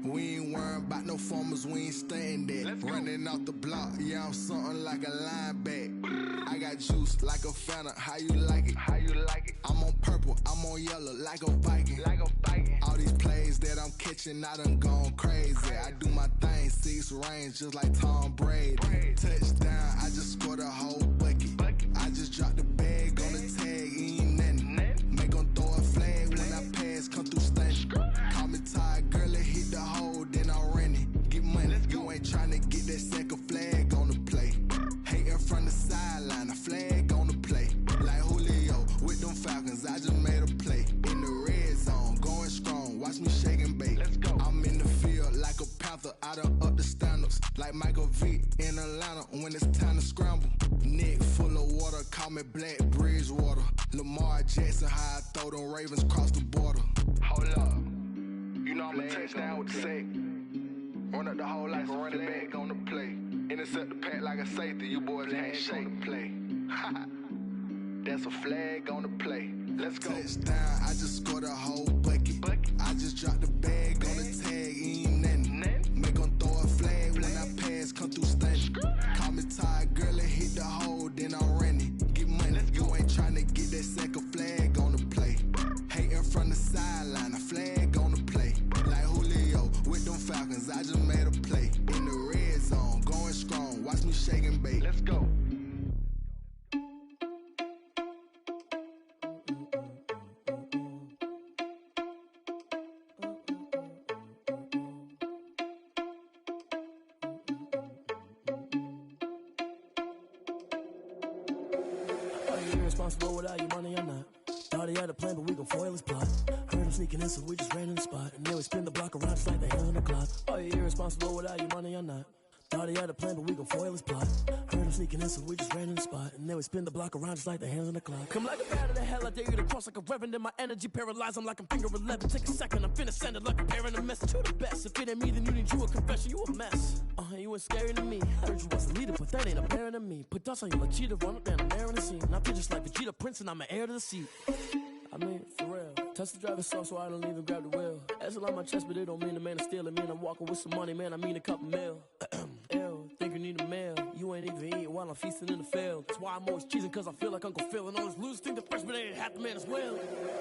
Speaker 1: We ain't worrying about no formers, we ain't staying there. Running off the block, yeah, I'm something like a linebacker. I got juice like a Fanta, how you like it? How you like it? I'm on purple, I'm on yellow, like a Viking. Like a Viking. All these plays that I'm catching, I done gone crazy. I do my thing, 6 range, just like Tom Brady. Touchdown, I just scored a whole bucket. I just dropped the bag on the tag, ain't nothing. Make 'em throw a flag when I pass, come through stunning. Call me tired, girl, and hit the hole, then I'm running. Get money, you ain't tryna get that second flag on the play. Hating from the sideline, a flag on the play. Like Julio with them Falcons, I just made a play. In the red zone, going strong, watch me shake and bake. Let's go. I'm in the field like a panther, I done up the standards. Like Michael Vick in Atlanta when it's time to scramble. Neck full of water, call me Black Bridgewater. Lamar Jackson, how I throw them Ravens cross the border. Hold up. You know I'm a touchdown with the sack. Run up the whole like a running back on the play. Intercept the pack like a safety, you boys ain't shake the play. That's a flag on the play. Let's go. Touchdown, I just scored a whole bucket. I just dropped the bag on the tag, ain't nothing. Make 'em throw a flag when I pass, come through stunning. Call me tired, girl, and hit the hole, then I'm running. Get money, you ain't tryna get that second flag on the play. Hating from the sideline, a flag on the play. Like Julio with them Falcons, I just made a play. In the red zone, going strong, watch me shake and bake. Let's go.
Speaker 21: Are you irresponsible without your money or not? Thought he had a plan, but we gon' foil his plot. Heard him sneaking in, so we just ran in the spot. And then we spin the block around just like the hell on the clock. Are you irresponsible without your money or not? Thought he had a plan, but we gon' foil his plot. Heard him sneaking in, so we just ran in the spot. And then we spin the block around just like the hands on the clock. Come like a bat of the hell, I dare you to cross like a reverend. In my energy paralyzed, I'm like I'm finger 11. Take a second, I'm finna send it like a parent a message to the best. If it ain't me, then you need you a confession, you a mess. You ain't scary to me. Heard you was a leader, but that ain't apparent to me. Put dust on you like cheetah, run up down the air in the scene. I feel just like Vegeta Prince, and I'm an heir to the seat. I mean, for real. Touch the driver's soft, so I don't even grab the wheel. That's on my chest, but it don't mean the man is stealing. Man, I'm walking with some money, man, I mean a couple mil. Ew, think you need a meal. You ain't even eating while I'm feasting in the field. That's why I'm always cheesing, cause I feel like Uncle Phil. And all those losers think the freshman ain't half the man as well.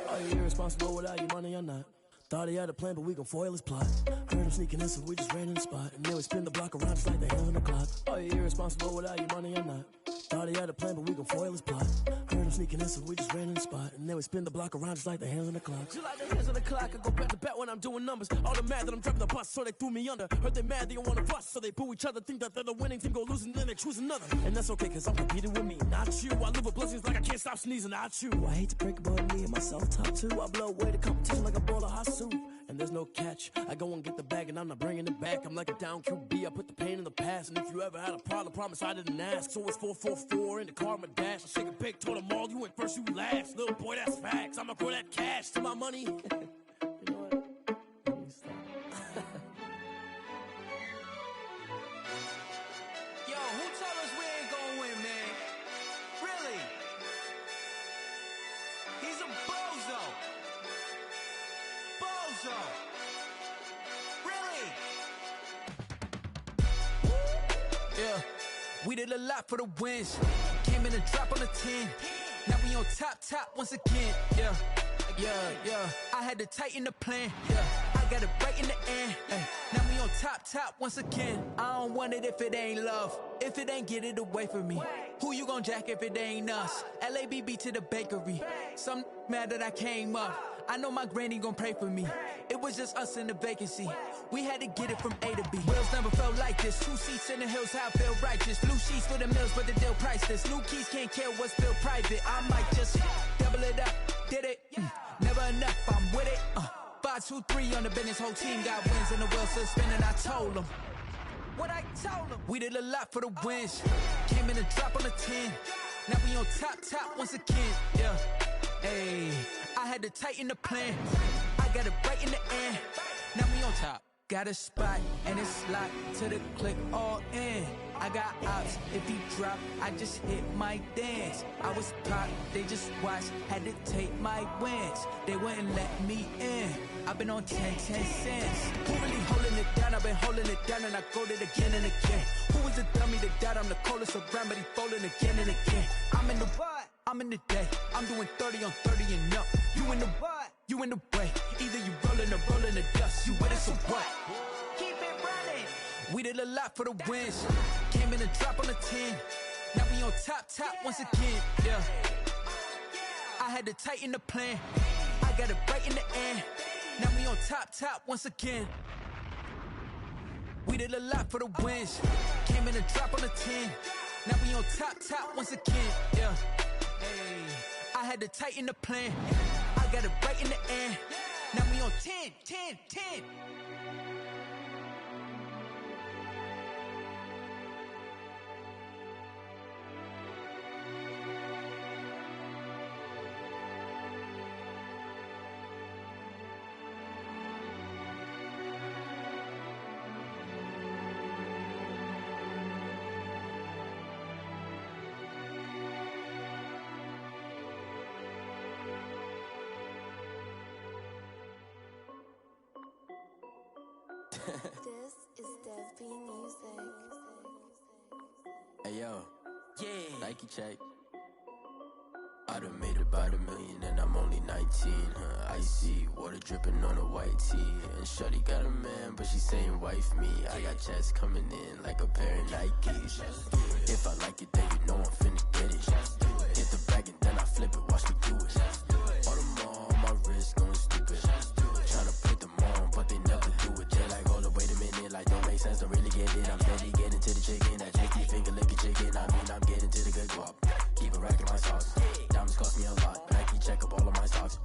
Speaker 21: Are you irresponsible without your money or not? Thought he had a plan, but we gon' foil his plot. Heard him sneaking in, so we just ran in the spot. And then we spin the block around just like the hell on the clock. Are you irresponsible without your money or not? Thought he had a plan, but we gon' foil his plot. Heard him sneaking in, so we just ran in the spot. And then we spin the block around just like the hands on the clock. Just like the hands on the clock, I go back to back when I'm doing numbers. All the mad that I'm driving the bus, so they threw me under. Heard they mad, they don't wanna bust, so they boo each other. Think that they're the winning team, go losing, then they choose another. And that's okay, cause I'm competing with me, not you. I live with blessings like I can't stop sneezing, not you. I hate to break it, but me and myself top two. I blow away the competition like a bowl of hot soup. And there's no catch. I go and get the bag and I'm not bringing it back. I'm like a down QB, I put the pain in the past. And if you ever had a problem, promise I didn't ask. So it's 444 in the car, my dash. I shake a big, told them all, you went first, you last. Little boy, that's facts. I'ma grow that cash to my money. You know what? Let me stop.
Speaker 16: Yo, who told us we ain't gonna win, man? Really? He's a bozo. Bozo. Really?
Speaker 3: We did a lot for the wins. Came in a drop on the 10. Now we on top once again. Yeah. I had to tighten the plan. Yeah. I got it right in the end. Ay. Now we on top once again. I don't want it if it ain't love. If it ain't, get it away from me. Who you gon' jack if it ain't us? LABB to the bakery. Some mad that I came up. I know my granny gon' pray for me. It was just us in the vacancy. We had to get it from A to B. Wheels never felt like this. 2 seats in the hills, how I feel righteous. Blue sheets for the mills, but the deal priceless. New keys can't kill what's still private. I might just double it up. Did it? Never enough, I'm with it. 5, 2, 3 on the business. Whole team got wins and the wheels still spinning. I told them what I told them. We did a lot for the wins. Came in a drop on the 10. Now we on top once again. Yeah. Hey, I had to tighten the plan. I got it right in the end. Now we on top. Got a spot and it's locked to the click all in. I got ops, if he drop, I just hit my dance. I was pop, they just watched, had to take my wins. They wouldn't let me in. I've been on 10 cents. Who really holding it down? I've been holding it down and I go it again and again. Who was the dummy that died? I'm the coldest around, but he folding again and again. I'm in the what? I'm in the day. I'm doing 30 on 30 and up. You in the what? You in the way. Either you rolling or rolling the dust. You with us or what? Keep it running. We did a lot for the wins. Came in a drop on the 10. Now we on top once again. Yeah. I had to tighten the plan. I got it right in the end. Now we on top once again. We did a lot for the wins. Came in a drop on the 10. Now we on top once again. Yeah. Hey, I had to tighten the plan. I got it right in the end. Now we on 10.
Speaker 7: This is Dev B Music.
Speaker 23: Hey yo, yeah, Nike check. I done made about $1 million and I'm only 19, icy, water dripping on a white tee. And shawty got a man, but she saying wife me. I got checks coming in like a pair of Nikes. If I like it, then you know I'm finna get it. Hit the bag and then I flip it, watch me do it. All them on my wrist going stupid. Tryna put them on, but they never do it. They're like, hold up, wait a minute, like don't make sense, don't really get it. I'm steady getting to the chicken, that tasty finger licking chicken. I mean, I'm getting to the good guap. Keep it racking my sauce. Diamonds cost me a lot. Nike check up all of my socks.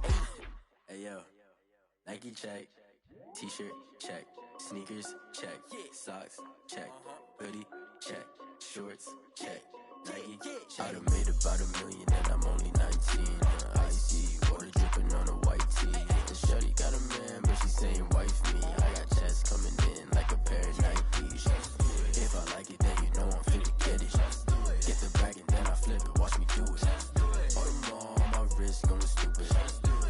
Speaker 23: Hey yo, Nike check. T-shirt check. Sneakers check. Socks check. Hoodie check. Shorts check. Nike check. I done made about $1 million and I'm only 19. Icy, water dripping on a white tee. And shawty got a man, but she saying wife me. I got checks coming in like a pair of Nikes. If I like it, then you know I'm finna get it. Get the bag and then I flip it, watch me do it. All them on my wrist going stupid.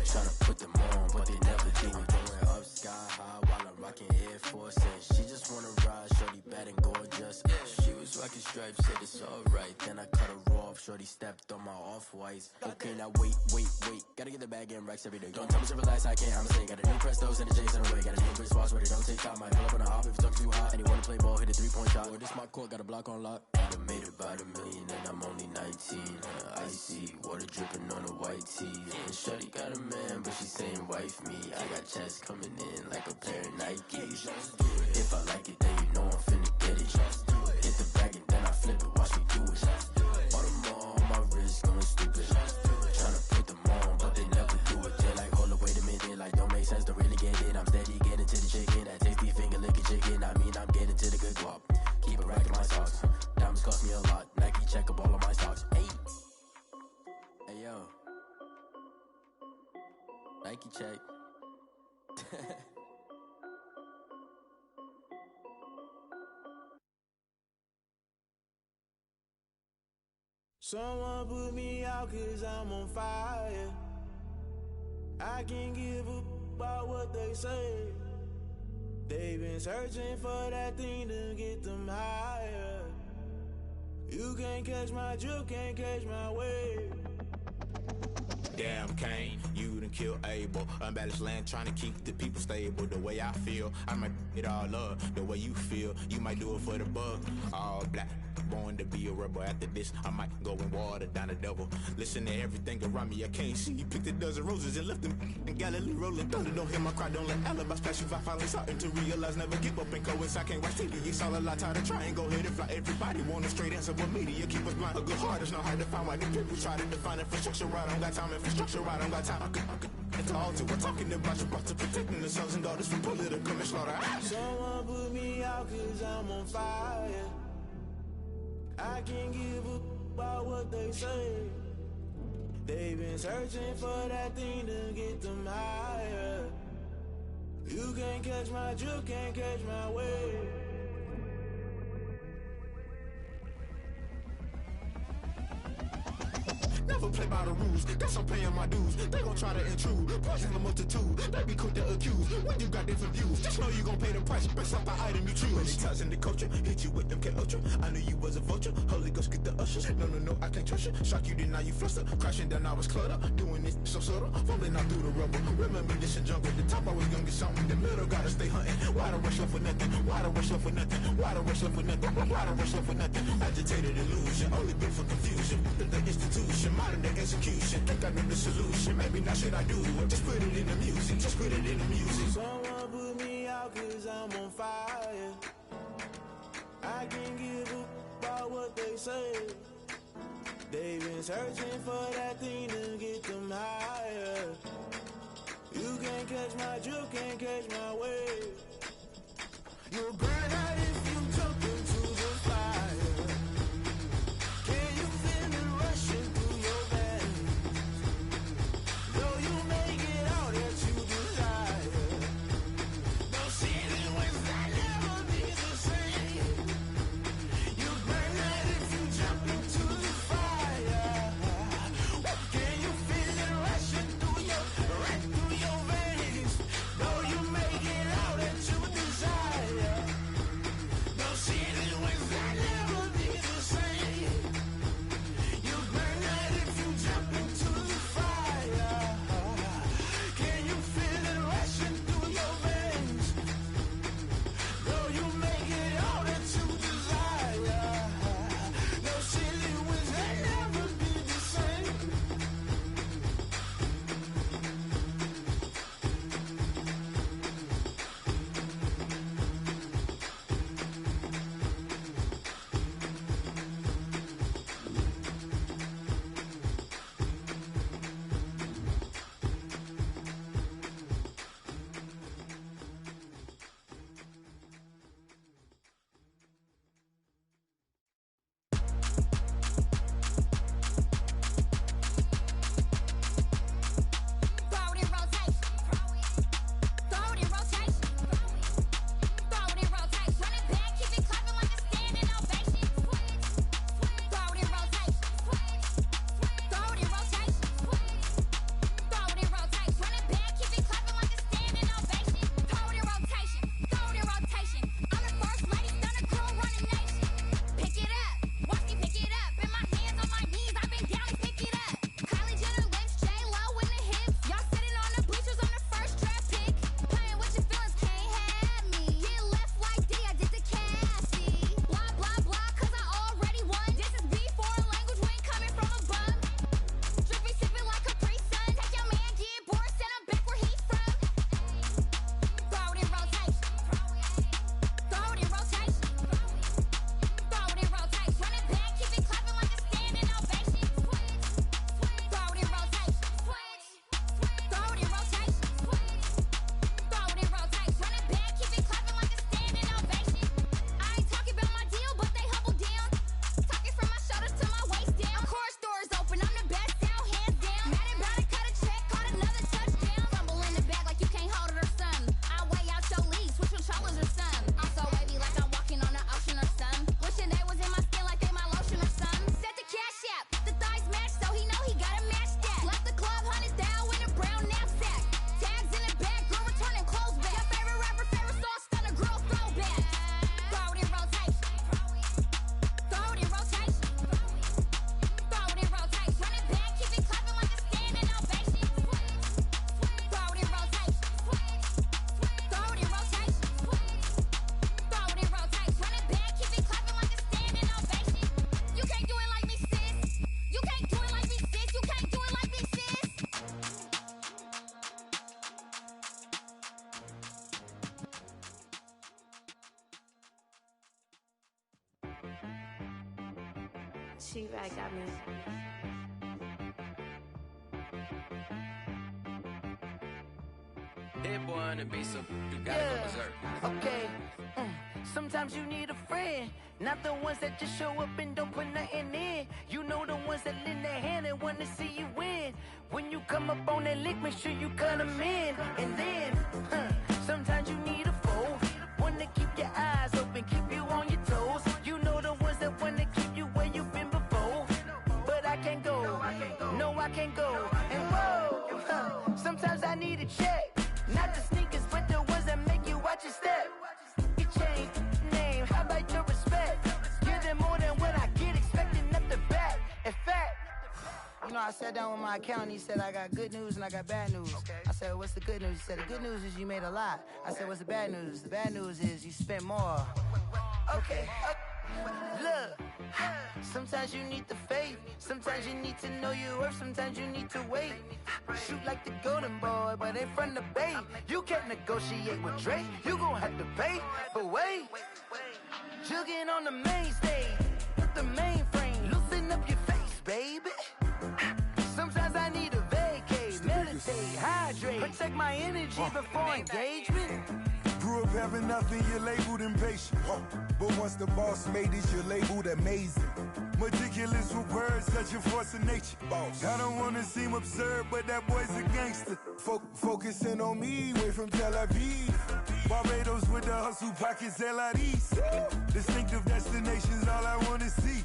Speaker 23: Tryna put them on, but they never do it. Going up sky high while I'm rocking Air Force. And she just wanna ride, shorty bad and gorgeous. She was rocking stripes, said it's alright. Then I cut her off, shorty stepped on my off-whites. Okay, now wait. Gotta get the bag and racks every day. Don't tell me to relax, I can't, I'm saying. Got a new Prestos and a Jason away. Got a new wristwatch where they don't take time. Might pull up on a hop if it's talking too hot. And he wanna play ball, hit a 3-point shot. Well, this my court, got a block on lock. I done made about $1 million and I'm only 19. Icy, water dripping on a white tee. And shawty got a man, but she saying wife me. I got checks coming in like a pair of Nikes. If I like it, then you know I'm finna get it. Hit the bag and then I flip it, watch me do it. All them on my wrist going stupid. Tryna put them on, but they never do it. They're like, hold up, wait a minute, like don't make sense, don't really get it. I'm steady getting to the chicken, that tasty finger licking chicken. I mean, I'm getting to the good guap. Keep it racking my socks. Diamonds cost me a lot. Nike check up all of my socks. Hey yo, Nike check.
Speaker 17: Someone put me out 'cause I'm on fire. I can't give up about what they say. They've been searching for that thing to get them higher. You can't catch my drift, can't catch my wave.
Speaker 6: Damn, Kane, you done kill Abel. Unbalanced land, trying to keep the people stable. The way I feel, I might it all up. The way you feel, you might do it for the bug. All black, born to be a rebel. After this, I might go and water down the devil. Listen to everything around me, I can't see. You picked a dozen roses and left them in Galilee rolling thunder. Don't hear my cry, don't let alibis pass you. I finally starting to realize, never give up and coincide. Can't watch TV, it's all a lot. Tired of trying, go ahead and fly. Everybody want a straight answer, but media keep us blind. A good heart is not hard to find. Why the people try to define infrastructure right? I don't got time, infrastructure right, I don't got time. It's all to we're talking about you, about to protecting the sons and daughters from political and slaughter.
Speaker 17: Someone put me out cause I'm on fire. I can't give up about what they say. They've been searching for that thing to get them higher. You can't catch my drift, can't catch my wave.
Speaker 6: Never play by the rules, guess I'm paying my dues. They gon' try to intrude, poison the multitude. They be quick to accuse, when you got different views. Just know you gon' pay the price, based off the item you choose. Many times in the culture, hit you with them k0g. I knew you was a vulture, Holy Ghost get the ushers. No, I can't trust you. Shock you, then now you fluster. Crashing down, I was cluttered. Doing this so subtle, fumbling out through the rubble. Remember this in jungle, the top always gonna get something. The middle gotta stay hunting. Why the rush left for nothing? Why the rush left for nothing? Why the rush left for nothing? Why the rush left for nothing? Agitated illusion, only built for confusion. The institution, modern day execution. Think I know the solution. Maybe not should I do it? Just put it in the music. Just put it in the music.
Speaker 17: Someone put me out cause I'm on fire. I can't give up about what they say. They've been searching for that thing to get them higher. You can't catch my drift, can't catch my wave. You'll burn out if you jump into the fire. Can you feel it rushing through your veins? Though you may get all that you desire. Those city winds that never be the same. You burn out if you jump into the fire. Can you feel it rushing through your veins? Though you may get all that you desire.
Speaker 7: T-Rag got music.
Speaker 3: Hit boy on the beat, so you gotta go berserk.
Speaker 5: Okay. Sometimes you need a friend, not the ones that just show up and don't put nothing in. You know the ones that lend their hand and want to see you win. When you come up on that lick, make sure you cut them in. And then, sometimes you need a foe, one to keep your eyes open, keep you on your toes. You know the ones that want to keep you where you've been before. But I can't go, no I can't go. And whoa, sometimes I need a check. Not the sneakers, but the ones that make you watch your step. You change name, how about your respect? Give them more than what I get, expecting nothing back. In fact, you know, I sat down with my accountant, he said I got good news and I got bad news. I said, what's the good news? He said, the good news is you made a lot. I said, what's the bad news? The bad news is you spent more. Okay, look, sometimes you need the faith, sometimes you need to know your worth, sometimes you need to wait. Shoot like the golden boy, but they from the bay. You can't negotiate with Drake, you gon' have to pay. But wait, jugging on the main stage, with the mainframe, loosen up your face, baby. Sometimes I need a vacate, meditate, hydrate, protect my energy before engagement.
Speaker 15: Grew up having nothing, you're labeled impatient. But once the boss made it, you're labeled amazing. Meticulous with words, such a force of nature. I don't wanna seem absurd, but that boy's a gangster. Focusing on me, way from Tel Aviv. Barbados with the hustle pockets, LIDs. Distinctive destinations, all I wanna see.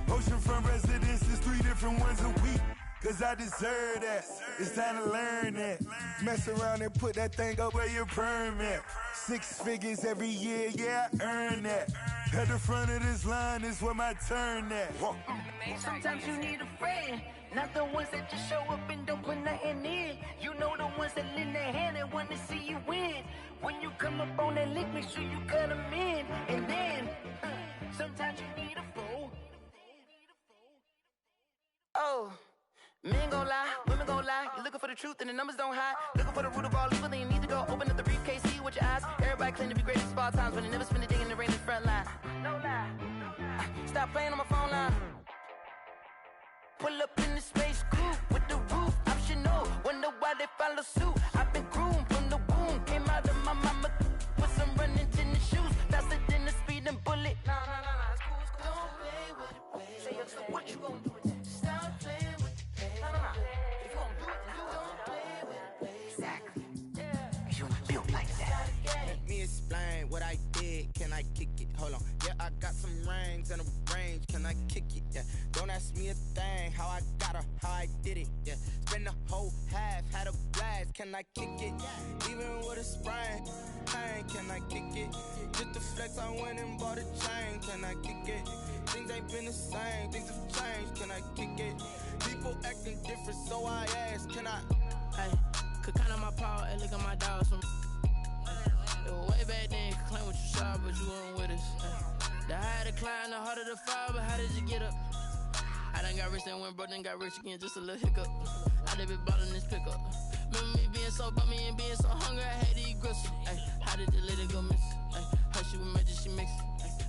Speaker 15: Oceanfront residences, 3 different ones a week. Cause I deserve that, it's time to learn that. Mess around and put that thing up where your perm at. 6 figures every year, yeah, I earn that. At the front of this line is where my turn at.
Speaker 5: Sometimes you need a friend, not the ones that just show up and don't put nothing in. You know the ones that lend their hand and want to see you win. When you come up on that lick, make sure you cut them in. And then, sometimes you need a fool. Oh. Men gon' lie, women gon' lie. You're looking for the truth and the numbers don't hide. Looking for the root of all evil, then you need to go open up the briefcase, see with your eyes. Everybody claim to be great at small times, but they never spend a day in the rain in the front line. No lie. Stop playing on my phone line. Pull up in the space coupe with the roof optional. Wonder why they follow suit. I've been groomed from the womb. Came out of my mama with some running tennis shoes. Faster than the speeding bullet. No, it's cool, it's cool. Don't play with it, baby. Say, what you gonna do with that? Stop playing with it. If you don't do it, then you don't play with it. Exactly. You built like that.
Speaker 10: Let me explain what I did. Can I kick it? Hold on. Yeah, I got some rings and a range. Can I kick it? Yeah. Don't ask me a thing. How I got her, how I did it. Yeah. Spend the whole half, had a blast. Can I kick it? Even with a sprain. Pain, can I kick it? Just the flex, I went and bought a chain. Can I kick it? Things ain't been the same. Things have changed. Can I kick it? People acting different, so I ask, can I?
Speaker 12: Hey, could count on my power and look at my dogs from. It was way back then, could claim what you saw, but you weren't with us. The higher the climb, the harder the fall, but how did you get up? I done got rich, then went broke, then got rich again, just a little hiccup. I done been ballin' this pickup. Remember me being so bummy and being so hungry, I had to eat gristle. Ay, how did the lady go miss? Ay, how she was magic, she mixed.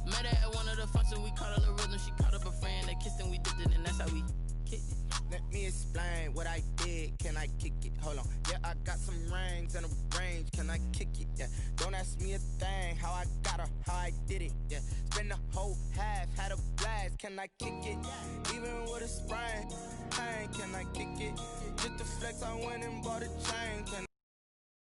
Speaker 12: Met her at one of the functions, we caught a little rhythm, she caught up a friend, they kissed and we dipped it, and that's how we kicked it.
Speaker 10: Let me explain what I did. Can I kick it? Hold on. Yeah, I got some rings and a range. Can I kick it? Yeah. Don't ask me a thing. How I got her, how I did it. Yeah. Spend the whole half, had a blast. Can I kick it? Even with a sprain. Pain, can I kick it? Just the flex, I went and bought a chain. Can